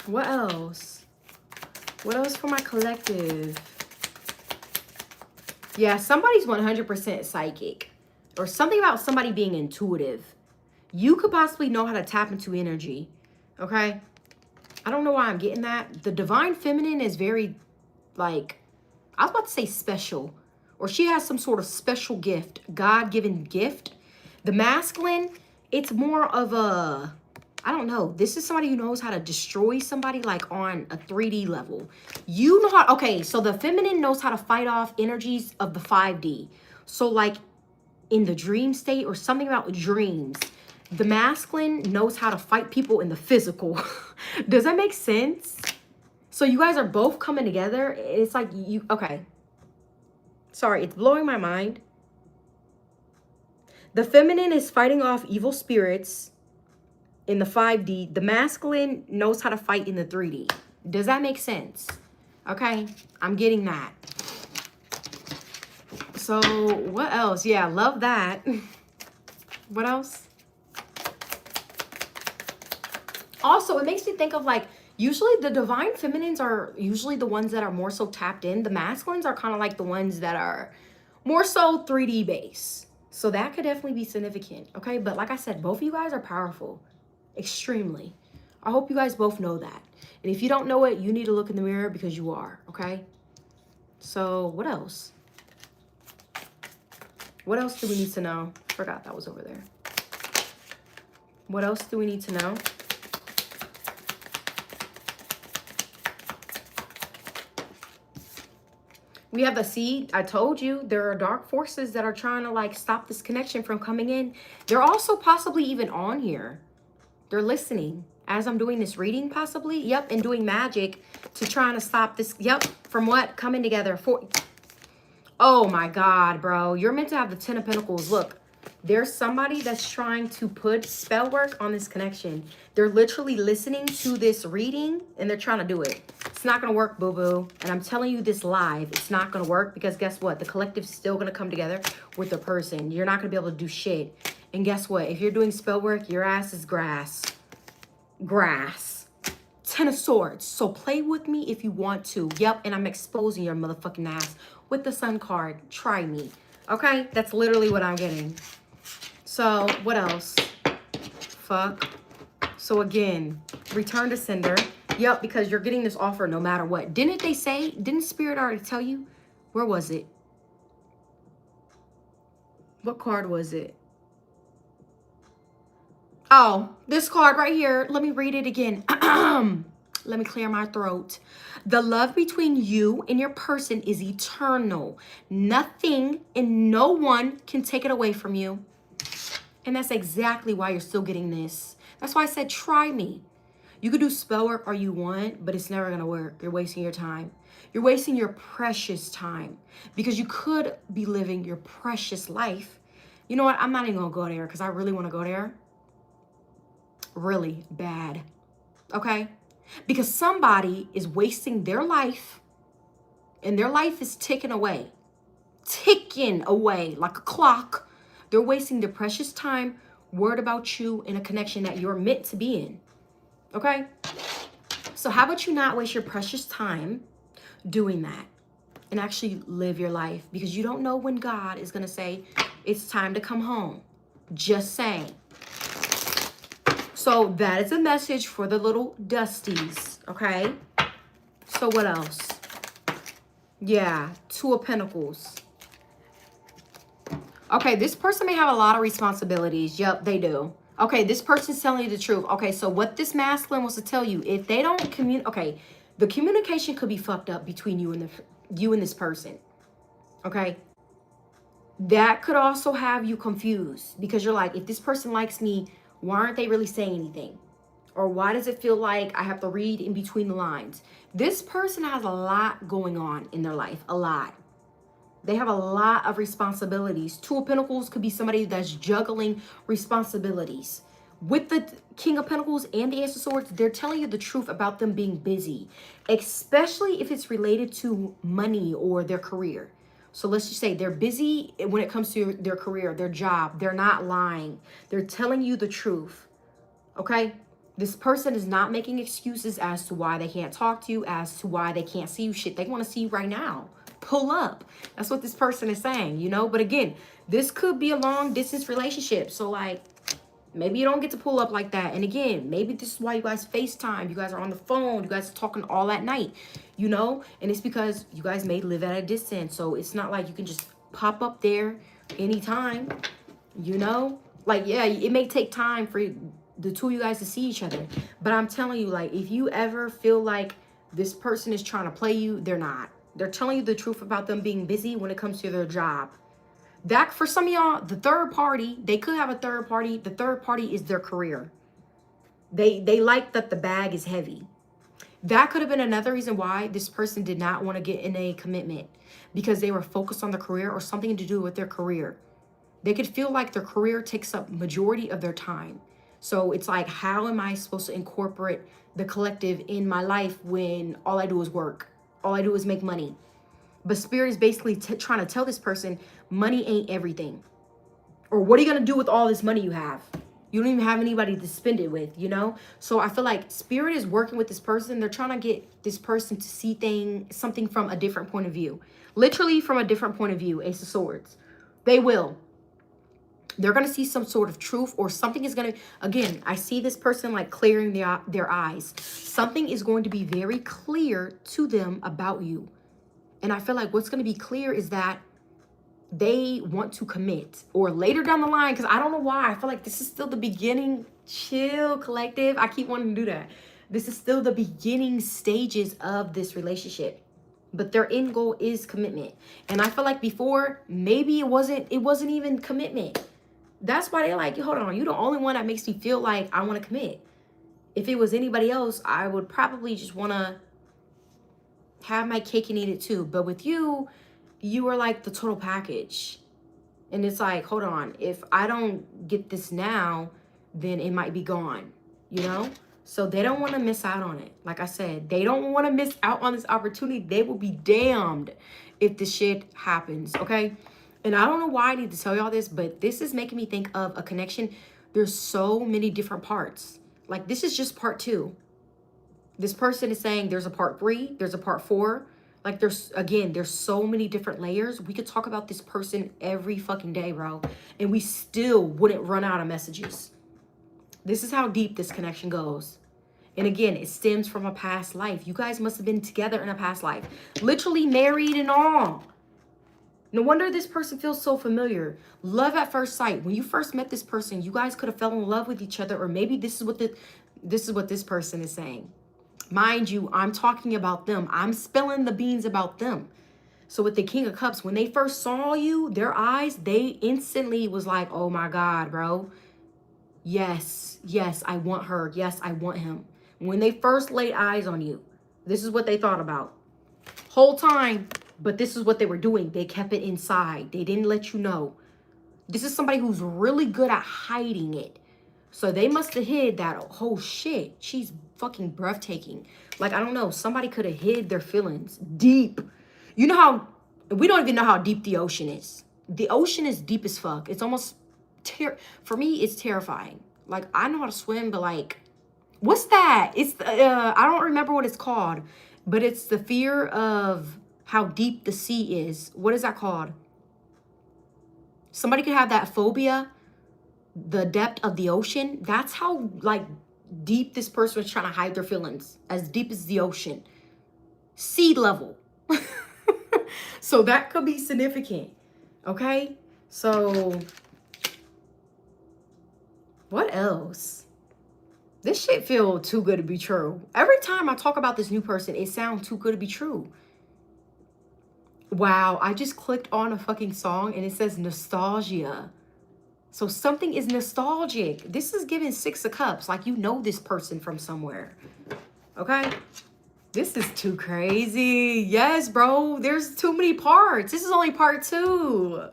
What else? What else for my collective? Yeah, somebody's 100% psychic. Or something about somebody being intuitive. You could possibly know how to tap into energy. Okay? I don't know why I'm getting that. The divine feminine is very, like, I was about to say special. Or she has some sort of special gift. God-given gift. The masculine, it's more of a, I don't know. This is somebody who knows how to destroy somebody like on a 3D level. You know how, okay, so the feminine knows how to fight off energies of the 5D. So like in the dream state or something about dreams. The masculine knows how to fight people in the physical. Does that make sense? So you guys are both coming together. It's like you, okay. Sorry, it's blowing my mind. The feminine is fighting off evil spirits in the 5D. The masculine knows how to fight in the 3D. Does that make sense? Okay, I'm getting that. So what else? Yeah, love that. What else? Also, it makes me think of like, usually the divine feminines are usually the ones that are more so tapped in. The masculines are kind of like the ones that are more so 3D base. So that could definitely be significant. Okay, but like I said, both of you guys are powerful. Extremely. I hope you guys both know that. And if you don't know it, you need to look in the mirror because you are. Okay. So what else? What else do we need to know? Forgot that was over there. What else do we need to know? We have the seed. I told you there are dark forces that are trying to like stop this connection from coming in. They're also possibly even on here. They're listening as I'm doing this reading possibly. Yep, and doing magic to trying to stop this. Yep, from what? Coming together for. Oh my God, bro. You're meant to have the 10 of Pentacles. Look, there's somebody that's trying to put spell work on this connection. They're literally listening to this reading and they're trying to do it. It's not going to work, boo-boo. And I'm telling you this live. It's not going to work because guess what? The collective's still going to come together with the person. You're not going to be able to do shit. And guess what? If you're doing spell work, your ass is grass. Grass. 10 of Swords. So play with me if you want to. Yep, and I'm exposing your motherfucking ass with the Sun card. Try me. Okay? That's literally what I'm getting. So, what else? Fuck. So again, return to sender. Yep, because you're getting this offer no matter what. Didn't they say, didn't Spirit already tell you? Where was it? What card was it? Oh, this card right here. Let me read it again. Let me clear my throat. The love between you and your person is eternal. Nothing and no one can take it away from you. And that's exactly why you're still getting this. That's why I said, try me. You could do spell work all you want, but it's never going to work. You're wasting your time. You're wasting your precious time because you could be living your precious life. You know what? I'm not even going to go there because I really want to go there. Really bad. Okay? Because somebody is wasting their life and their life is ticking away. Ticking away like a clock. They're wasting their precious time worried about you in a connection that you're meant to be in. Okay? So how about you not waste your precious time doing that? and actually live your life, because you don't know when God is going to say it's time to come home. Just saying. So that is a message for the little dusties, okay? So what else? Yeah, Two of Pentacles. Okay, this person may have a lot of responsibilities. Yep, they do. Okay, this person's telling you the truth. Okay, so what this masculine wants to tell you, if they don't communicate, okay, the communication could be fucked up between you and this person. Okay? That could also have you confused, because you're like, if this person likes me, why aren't they really saying anything? Or why does it feel like I have to read in between the lines? This person has a lot going on in their life, a lot. They have a lot of responsibilities. Two of Pentacles could be somebody that's juggling responsibilities. With the King of Pentacles and the Ace of Swords, they're telling you the truth about them being busy, especially if it's related to money or their career. So let's just say they're busy when it comes to their career, their job. They're not lying. They're telling you the truth. Okay? This person is not making excuses as to why they can't talk to you, as to why they can't see you. Shit, they want to see you right now. Pull up. That's what this person is saying, you know? But again, this could be a long distance relationship. So like, maybe you don't get to pull up like that. And again, maybe this is why you guys FaceTime. You guys are on the phone. You guys are talking all at night, you know? And it's because you guys may live at a distance. So it's not like you can just pop up there anytime, you know? Like, yeah, it may take time for the two of you guys to see each other. But I'm telling you, like, if you ever feel like this person is trying to play you, they're not. They're telling you the truth about them being busy when it comes to their job. That, for some of y'all, the third party, they could have a third party. The third party is their career. They like that the bag is heavy. That could have been another reason why this person did not want to get in a commitment, because they were focused on the career or something to do with their career. They could feel like their career takes up majority of their time. So it's like, how am I supposed to incorporate the collective in my life when all I do is work? All I do is make money. But Spirit is basically trying to tell this person, money ain't everything. Or what are you going to do with all this money you have? You don't even have anybody to spend it with, you know? So I feel like Spirit is working with this person. They're trying to get this person to see something from a different point of view. Literally from a different point of view, Ace of Swords. They will. They're going to see some sort of truth, or something is going to, again, I see this person like clearing their eyes. Something is going to be very clear to them about you. And I feel like what's going to be clear is that they want to commit, or later down the line, because I don't know why. I feel like this is still the beginning. Chill, collective. I keep wanting to do that. This is still the beginning stages of this relationship. But their end goal is commitment. And I feel like before, maybe it wasn't even commitment. That's why they're like, hold on, you're the only one that makes me feel like I want to commit. If it was anybody else, I would probably just want to have my cake and eat it too. But with you, you are like the total package. And it's like, hold on, if I don't get this now, then it might be gone, you know? So they don't want to miss out on it. Like I said, they don't want to miss out on this opportunity. They will be damned if this shit happens, okay? And I don't know why I need to tell y'all this, but this is making me think of a connection. There's so many different parts. Like, this is just part 2. This person is saying there's a part 3, there's a part 4. Like, there's so many different layers. We could talk about this person every fucking day, bro. And we still wouldn't run out of messages. This is how deep this connection goes. And again, it stems from a past life. You guys must have been together in a past life. Literally married and all. No wonder this person feels so familiar. Love at first sight. When you first met this person, you guys could have fell in love with each other, or maybe this is what this person is saying. Mind you, I'm talking about them. I'm spilling the beans about them. So with the King of Cups, when they first saw you, their eyes, they instantly was like, oh my God, bro. Yes, I want her. Yes, I want him. When they first laid eyes on you, this is what they thought about. Whole time. But this is what they were doing. They kept it inside. They didn't let you know. This is somebody who's really good at hiding it. So they must have hid that. Oh shit, she's fucking breathtaking. Like, I don't know. Somebody could have hid their feelings deep. You know how, we don't even know how deep the ocean is. The ocean is deep as fuck. It's almost, for me, it's terrifying. Like, I know how to swim, but like, what's that? It's, I don't remember what it's called, but it's the fear of how deep the sea is. What is that called? Somebody could have that phobia, the depth of the ocean. That's how like deep this person was trying to hide their feelings, as deep as the ocean, sea level. So that could be significant. Okay, so what else? This shit feel too good to be true. Every time I talk about this new person, it sounds too good to be true. Wow, I just clicked on a fucking song and it says nostalgia. So something is nostalgic. This is giving Six of Cups, like you know this person from somewhere. Okay? This is too crazy. Yes, bro. There's too many parts. This is only part 2.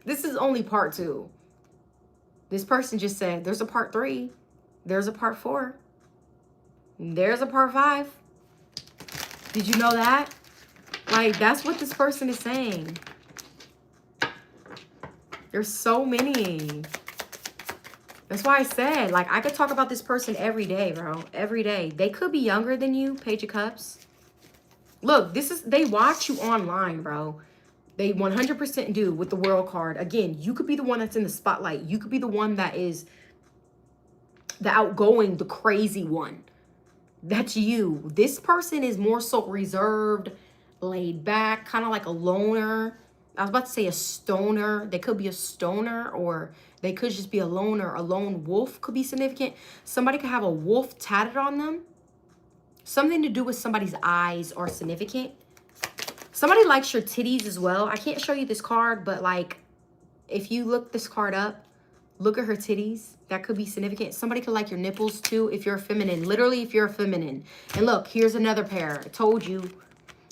This is only part 2. This person just said, there's a part 3. There's a part 4. There's a part 5. Did you know that? Like, that's what this person is saying. There's so many. That's why I said, like, I could talk about this person every day, bro. Every day. They could be younger than you, Page of Cups. Look, they watch you online, bro. They 100% do with the World card. Again, you could be the one that's in the spotlight. You could be the one that is the outgoing, the crazy one. That's you. This person is more so reserved, laid back, kind of like a loner. I was about to say a stoner. They could be a stoner, or they could just be a loner. A lone wolf could be significant. Somebody could have a wolf tatted on them. Something to do with somebody's eyes are significant. Somebody likes your titties as well. I can't show you this card, but like if you look this card up, look at her titties. That could be significant. Somebody could like your nipples too if you're a feminine. Literally, if you're a feminine. And look, here's another pair. I told you.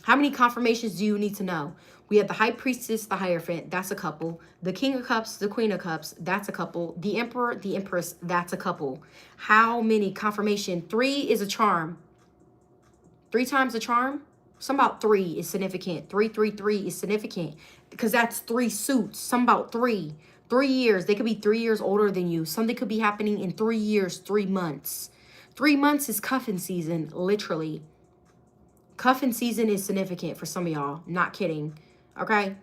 How many confirmations do you need to know? We have the High Priestess, the Hierophant. That's a couple. The King of Cups, the Queen of Cups. That's a couple. The Emperor, the Empress. That's a couple. How many confirmation? 3 is a charm. 3 times a charm? Some about 3 is significant. 333 is significant because that's 3 suits. Some about 3. 3 years. They could be 3 years older than you. Something could be happening in 3 years, 3 months. 3 months is cuffing season, literally. Cuffing season is significant for some of y'all. Not kidding. Okay?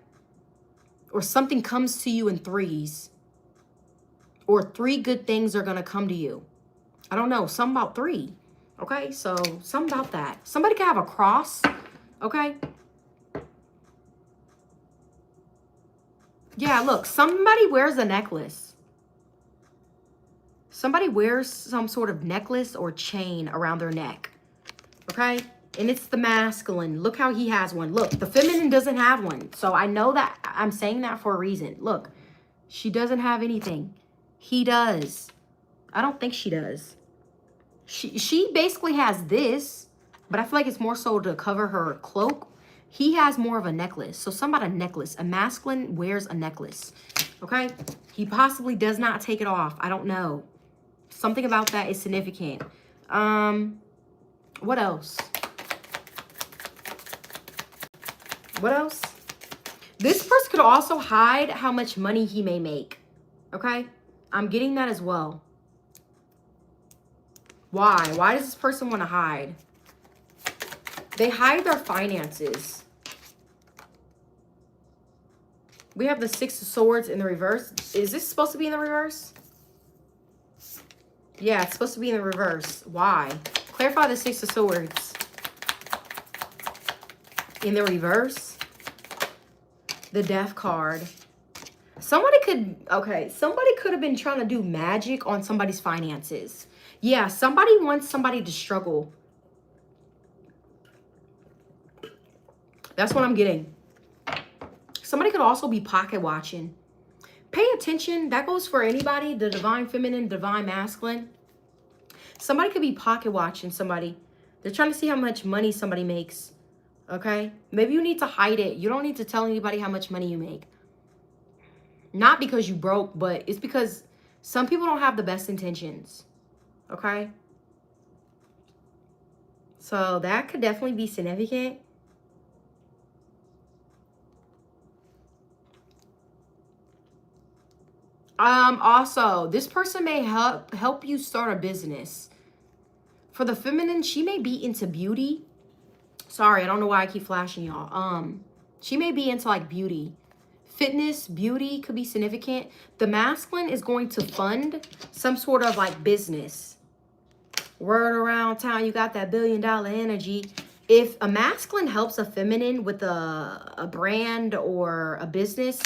Or something comes to you in 3s. Or 3 good things are going to come to you. I don't know. Something about 3. Okay? So, something about that. Somebody could have a cross. Okay? Yeah, look. Somebody wears a necklace. Somebody wears some sort of necklace or chain around their neck. Okay? And it's the masculine. Look how he has one. Look, the feminine doesn't have one. So I know that I'm saying that for a reason. Look, she doesn't have anything. He does. I don't think she does. She basically has this, but I feel like it's more so to cover her cloak. He has more of a necklace. So somebody a necklace. A masculine wears a necklace. Okay? He possibly does not take it off. I don't know. Something about that is significant. What else? What else? This person could also hide how much money he may make. Okay? I'm getting that as well. Why? Why does this person want to hide? They hide their finances. We have the 6 of Swords in the reverse. Is this supposed to be in the reverse? Yeah, it's supposed to be in the reverse. Why? Clarify the 6 of Swords. In the reverse. The Death card. Somebody could have been trying to do magic on somebody's finances. Yeah, somebody wants somebody to struggle. That's what I'm getting. Somebody could also be pocket watching. Pay attention. That goes for anybody. The divine feminine, divine masculine. Somebody could be pocket watching somebody. They're trying to see how much money somebody makes. Okay? Maybe you need to hide it. You don't need to tell anybody how much money you make. Not because you broke, but it's because some people don't have the best intentions. Okay? So that could definitely be significant. Also, this person may help you start a business. For the feminine, she may be into beauty. Sorry, I don't know why I keep flashing y'all. She may be into like beauty. Fitness, beauty could be significant. The masculine is going to fund some sort of like business. Word around town, you got that $1 billion energy. If a masculine helps a feminine with a brand or a business,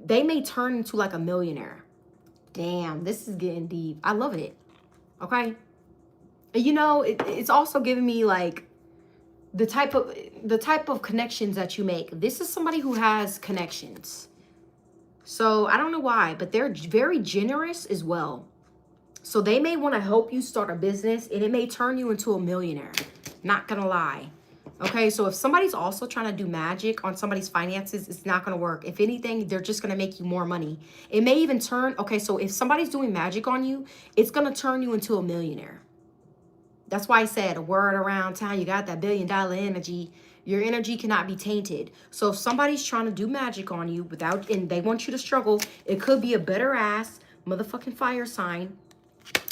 they may turn into like a millionaire. Damn, this is getting deep. I love it. Okay. You know, it's also giving me like the type of connections that you make. This is somebody who has connections. So I don't know why, but they're very generous as well. So they may want to help you start a business and it may turn you into a millionaire. Not gonna lie. Okay, so if somebody's also trying to do magic on somebody's finances, it's not gonna work. If anything, they're just gonna make you more money. It may even turn, okay, so if somebody's doing magic on you, it's gonna turn you into a millionaire. That's why I said a word around town, you got that $1 billion energy. Your energy cannot be tainted. So if somebody's trying to do magic on you and they want you to struggle, it could be a bitter ass motherfucking fire sign.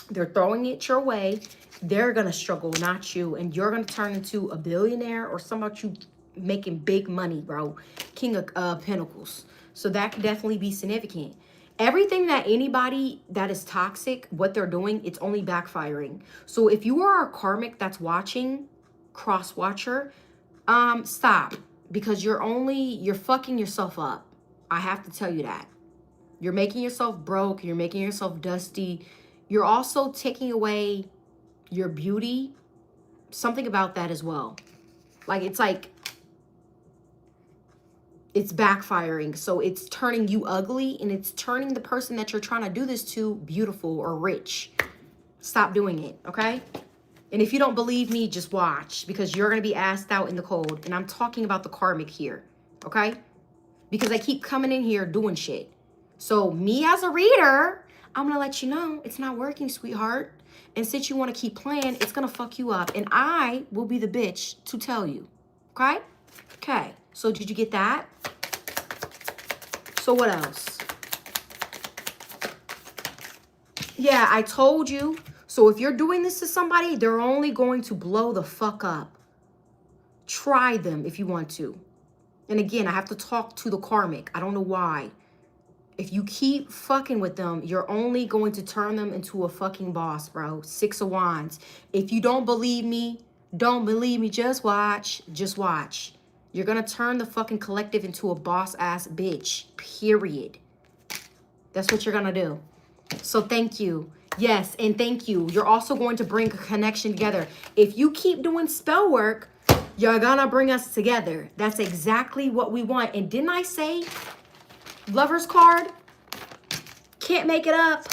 They're throwing it your way. They're going to struggle, not you. And you're going to turn into a billionaire or somebody you making big money, bro. King of Pentacles. So that could definitely be significant. Everything that anybody that is toxic, what they're doing, it's only backfiring. So if you are a karmic that's watching, cross-watcher, stop. Because you're fucking yourself up. I have to tell you that. You're making yourself broke. You're making yourself dusty. You're also taking away your beauty. Something about that as well. It's backfiring. So it's turning you ugly and it's turning the person that you're trying to do this to beautiful or rich. Stop doing it, okay? And if you don't believe me, just watch because you're going to be asked out in the cold. And I'm talking about the karmic here, okay? Because I keep coming in here doing shit. So me as a reader, I'm going to let you know it's not working, sweetheart. And since you want to keep playing, it's going to fuck you up. And I will be the bitch to tell you, okay? Okay. So did you get that? So what else? Yeah, I told you. So if you're doing this to somebody, they're only going to blow the fuck up. Try them if you want to. And again, I have to talk to the karmic. I don't know why. If you keep fucking with them, you're only going to turn them into a fucking boss, bro. 6 of Wands. If you don't believe me, don't believe me. Just watch. Just watch. You're going to turn the fucking collective into a boss-ass bitch. Period. That's what you're going to do. So thank you. Yes, and thank you. You're also going to bring a connection together. If you keep doing spell work, you're going to bring us together. That's exactly what we want. And didn't I say Lover's card? Can't make it up.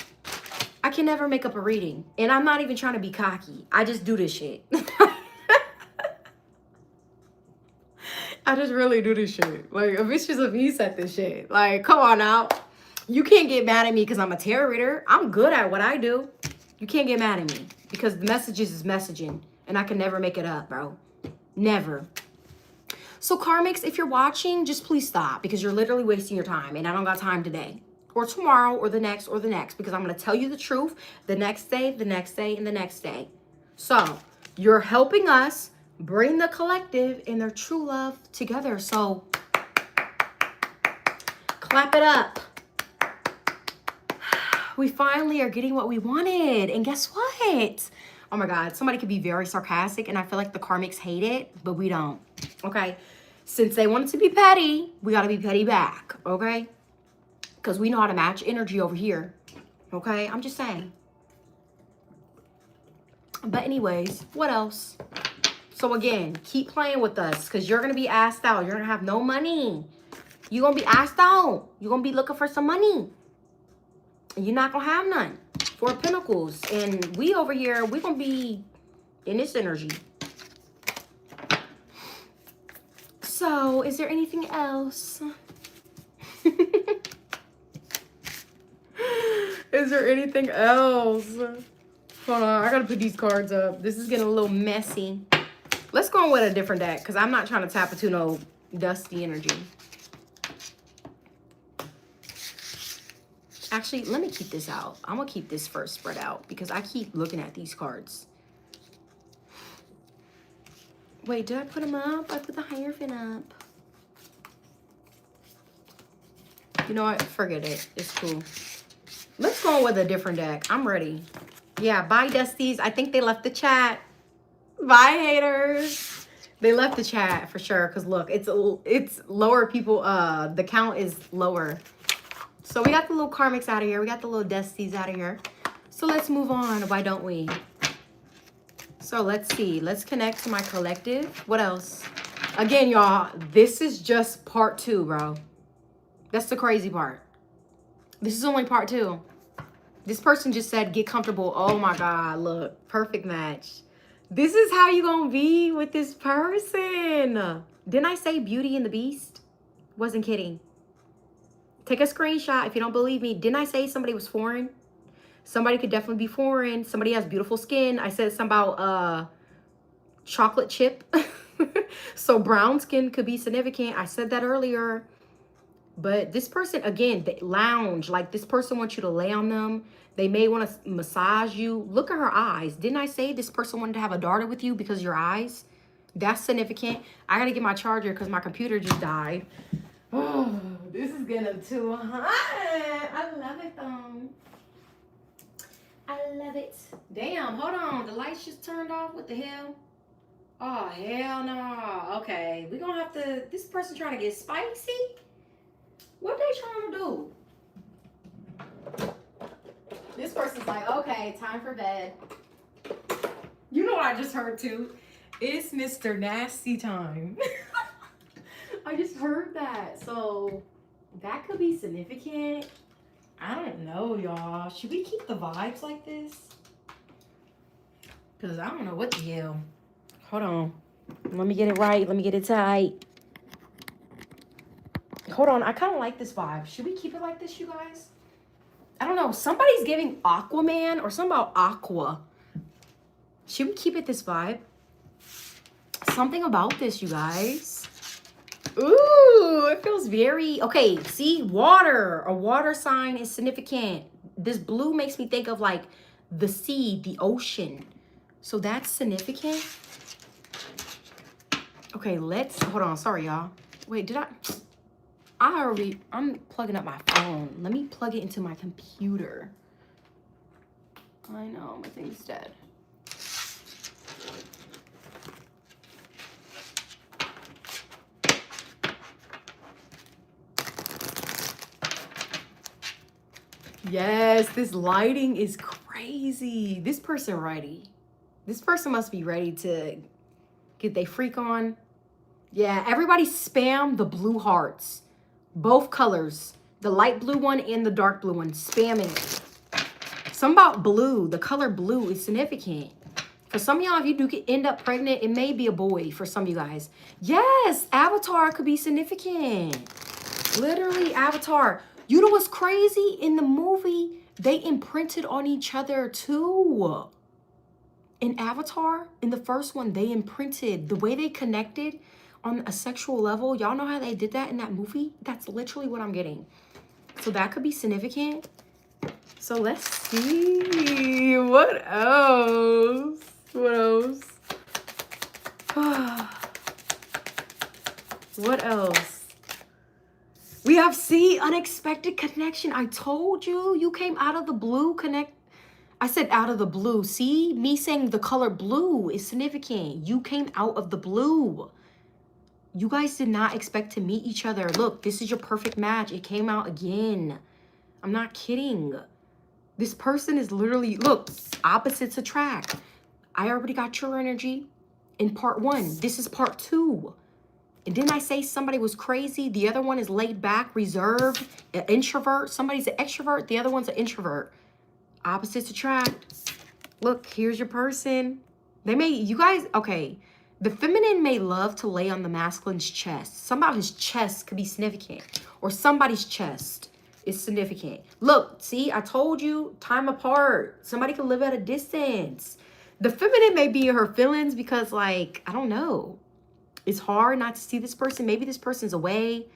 I can never make up a reading. And I'm not even trying to be cocky. I just do this shit. I just really do this shit. Like, a bitch is a beast at this shit. Like, come on now. You can't get mad at me because I'm a tarot reader. I'm good at what I do. You can't get mad at me because the messages is messaging. And I can never make it up, bro. Never. So karmics, if you're watching, just please stop because you're literally wasting your time. And I don't got time today or tomorrow or the next because I'm going to tell you the truth the next day, the next day, and the next day. So you're helping us bring the collective and their true love together. So clap it up. We finally are getting what we wanted. And guess what? Oh my God, somebody could be very sarcastic and I feel like the karmics hate it, but we don't. Okay? Since they want it to be petty, we got to be petty back. Okay? Because we know how to match energy over here. Okay? I'm just saying. But anyways, what else? So again, keep playing with us because you're going to be asked out. You're going to have no money. You're going to be asked out. You're going to be looking for some money. And you're not going to have none. 4 of Pentacles. And we over here, we're going to be in this energy. So, is there anything else? Is there anything else? Hold on, I got to put these cards up. This is getting a little messy. Let's go on with a different deck because I'm not trying to tap into no dusty energy. Actually, let me keep this out. I'm going to keep this first spread out because I keep looking at these cards. Wait, did I put them up? I put the Hierophant up. You know what? Forget it. It's cool. Let's go with a different deck. I'm ready. Yeah, bye, Dusties. I think they left the chat. Bye, haters. They left the chat for sure. Because look, it's lower people. The count is lower. So we got the little karmics out of here. We got the little Dusties out of here. So let's move on. Why don't we? So let's see. Let's connect to my collective. What else? Again, y'all, this is just part 2, bro. That's the crazy part. This is only part 2. This person just said, get comfortable. Oh my God, look, perfect match. This is how you gonna be with this person. Didn't I say Beauty and the Beast? Wasn't kidding. Take a screenshot if you don't believe me. Didn't I say somebody was foreign? Somebody could definitely be foreign. Somebody has beautiful skin. I said something about chocolate chip. So brown skin could be significant. I said that earlier. But this person, again, they lounge. Like, this person wants you to lay on them. They may want to massage you. Look at her eyes. Didn't I say this person wanted to have a daughter with you because of your eyes? That's significant. I got to get my charger because my computer just died. Oh, this is getting too hot. I love it, though. I love it. Damn, hold on. The lights just turned off. What the hell? Oh, hell no. Okay, we're going to have to... This person trying to get spicy? What they trying to do? This person's like, okay, time for bed. You know what I just heard too? It's Mr. Nasty time. I just heard that. So that could be significant. I don't know, y'all. Should we keep the vibes like this? Because I don't know what the hell. Hold on. Let me get it right. Let me get it tight. Hold on, I kind of like this vibe. Should we keep it like this, you guys? I don't know. Somebody's giving Aquaman or something about Aqua. Should we keep it this vibe? Something about this, you guys. Ooh, it feels very... Okay, see? Water. A water sign is significant. This blue makes me think of, like, the sea, the ocean. So that's significant. Okay, let's... Hold on. Sorry, y'all. Wait, did I'm plugging up my phone. Let me plug it into my computer. I know, my thing's dead. Yes, this lighting is crazy. This person ready. This person must be ready to get their freak on. Yeah, everybody spam the blue hearts. Both colors, the light blue one and the dark blue one, spamming it. Something about blue, the color blue is significant. For some of y'all, if you do end up pregnant, it may be a boy for some of you guys. Yes, Avatar could be significant. Literally, Avatar. You know what's crazy? In the movie, they imprinted on each other too. In Avatar, in the first one, they imprinted. The way they connected on a sexual level, y'all know how they did that in that movie? That's literally what I'm getting. So that could be significant. So let's see. What else? What else? What else? We have C, unexpected connection. I told you, you came out of the blue connect. I said out of the blue. See, me saying the color blue is significant. You came out of the blue. You guys did not expect to meet each other. Look, this is your perfect match. It came out again. I'm not kidding. This person is literally, look, opposites attract. I already got your energy in part 1. This is part 2. And didn't I say somebody was crazy? The other one is laid back, reserved, an introvert. Somebody's an extrovert. The other one's an introvert. Opposites attract. Look, here's your person. They may, you guys, okay. The feminine may love to lay on the masculine's chest. Something about his chest could be significant. Or somebody's chest is significant. Look, see, I told you, time apart. Somebody can live at a distance. The feminine may be in her feelings because, like, I don't know. It's hard not to see this person. Maybe this person's away.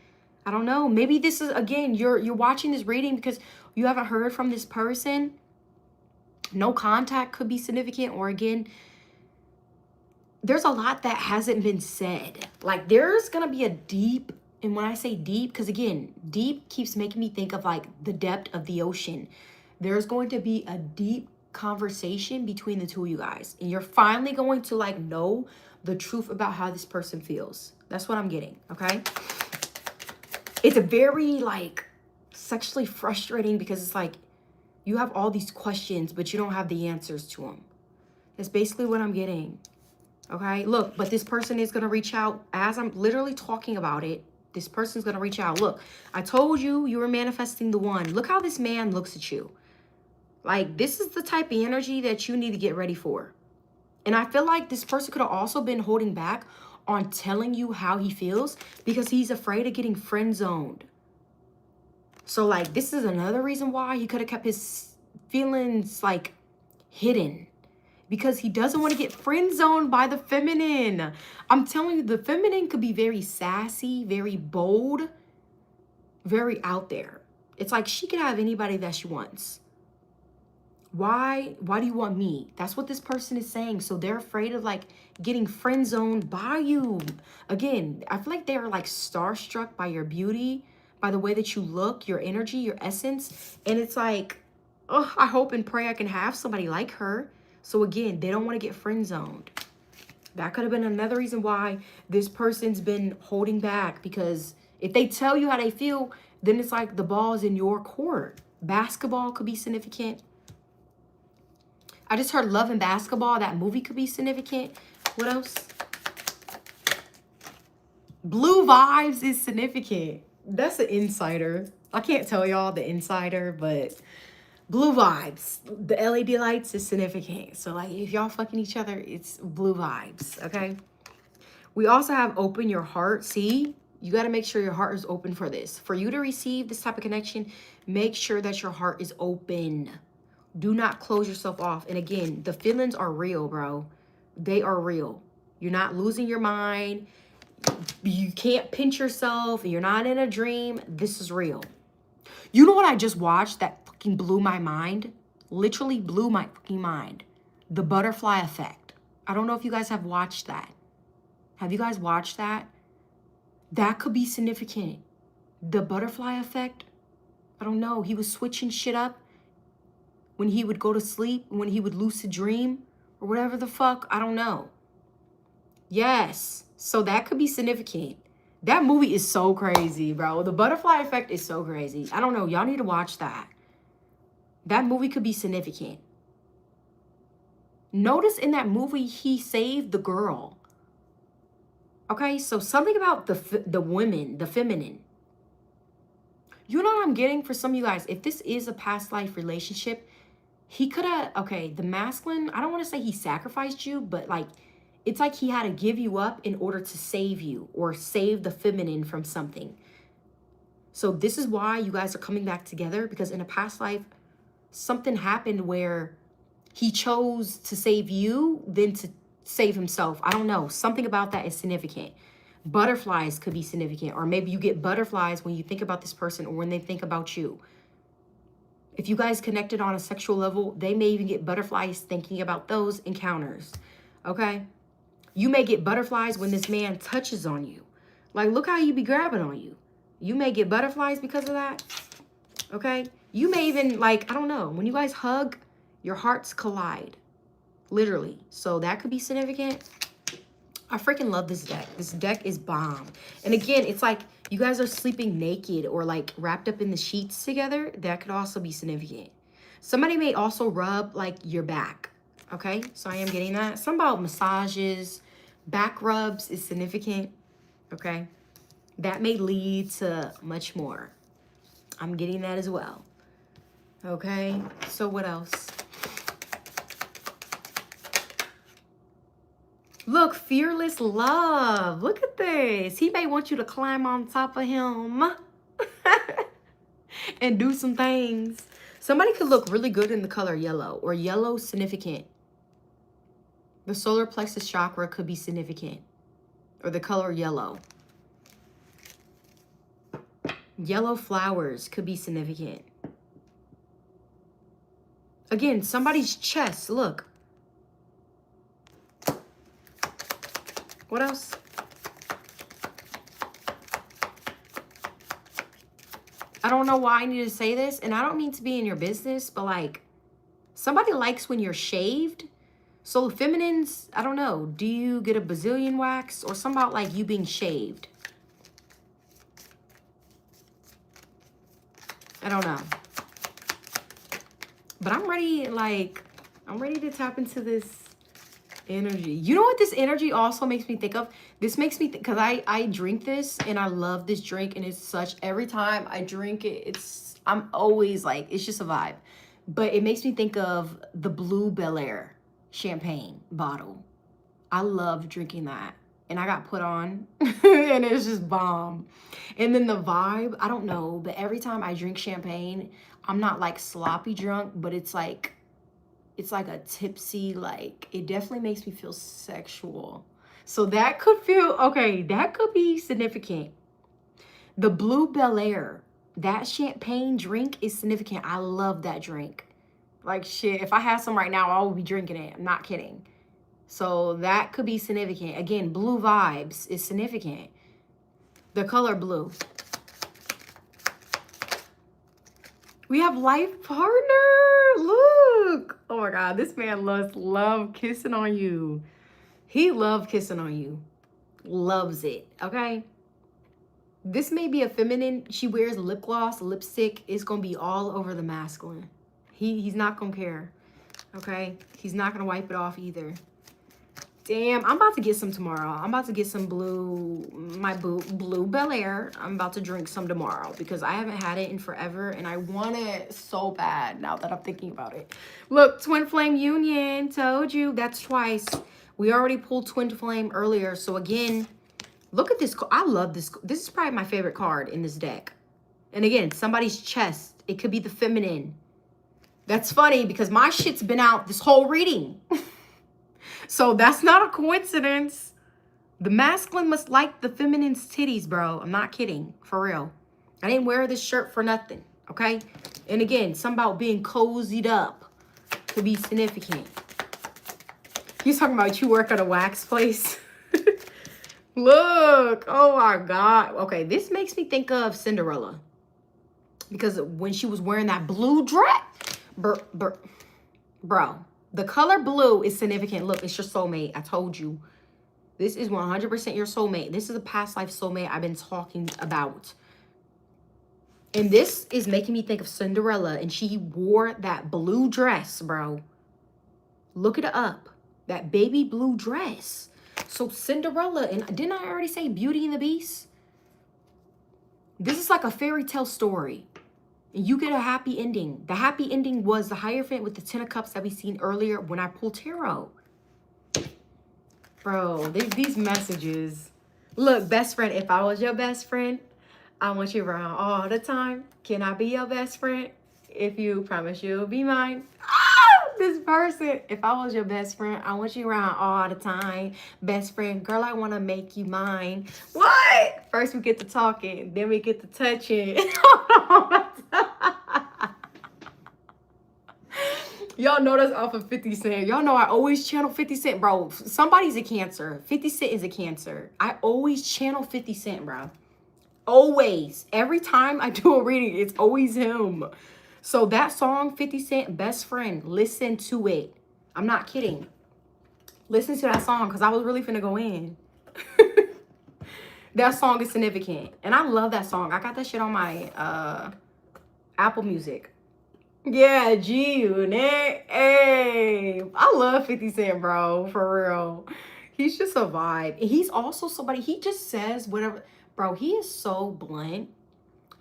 I don't know. Maybe this is, again, you're watching this reading because you haven't heard from this person. No contact could be significant. Or, again, there's a lot that hasn't been said. Like, there's gonna be a deep, and when I say deep, because again, deep keeps making me think of like the depth of the ocean. There's going to be a deep conversation between the two of you guys, and you're finally going to like know the truth about how this person feels. That's what I'm getting, okay? It's a very like sexually frustrating, because it's like you have all these questions, but you don't have the answers to them. That's basically what I'm getting. Okay, look, but this person is going to reach out as I'm literally talking about it. This person's going to reach out. Look, I told you you were manifesting the one. Look how this man looks at you. Like, this is the type of energy that you need to get ready for. And I feel like this person could have also been holding back on telling you how he feels because he's afraid of getting friend zoned. So, like, this is another reason why he could have kept his feelings, like, hidden. Because he doesn't want to get friend zoned by the feminine. I'm telling you, the feminine could be very sassy, very bold, very out there. It's like she could have anybody that she wants. Why do you want me? That's what this person is saying. So they're afraid of like getting friend zoned by you. Again, I feel like they're like starstruck by your beauty, by the way that you look, your energy, your essence. And it's like, oh, I hope and pray I can have somebody like her. So again, they don't want to get friend zoned. That could have been another reason why this person's been holding back, because if they tell you how they feel, then it's like the ball's in your court. Basketball could be significant. I just heard Love and Basketball. That movie could be significant. What else? Blue Vibes is significant. That's an insider. I can't tell y'all the insider, but Blue Vibes. The LED lights is significant. So, like, if y'all fucking each other, it's blue vibes, okay? We also have open your heart. See? You got to make sure your heart is open for this. For you to receive this type of connection, make sure that your heart is open. Do not close yourself off. And again, the feelings are real, bro. They are real. You're not losing your mind. You can't pinch yourself. You're not in a dream. This is real. You know what I just watched that fucking blew my mind? Literally blew my fucking mind. The Butterfly Effect. I don't know if you guys have watched that. Have you guys watched that? That could be significant. The Butterfly Effect. I don't know. He was switching shit up when he would go to sleep, when he would lucid dream, or whatever the fuck. I don't know. Yes. So that could be significant. That movie is so crazy, bro. The Butterfly Effect is so crazy. I don't know. Y'all need to watch that. That movie could be significant. Notice in that movie, he saved the girl. Okay, so something about the women, the feminine. You know what I'm getting for some of you guys? If this is a past life relationship, he could have, okay, the masculine, I don't want to say he sacrificed you, but like, it's like he had to give you up in order to save you or save the feminine from something. So this is why you guys are coming back together, because in a past life, something happened where he chose to save you than to save himself. I don't know. Something about that is significant. Butterflies could be significant, or maybe you get butterflies when you think about this person or when they think about you. If you guys connected on a sexual level, they may even get butterflies thinking about those encounters, okay? You may get butterflies when this man touches on you. Like, look how he be grabbing on you. You may get butterflies because of that, okay? You may even, like, I don't know, when you guys hug, your hearts collide, literally. So that could be significant. I freaking love this deck. This deck is bomb. And again, it's like you guys are sleeping naked or like wrapped up in the sheets together. That could also be significant. Somebody may also rub like your back. Okay, so I am getting that. Something about massages, back rubs is significant. Okay, that may lead to much more. I'm getting that as well. Okay, so what else? Look, fearless love. Look at this. He may want you to climb on top of him and do some things. Somebody could look really good in the color yellow, or yellow significant. The solar plexus chakra could be significant, or the color yellow. Yellow flowers could be significant. Again, somebody's chest, look. What else? I don't know why I need to say this, and I don't mean to be in your business, but like, somebody likes when you're shaved. So feminines, I don't know, do you get a Brazilian wax or something about like you being shaved? I don't know. But I'm ready, like, I'm ready to tap into this energy. You know what this energy also makes me think of? This makes me think, because I drink this and I love this drink, and it's such, every time I drink it, I'm always like, it's just a vibe. But it makes me think of the Blue Bel Air champagne bottle. I love drinking that. And I got put on and it's just bomb. And then the vibe, I don't know, but every time I drink champagne, I'm not like sloppy drunk, but it's like a tipsy, like, it definitely makes me feel sexual. So that could feel, okay, that could be significant. The Blue Bel Air, that champagne drink is significant. I love that drink. Like, shit, if I had some right now, I would be drinking it. I'm not kidding. So that could be significant. Again, blue vibes is significant. The color blue. We have life partner. Look. Oh my God, this man love kissing on you. He loves kissing on you. Loves it, okay? This may be a feminine. She wears lip gloss, lipstick. It's going to be all over the masculine. He's not going to care, okay? He's not going to wipe it off either. Damn, I'm about to get some tomorrow. I'm about to get some Blue Bel Air. I'm about to drink some tomorrow because I haven't had it in forever and I want it so bad now that I'm thinking about it. Look, Twin Flame Union, told you, that's twice. We already pulled Twin Flame earlier. So again, look at this. I love this. This is probably my favorite card in this deck. And again, somebody's chest. It could be the feminine. That's funny because my shit's been out this whole reading. So that's not a coincidence. The masculine must like the feminine's titties, bro. I'm not kidding. For real. I didn't wear this shirt for nothing. Okay? And again, something about being cozied up to be significant. He's talking about you work at a wax place. Look. Oh my God. Okay, this makes me think of Cinderella. Because when she was wearing that blue dress. Bro. The color blue is significant. Look, it's your soulmate. I told you. This is 100% your soulmate. This is a past life soulmate I've been talking about. And this is making me think of Cinderella. And she wore that blue dress, bro. Look it up. That baby blue dress. So Cinderella, and didn't I already say Beauty and the Beast? This is like a fairy tale story. You get a happy ending. The happy ending was the Hierophant with the Ten of Cups that we seen earlier when I pulled tarot. Bro, these messages. Look, best friend, if I was your best friend, I want you around all the time. Can I be your best friend? If you promise you'll be mine. This person, if I was your best friend, I want you around all the time. Best friend, girl, I want to make you mine. What? First we get to talking, then we get to touching. Y'all know that's off of 50 Cent. Y'all know I always channel 50 Cent, bro. Somebody's a Cancer. 50 Cent is a Cancer. I always channel 50 Cent, bro. Always. Every time I do a reading, it's always him. So that song, 50 Cent, Best Friend, listen to it. I'm not kidding. Listen to that song because I was really finna go in. That song is significant. And I love that song. I got that shit on my Apple Music. Yeah, G-Unit. Hey, I love 50 Cent, bro. For real. He's just a vibe. And he's also somebody, he just says whatever. Bro, he is so blunt.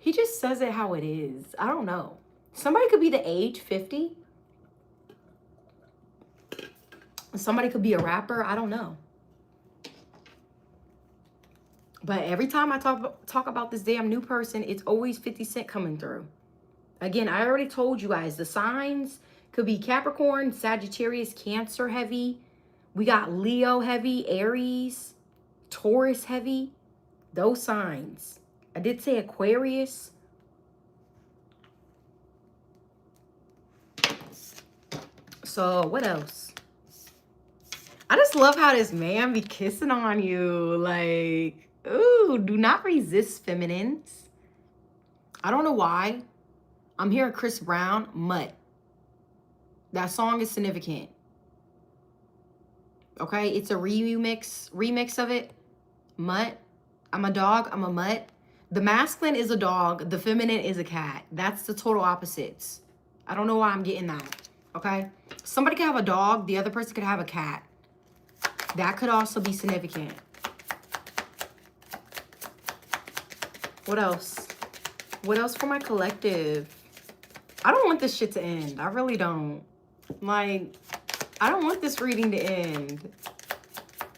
He just says it how it is. I don't know. Somebody could be the age 50. Somebody could be a rapper. I don't know. But every time I talk about this damn new person, it's always 50 Cent coming through. Again, I already told you guys, the signs could be Capricorn, Sagittarius, Cancer heavy. We got Leo heavy, Aries, Taurus heavy. Those signs. I did say Aquarius. So what else? I just love how this man be kissing on you. Like, ooh, do not resist, feminines. I don't know why. I'm hearing Chris Brown, Mutt. That song is significant. Okay, it's a remix of it. Mutt. I'm a dog, I'm a mutt. The masculine is a dog, the feminine is a cat. That's the total opposites. I don't know why I'm getting that. Okay? Somebody could have a dog, the other person could have a cat. That could also be significant. What else? What else for my collective? I don't want this shit to end. I really don't. Like, I don't want this reading to end.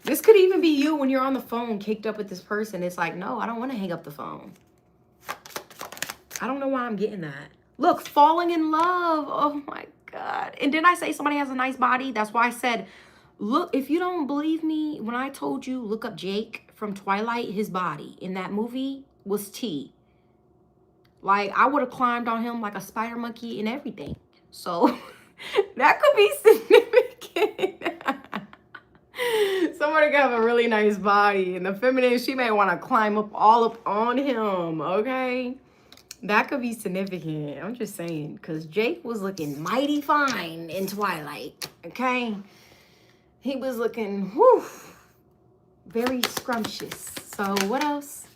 This could even be you when you're on the phone caked up with this person. It's like, no, I don't want to hang up the phone. I don't know why I'm getting that. Look, falling in love. Oh my God. And didn't I say somebody has a nice body? That's why I said, look, if you don't believe me, when I told you, look up Jake from Twilight, his body in that movie was T. Like, I would have climbed on him like a spider monkey and everything. So that could be significant. Somebody could have a really nice body. And the feminine, she may want to climb up all up on him, okay? That could be significant. I'm just saying. Because Jake was looking mighty fine in Twilight, okay? He was looking, whew, very scrumptious. So what else?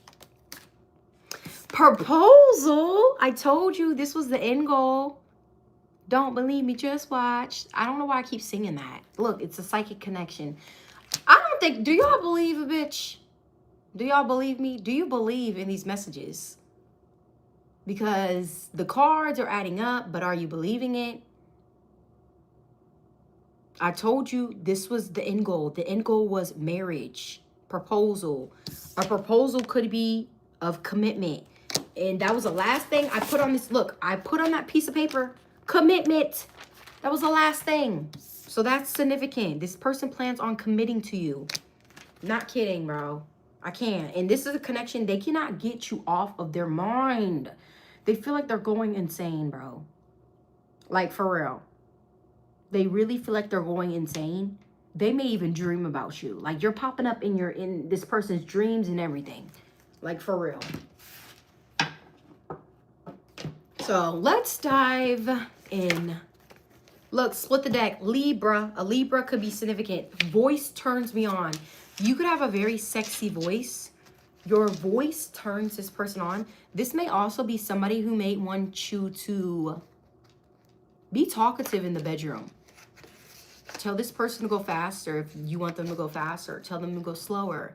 Proposal. I told you this was the end goal. Don't believe me, just watch. I don't know why I keep singing that. Look, it's a psychic connection. I don't think, do y'all believe a bitch? Do y'all believe me? Do you believe in these messages? Because the cards are adding up, but are you believing it? I told you this was the end goal. The end goal was marriage, proposal. A proposal could be of commitment. And that was the last thing I put on this. Look, I put on that piece of paper, commitment. That was the last thing. So that's significant. This person plans on committing to you. Not kidding, bro. I can't. And this is a connection. They cannot get you off of their mind. They feel like they're going insane, bro. Like, for real. They really feel like they're going insane. They may even dream about you. Like, you're popping up in this person's dreams and everything. Like, for real. So let's dive in. Look, split the deck. Libra. A Libra could be significant. Voice turns me on. You could have a very sexy voice. Your voice turns this person on. This may also be somebody who may want you to be talkative in the bedroom. Tell this person to go faster if you want them to go faster. Tell them to go slower.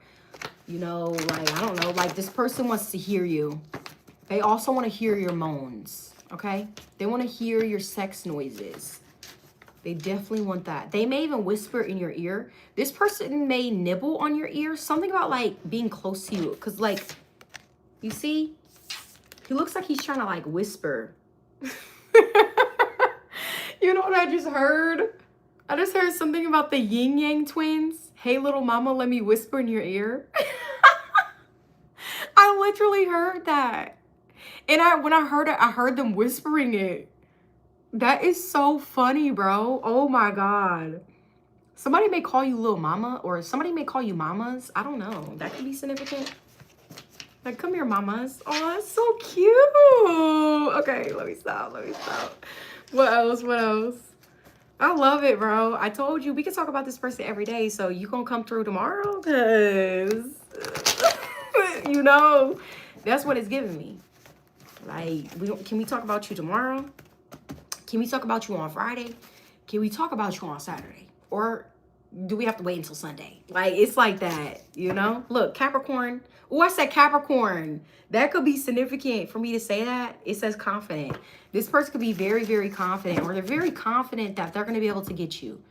You know, like, I don't know. Like, this person wants to hear you. They also want to hear your moans, okay? They want to hear your sex noises. They definitely want that. They may even whisper in your ear. This person may nibble on your ear. Something about, like, being close to you. Because, like, you see? He looks like he's trying to, like, whisper. You know what I just heard? I just heard something about the yin yang twins. Hey, little mama, let me whisper in your ear. I literally heard that. And when I heard it, I heard them whispering it. That is so funny, bro. Oh my God. Somebody may call you little mama, or somebody may call you mamas. I don't know. That could be significant. Like, come here, mamas. Oh, that's so cute. Okay, let me stop. Let me stop. What else? What else? I love it, bro. I told you we can talk about this person every day. So you gonna come through tomorrow? Because, you know, that's what it's giving me. Like, can we talk about you tomorrow? Can we talk about you on Friday? Can we talk about you on Saturday? Or do we have to wait until Sunday? Like, it's like that, you know? Look, Capricorn. Oh, I said Capricorn. That could be significant for me to say that. It says confident. This person could be very, very confident, or they're very confident that they're going to be able to get you.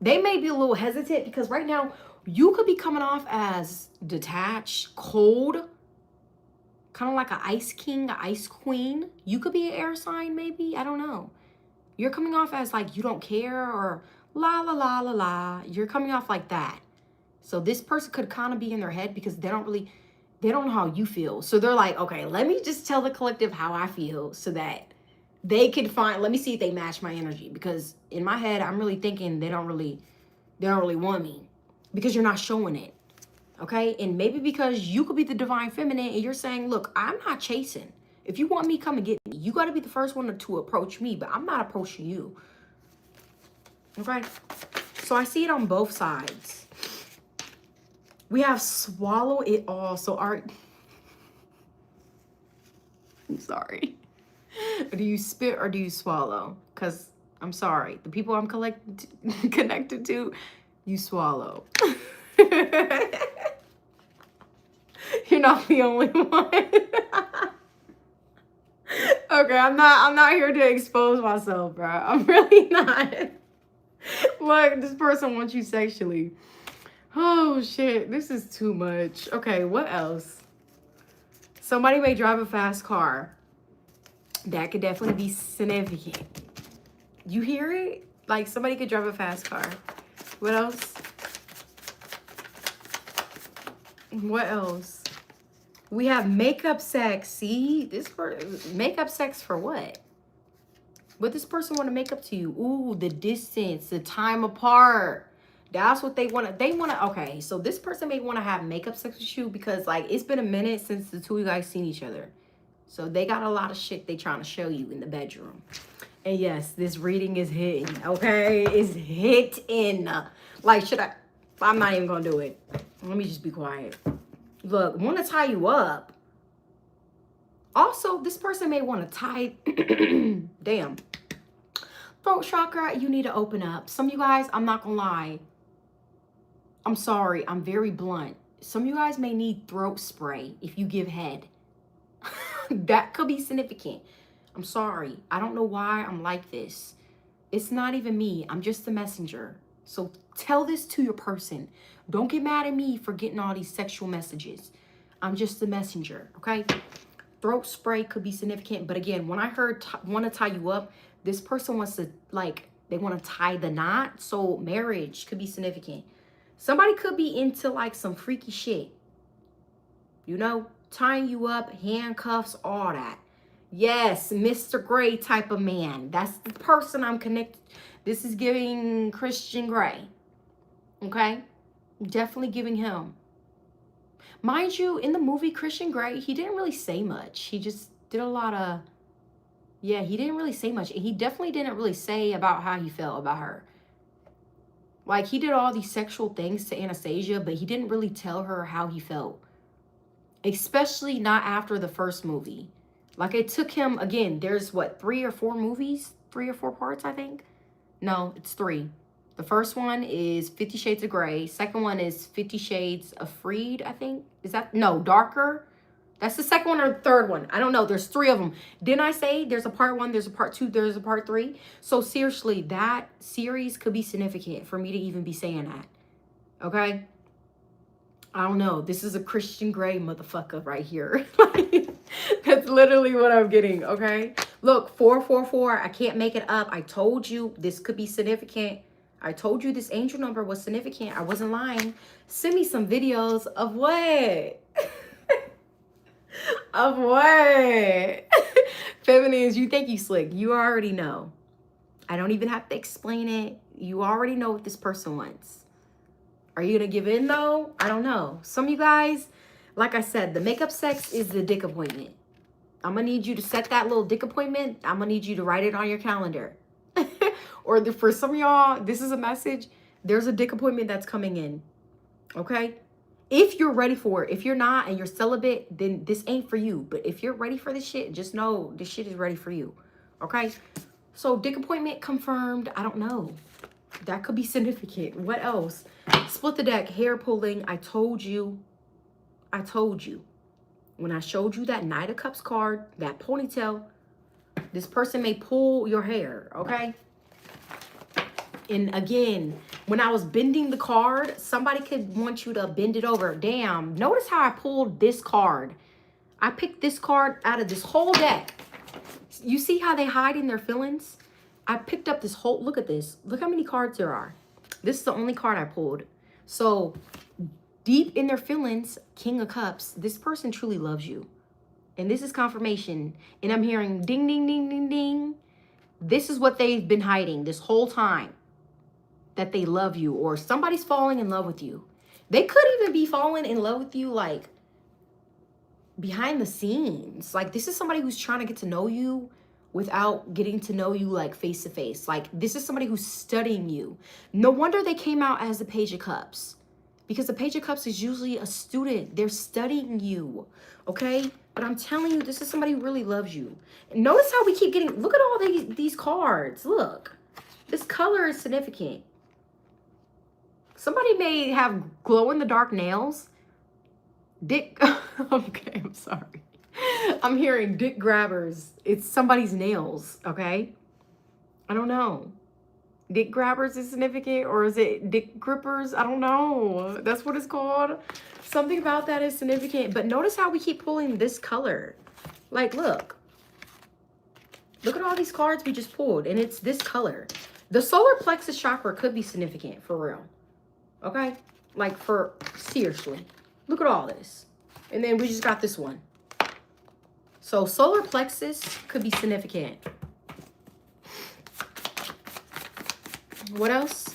They may be a little hesitant because right now you could be coming off as detached, cold, kind of like an ice king, an ice queen. You could be an air sign, maybe. I don't know. You're coming off as like you don't care, or la, la, la, la, la. You're coming off like that. So this person could kind of be in their head because they don't know how you feel. So they're like, okay, let me just tell the collective how I feel so that they can let me see if they match my energy. Because in my head, I'm really thinking they don't really They don't really want me because you're not showing it. Okay? And maybe because you could be the divine feminine and you're saying, look, I'm not chasing. If you want me, come and get me. You got to be the first one to approach me, but I'm not approaching you. Okay? So I see it on both sides. We have swallow it all. So I'm sorry. Do you spit or do you swallow? Because I'm sorry. The people I'm connected to, you swallow. You're not the only one. Okay, I'm not here to expose myself, bro. I'm really not. Look, this person wants you sexually. Oh shit, this is too much. Okay, what else? Somebody may drive a fast car. That could definitely be significant. You hear it? Like somebody could drive a fast car. What else? What else? We have makeup sex. See, this makeup sex for what? What this person want to make up to you? Ooh, the distance, the time apart. That's what they want to. They want to. Okay, so this person may want to have makeup sex with you because like it's been a minute since the two of you guys seen each other. So they got a lot of shit they trying to show you in the bedroom. And yes, this reading is hitting. Okay, it's hitting. Like, should I? I'm not even gonna do it. Let me just be quiet. Look, want to tie you up. Also, this person may want to tie. Damn. Throat chakra, you need to open up. Some of you guys, I'm not gonna lie. I'm sorry, I'm very blunt. Some of you guys may need throat spray if you give head. That could be significant. I'm sorry. I don't know why I'm like this. It's not even me. I'm just the messenger. So tell this to your person. Don't get mad at me for getting all these sexual messages. I'm just the messenger, okay? Throat spray could be significant. But again, when I heard want to tie you up, this person wants to, like, they want to tie the knot. So marriage could be significant. Somebody could be into, like, some freaky shit. You know? Tying you up, handcuffs, all that. Yes, Mr. Gray type of man. That's the person I'm connected. This is giving Christian Grey. Okay? Definitely giving him. Mind you, in the movie Christian Grey, he didn't really say much. He just did a lot of... Yeah, he didn't really say much. And he definitely didn't really say about how he felt about her. Like, he did all these sexual things to Anastasia, but he didn't really tell her how he felt. Especially not after the first movie. Like, it took him, again, there's what, 3 or 4 movies? 3 or 4 parts, I think? No, it's 3. The first one is 50 Shades of Grey. Second one is 50 Shades of Freed, I think. Is that? No, Darker. That's the second one or the third one. I don't know. There's 3 of them. Didn't I say there's a part 1, there's a part 2, there's a part 3? So seriously, that series could be significant for me to even be saying that. Okay? I don't know. This is a Christian Grey motherfucker right here. That's literally what I'm getting, okay? Look, 444. I can't make it up. I told you this could be significant. I told you this angel number was significant. I wasn't lying. Send me some videos of what? Of what? Feminines, you think you slick. You already know. I don't even have to explain it. You already know what this person wants. Are you going to give in, though? I don't know. Some of you guys, like I said, the makeup sex is the dick appointment. I'm going to need you to set that little dick appointment. I'm going to need you to write it on your calendar. Or for some of y'all, this is a message. There's a dick appointment that's coming in. Okay? If you're ready for it. If you're not and you're celibate, then this ain't for you. But if you're ready for this shit, just know this shit is ready for you. Okay? So dick appointment confirmed. I don't know. That could be significant. What else? Split the deck. Hair pulling. I told you. I told you. When I showed you that Knight of Cups card, that ponytail, this person may pull your hair. Okay? And again, when I was bending the card, somebody could want you to bend it over. Damn. Notice how I pulled this card. I picked this card out of this whole deck. You see how they hide in their feelings? I picked up this whole... Look at this. Look how many cards there are. This is the only card I pulled. So, deep in their feelings, King of Cups, this person truly loves you. And this is confirmation. And I'm hearing ding, ding, ding, ding, ding. This is what they've been hiding this whole time. that they love you, or somebody's falling in love with you. They could even be falling in love with you like behind the scenes. Like this is somebody who's trying to get to know you without getting to know you like face to face. Like this is somebody who's studying you. No wonder they came out as the Page of Cups, because the Page of Cups is usually a student. They're studying you, okay? But I'm telling you, this is somebody who really loves you. And notice how we keep getting, look at all these cards. Look, this color is significant. Somebody may have glow-in-the-dark nails. Dick, okay, I'm sorry. I'm hearing dick grabbers. It's somebody's nails, okay? I don't know. Dick grabbers is significant, or is it dick grippers? I don't know. That's what it's called. Something about that is significant. But notice how we keep pulling this color. Like, look. Look at all these cards we just pulled, and it's this color. The solar plexus chakra could be significant, for real. Okay? Like, for, seriously. Look at all this. And then we just got this one. So, solar plexus could be significant. What else?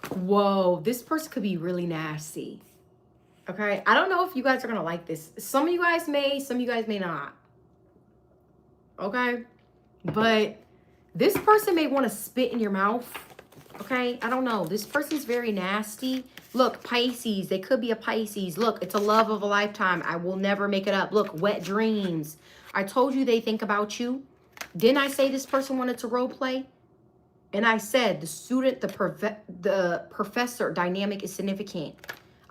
Whoa, this person could be really nasty. Okay? I don't know if you guys are going to like this. Some of you guys may, some of you guys may not. Okay? But this person may want to spit in your mouth. Okay? I don't know. This person's very nasty. Look, Pisces. They could be a Pisces. Look, it's a love of a lifetime. I will never make it up. Look, wet dreams. I told you they think about you. Didn't I say this person wanted to role play? And I said the student, the professor dynamic is significant.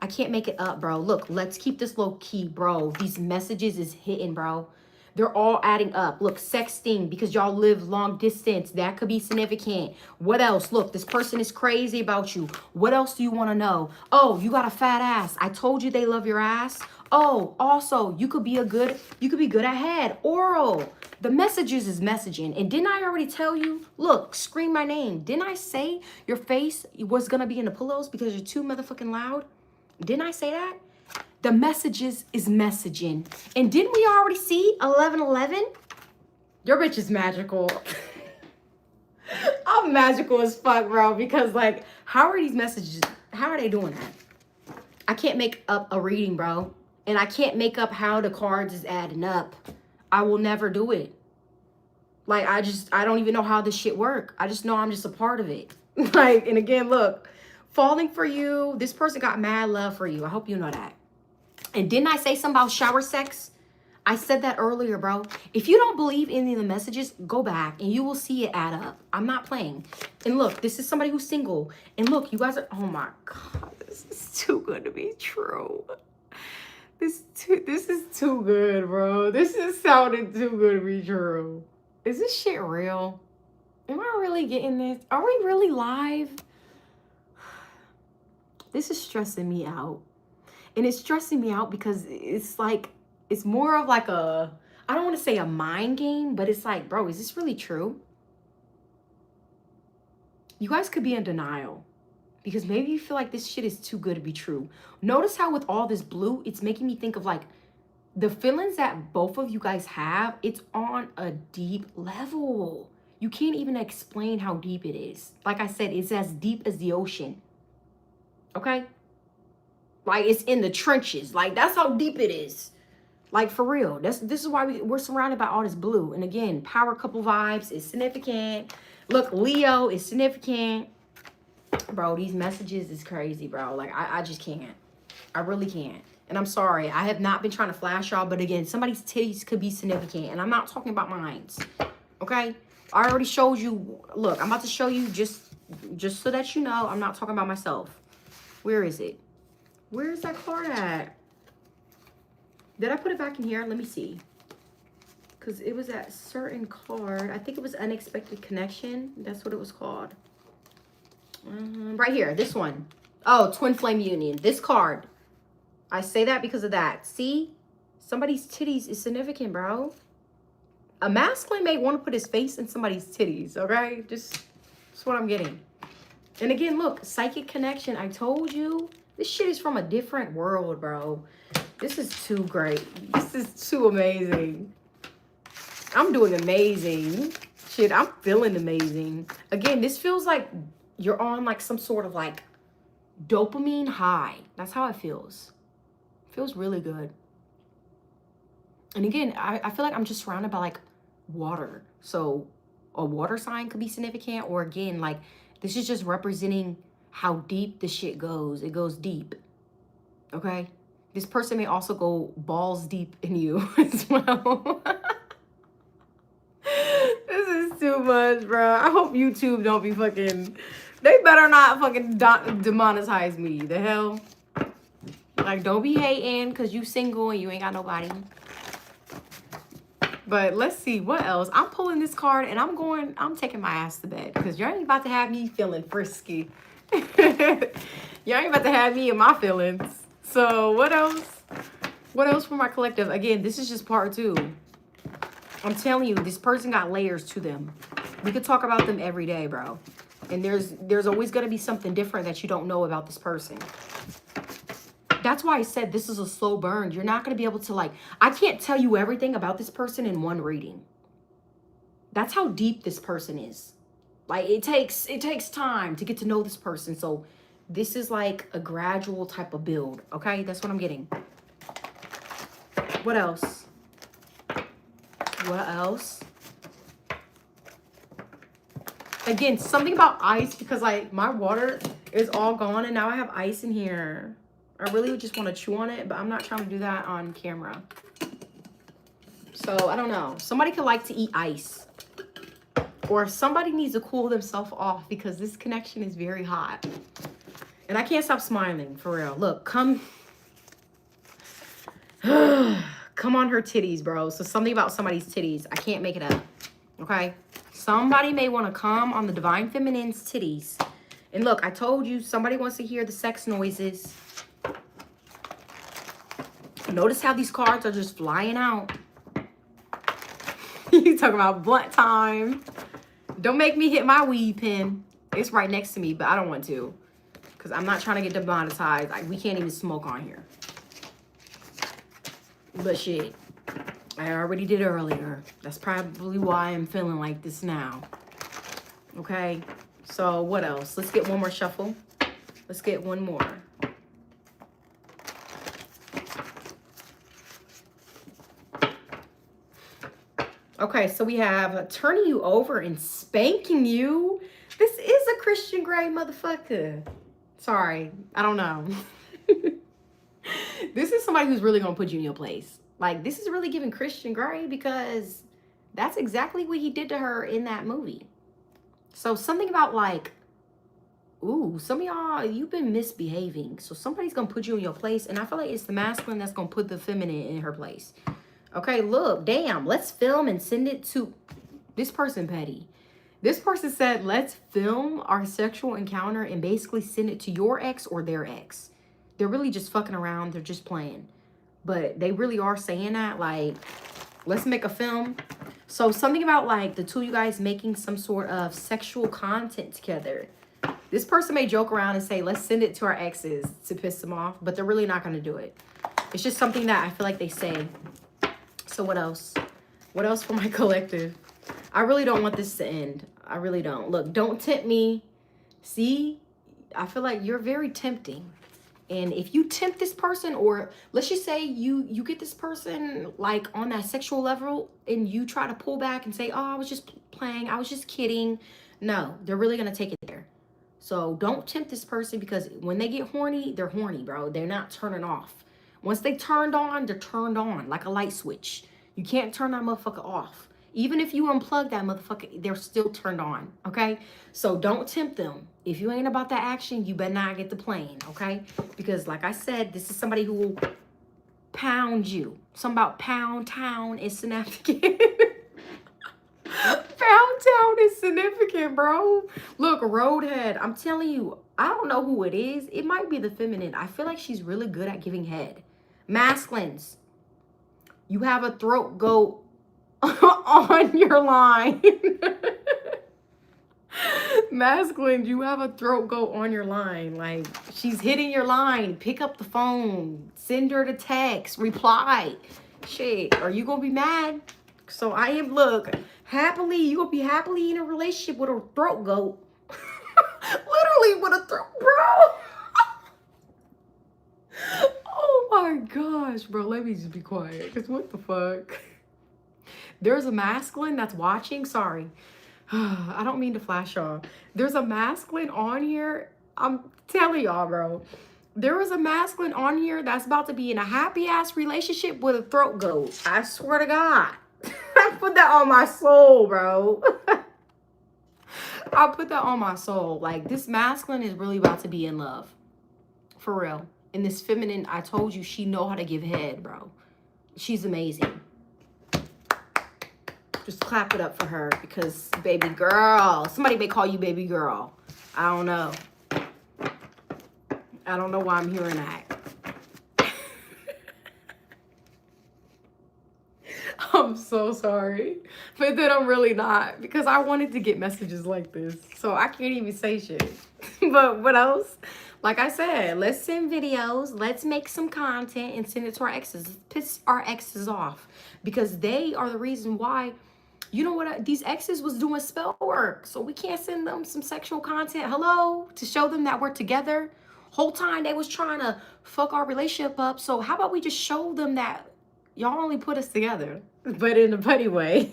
I can't make it up, bro. Look, let's keep this low key, bro. These messages is hitting, bro. They're all adding up. Look, sexting, because y'all live long distance. That could be significant. What else? Look, this person is crazy about you. What else do you want to know? Oh, you got a fat ass. I told you they love your ass. Oh, also, you could be good at head. Oral. The messages is messaging. And didn't I already tell you? Look, scream my name. Didn't I say your face was going to be in the pillows because you're too motherfucking loud? Didn't I say that? The messages is messaging. And didn't we already see 1111? Your bitch is magical. I'm magical as fuck, bro. Because, like, how are these messages? How are they doing that? I can't make up a reading, bro. And I can't make up how the cards is adding up. I will never do it. Like, I don't even know how this shit work. I just know I'm just a part of it. Like, and again, look, falling for you. This person got mad love for you. I hope you know that. And didn't I say something about shower sex? I said that earlier, bro. If you don't believe any of the messages, go back and you will see it add up. I'm not playing. And look, this is somebody who's single. And look, you guys are, oh my God, this is too good to be true. This is too good, bro. This is sounding too good to be true. Is this shit real? Am I really getting this? Are we really live? This is stressing me out. And it's stressing me out because it's like, it's more of like a, I don't want to say a mind game, but it's like, bro, is this really true? You guys could be in denial because maybe you feel like this shit is too good to be true. Notice how with all this blue, it's making me think of like the feelings that both of you guys have. It's on a deep level. You can't even explain how deep it is. Like I said, it's as deep as the ocean. Okay? Like, it's in the trenches. Like, that's how deep it is. Like, for real. This is why we're surrounded by all this blue. And again, power couple vibes is significant. Look, Leo is significant. Bro, these messages is crazy, bro. Like, I just can't. I really can't. And I'm sorry. I have not been trying to flash y'all. But again, somebody's titties could be significant. And I'm not talking about mines. Okay? I already showed you. Look, I'm about to show you just so that you know. I'm not talking about myself. Where is it? Where is that card at? Did I put it back in here? Let me see. Because it was that certain card. I think it was Unexpected Connection. That's what it was called. Right here. This one. Oh, Twin Flame Union. This card. I say that because of that. See? Somebody's titties is significant, bro. A masculine may want to put his face in somebody's titties. Okay? That's what I'm getting. And again, look. Psychic connection. I told you. This shit is from a different world, bro. This is too great. This is too amazing. I'm doing amazing. Shit, I'm feeling amazing. Again, this feels like you're on like some sort of like dopamine high. That's how it feels. It feels really good. And again, I feel like I'm just surrounded by like water. So a water sign could be significant, or again, like this is just representing how deep the shit goes. It goes deep. Okay? This person may also go balls deep in you as well. This is too much, bro. I hope YouTube don't be fucking... They better not fucking demonetize me. The hell? Like, don't be hating because you single and you ain't got nobody. But let's see. What else? I'm pulling this card and I'm taking my ass to bed because you ain't about to have me feeling frisky. You ain't about to have me in my feelings. So, what else? What else for my collective? Again, this is just part 2. I'm telling you, this person got layers to them. We could talk about them every day, bro. And there's always going to be something different that you don't know about this person. That's why I said this is a slow burn. You're not going to be able to like... I can't tell you everything about this person in one reading. That's how deep this person is. Like, it takes time to get to know this person. So this is like a gradual type of build. Okay? That's what I'm getting. What else? What else? Again, something about ice because like my water is all gone and now I have ice in here. I really just want to chew on it, but I'm not trying to do that on camera. So I don't know. Somebody could like to eat ice. Or somebody needs to cool themselves off because this connection is very hot. And I can't stop smiling, for real. Look, come on her titties, bro. So something about somebody's titties. I can't make it up. Okay? Somebody may want to come on the Divine Feminine's titties. And look, I told you, somebody wants to hear the sex noises. Notice how these cards are just flying out. You talking about blunt time. Don't make me hit my weed pen. It's right next to me, but I don't want to. Because I'm not trying to get demonetized. Like, we can't even smoke on here. But shit. I already did earlier. That's probably why I'm feeling like this now. Okay? So, what else? Let's get one more shuffle. Let's get one more. Okay, so we have turning you over and spanking you. This is a Christian Grey motherfucker. Sorry, I don't know. This is somebody who's really going to put you in your place. Like, this is really giving Christian Grey because that's exactly what he did to her in that movie. So something about like, ooh, some of y'all, you've been misbehaving. So somebody's going to put you in your place. And I feel like it's the masculine that's going to put the feminine in her place. Okay, look, damn, let's film and send it to this person, petty. This person said, let's film our sexual encounter and basically send it to your ex or their ex. They're really just fucking around. They're just playing. But they really are saying that, like, let's make a film. So something about, like, the two of you guys making some sort of sexual content together. This person may joke around and say, let's send it to our exes to piss them off. But they're really not going to do it. It's just something that I feel like they say. So what else? What else for my collective? I really don't want this to end. I really don't. Look, don't tempt me. See? I feel like you're very tempting. And if you tempt this person, or let's just say you get this person like on that sexual level and you try to pull back and say, oh, I was just playing. I was just kidding. No, they're really going to take it there. So don't tempt this person because when they get horny, they're horny, bro. They're not turning off. Once they turned on, they're turned on like a light switch. You can't turn that motherfucker off. Even if you unplug that motherfucker, they're still turned on, okay? So don't tempt them. If you ain't about that action, you better not get the plane, okay? Because like I said, this is somebody who will pound you. Something about Pound Town is significant. Pound Town is significant, bro. Look, Roadhead, I'm telling you, I don't know who it is. It might be the feminine. I feel like she's really good at giving head. Masculines, you have a throat goat on your line. Masculine, you have a throat goat on your line. Like, she's hitting your line. Pick up the phone. Send her the text. Reply. Shit, are you gonna be mad? So I am, look, Happily, you gonna be happily in a relationship with a throat goat. Literally with a throat, bro. Oh my gosh, bro. Let me just be quiet. Because what the fuck? There's a masculine that's watching. Sorry. I don't mean to flash y'all. There's a masculine on here. I'm telling y'all, bro. There is a masculine on here that's about to be in a happy-ass relationship with a throat goat. I swear to God. I put that on my soul, bro. I put that on my soul. Like, this masculine is really about to be in love. For real. And this feminine, I told you, she know how to give head, bro. She's amazing. Just clap it up for her because baby girl. Somebody may call you baby girl. I don't know. I don't know why I'm hearing that. I'm so sorry. But then I'm really not because I wanted to get messages like this. So I can't even say shit. But what else? Like I said, let's send videos. Let's make some content and send it to our exes. Let's piss our exes off because they are the reason why. You know what? These exes was doing spell work. So we can't send them some sexual content. Hello? To show them that we're together. Whole time they was trying to fuck our relationship up. So how about we just show them that y'all only put us together, but in a funny way.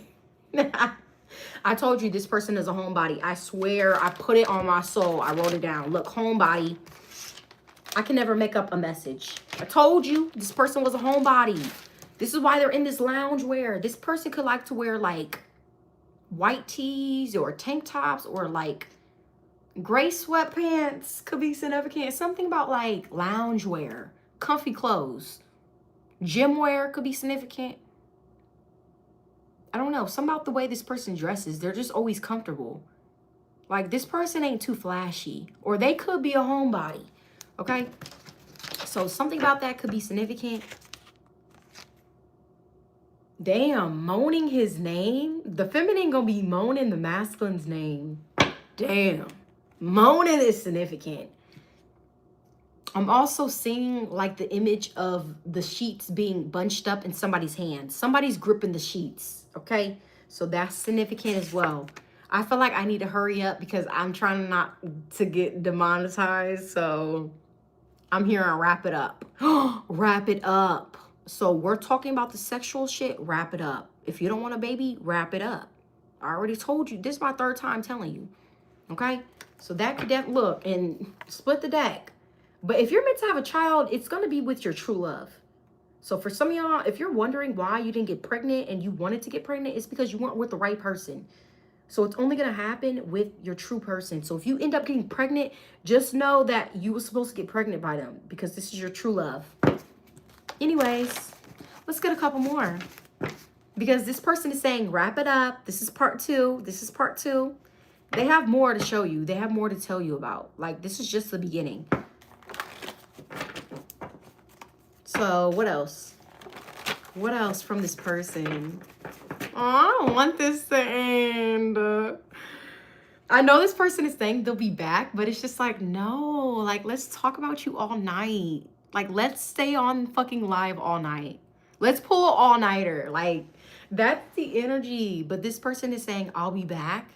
I told you this person is a homebody. I swear I put it on my soul. I wrote it down. Look, homebody. I can never make up a message. I told you this person was a homebody. This is why they're in this lounge wear. This person could like to wear like white tees or tank tops or like gray sweatpants could be significant. Something about like lounge wear, comfy clothes, gym wear could be significant. I don't know. Something about the way this person dresses. They're just always comfortable. Like this person ain't too flashy or they could be a homebody. Okay. So something about that could be significant. Damn, moaning his name. The feminine gonna be moaning the masculine's name. Damn. Moaning is significant. I'm also seeing like the image of the sheets being bunched up in somebody's hand. Somebody's gripping the sheets, okay? So that's significant as well. I feel like I need to hurry up because I'm trying not to get demonetized. So I'm here and wrap it up. Wrap it up. So we're talking about the sexual shit, wrap it up. If you don't want a baby, wrap it up. I already told you. This is my third time telling you. Okay? So that could look and split the deck. But if you're meant to have a child, it's going to be with your true love. So for some of y'all, if you're wondering why you didn't get pregnant and you wanted to get pregnant, it's because you weren't with the right person. So it's only going to happen with your true person. So if you end up getting pregnant, just know that you were supposed to get pregnant by them because this is your true love. Anyways, let's get a couple more. Because this person is saying, wrap it up. This is part 2. This is part 2. They have more to show you. They have more to tell you about. Like, this is just the beginning. So, what else? What else from this person? Oh, I don't want this to end. I know this person is saying they'll be back, but it's just like, no. Like, let's talk about you all night. Like, let's stay on fucking live all night. Let's pull an all-nighter. Like, that's the energy. But this person is saying, I'll be back.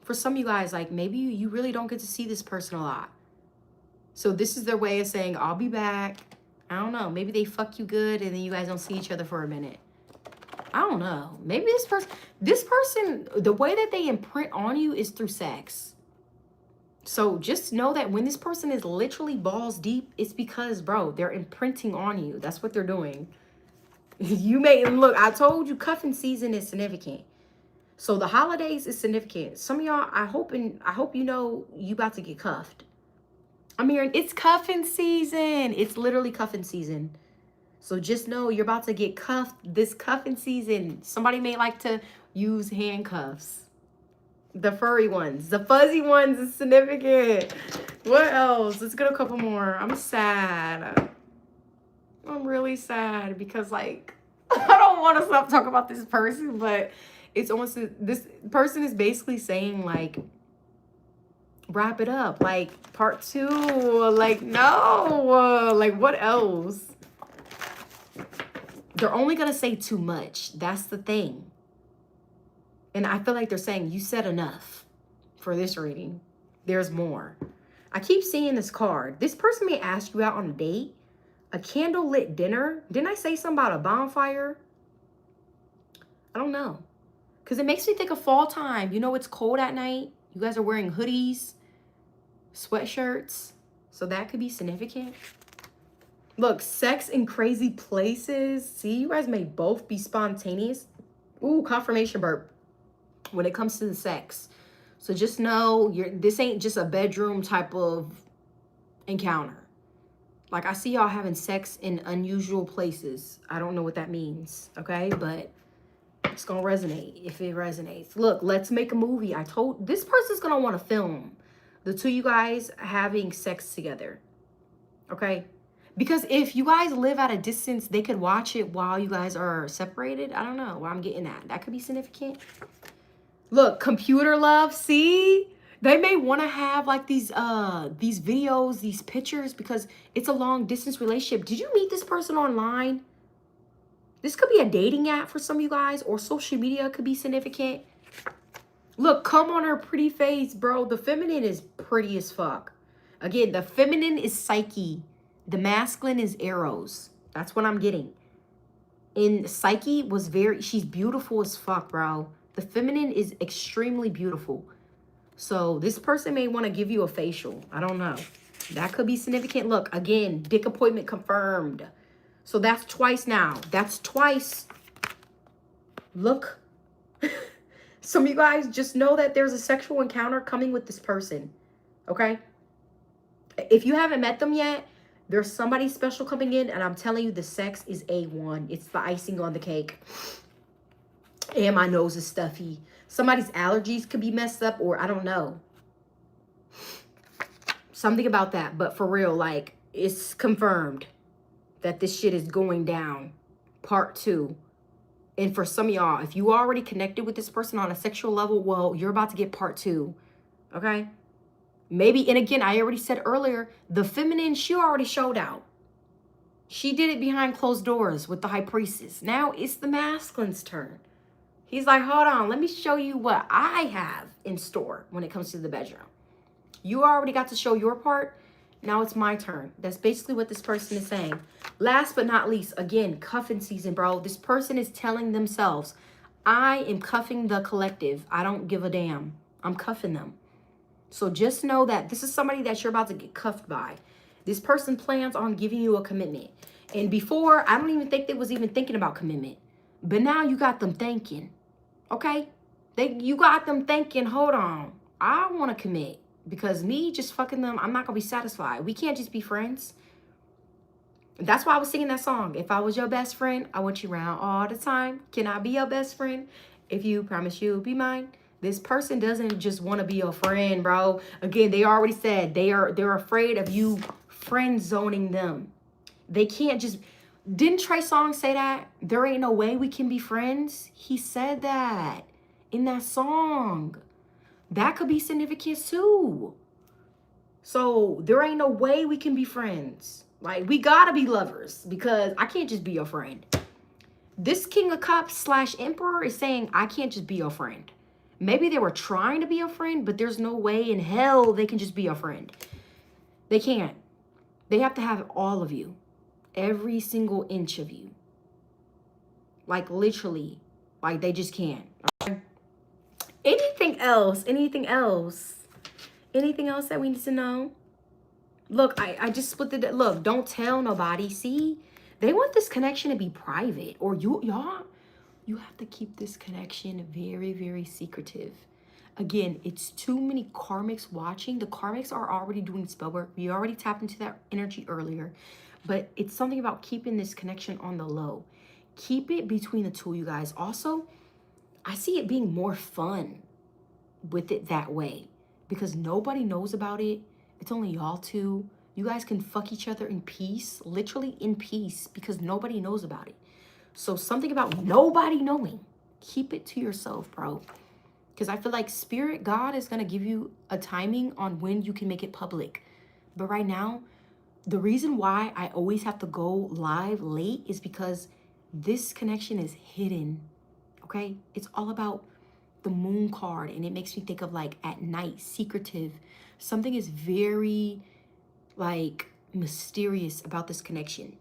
For some of you guys, like, maybe you really don't get to see this person a lot. So this is their way of saying, I'll be back. I don't know. Maybe they fuck you good and then you guys don't see each other for a minute. I don't know. Maybe this person, the way that they imprint on you is through sex. So just know that when this person is literally balls deep, it's because, bro, they're imprinting on you. That's what they're doing. You may, look, I told you cuffing season is significant. So the holidays is significant. Some of y'all, I hope you know you about to get cuffed. I'm hearing it's cuffing season. It's literally cuffing season. So just know you're about to get cuffed this cuffing season. Somebody may like to use handcuffs. The furry ones. The fuzzy ones is significant. What else? Let's get a couple more. I'm sad. I'm really sad because, like, I don't want to stop talking about this person, but it's almost, this person is basically saying, like, wrap it up. Like, part 2. Like, no. Like, what else? They're only going to say too much. That's the thing. And I feel like they're saying, you said enough for this reading. There's more. I keep seeing this card. This person may ask you out on a date, a candlelit dinner. Didn't I say something about a bonfire? I don't know. Because it makes me think of fall time. You know, it's cold at night. You guys are wearing hoodies, sweatshirts. So that could be significant. Look, sex in crazy places. See, you guys may both be spontaneous. Ooh, confirmation burp when it comes to the sex. So just know this ain't just a bedroom type of encounter. Like, I see y'all having sex in unusual places. I don't know what that means, okay? But it's going to resonate if it resonates. Look, let's make a movie. This person's going to want to film the two of you guys having sex together, okay? Because if you guys live at a distance, they could watch it while you guys are separated. I don't know where I'm getting at. That could be significant. Look, computer love, see? They may want to have like these videos, these pictures, because it's a long distance relationship. Did you meet this person online? This could be a dating app for some of you guys, or social media could be significant. Look, come on her pretty face, bro. The feminine is pretty as fuck. Again, the feminine is Psyche. The masculine is Eros. That's what I'm getting. And Psyche was she's beautiful as fuck, bro. The feminine is extremely beautiful. So this person may want to give you a facial. I don't know. That could be significant. Look, again, dick appointment confirmed. So that's twice now. That's twice. Look. Some of you guys just know that there's a sexual encounter coming with this person. Okay? If you haven't met them yet, there's somebody special coming in, and I'm telling you, the sex is A1. It's the icing on the cake. And my nose is stuffy. Somebody's allergies could be messed up, or I don't know. Something about that. But for real, like, it's confirmed that this shit is going down. Part 2. And for some of y'all, if you already connected with this person on a sexual level, well, you're about to get part 2. Okay? Maybe, and again, I already said earlier, the feminine, she already showed out. She did it behind closed doors with the high priestess. Now it's the masculine's turn. He's like, hold on, let me show you what I have in store when it comes to the bedroom. You already got to show your part. Now it's my turn. That's basically what this person is saying. Last but not least, again, cuffing season, bro. This person is telling themselves, I am cuffing the collective. I don't give a damn. I'm cuffing them. So just know that this is somebody that you're about to get cuffed by. This person plans on giving you a commitment. And before, I don't even think they was even thinking about commitment. But now you got them thinking. Okay? You got them thinking, hold on. I want to commit. Because me just fucking them, I'm not going to be satisfied. We can't just be friends. That's why I was singing that song. If I was your best friend, I want you around all the time. Can I be your best friend? If you promise you'll be mine. This person doesn't just want to be your friend, bro. Again, they already said they're afraid of you friend zoning them. They can't just... Didn't Trey Songz say that? There ain't no way we can be friends. He said that in that song. That could be significant too. So there ain't no way we can be friends. Like, we gotta be lovers because I can't just be your friend. This King of Cups / Emperor is saying, I can't just be your friend. Maybe they were trying to be your friend, but there's no way in hell they can just be your friend. They can't. They have to have all of you. Every single inch of you. Like, literally. Like, they just can't. Okay? Anything else? Anything else? Anything else that we need to know? Look, I just split the... Look, don't tell nobody. See? They want this connection to be private. Or y'all, you have to keep this connection very, very secretive. Again, it's too many karmics watching. The karmics are already doing spell work. We already tapped into that energy earlier. But it's something about keeping this connection on the low. Keep it between the two of you guys. Also, I see it being more fun with it that way. Because nobody knows about it. It's only y'all two. You guys can fuck each other in peace. Literally in peace. Because nobody knows about it. So something about nobody knowing. Keep it to yourself, bro. Because I feel like Spirit, God is going to give you a timing on when you can make it public. But right now, the reason why I always have to go live late is because this connection is hidden. Okay? It's all about the moon card, and it makes me think of like at night, secretive. Something is very like mysterious about this connection.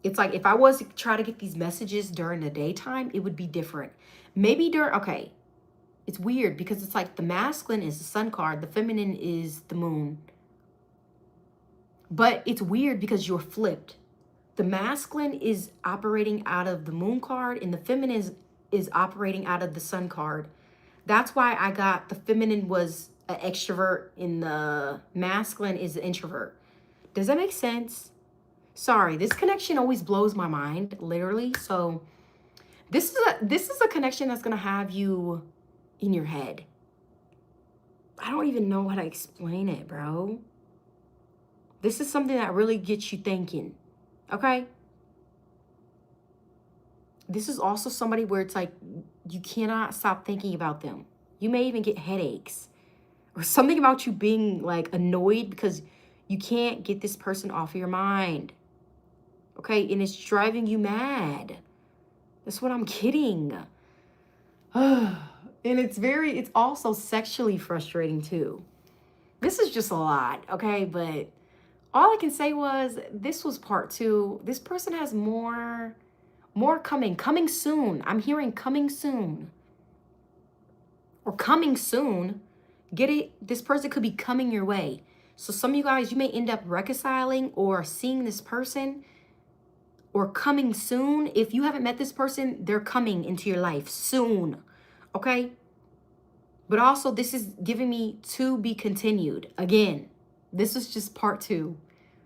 It's like if I was to try to get these messages during the daytime, it would be different. Maybe during, okay, it's weird because it's like the masculine is the sun card, the feminine is the moon. But it's weird because you're flipped. The masculine is operating out of the moon card and the feminine is operating out of the sun card. That's why I got the feminine was an extrovert and the masculine is an introvert. Does that make sense? Sorry, this connection always blows my mind, literally. So this is a connection that's gonna have you in your head. I don't even know how to explain it, bro. This is something that really gets you thinking, okay? This is also somebody where it's like you cannot stop thinking about them. You may even get headaches or something about you being like annoyed because you can't get this person off of your mind, okay? And it's driving you mad. That's what I'm kidding. And it's also sexually frustrating too. This is just a lot, okay? But all I can say was this was part 2. This person has more coming soon. I'm hearing coming soon. Or coming soon. Get it? This person could be coming your way. So some of you guys, you may end up reconciling or seeing this person or coming soon. If you haven't met this person, they're coming into your life soon, okay? But also this is giving me to be continued. Again, this is just part 2.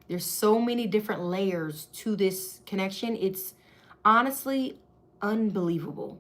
There's so many different layers to this connection. It's honestly unbelievable.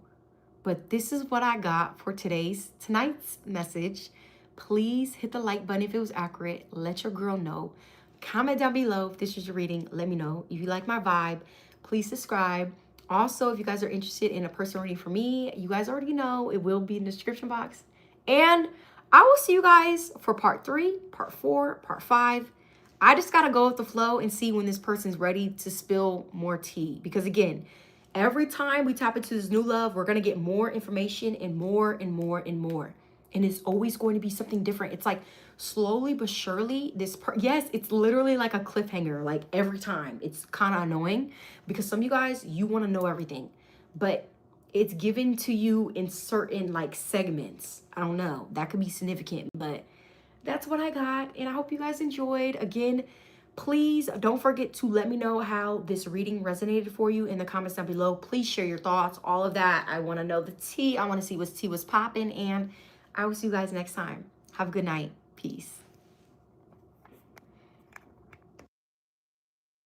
But this is what I got for tonight's message. Please hit the like button if it was accurate. Let your girl know. Comment down below if this is your reading. Let me know. If you like my vibe, please subscribe. Also, if you guys are interested in a personal reading for me, you guys already know it will be in the description box. And I will see you guys for part 3, part 4, part 5. I just got to go with the flow and see when this person's ready to spill more tea. Because again, every time we tap into this new love, we're going to get more information and more and more and more. And it's always going to be something different. It's like slowly but surely, yes, it's literally like a cliffhanger. Like every time. It's kind of annoying because some of you guys, you want to know everything. But it's given to you in certain like segments. I don't know. That could be significant, but that's what I got. And I hope you guys enjoyed. Again, please don't forget to let me know how this reading resonated for you in the comments down below. Please share your thoughts, all of that. I want to know the tea. I want to see what tea was popping. And I will see you guys next time. Have a good night. Peace.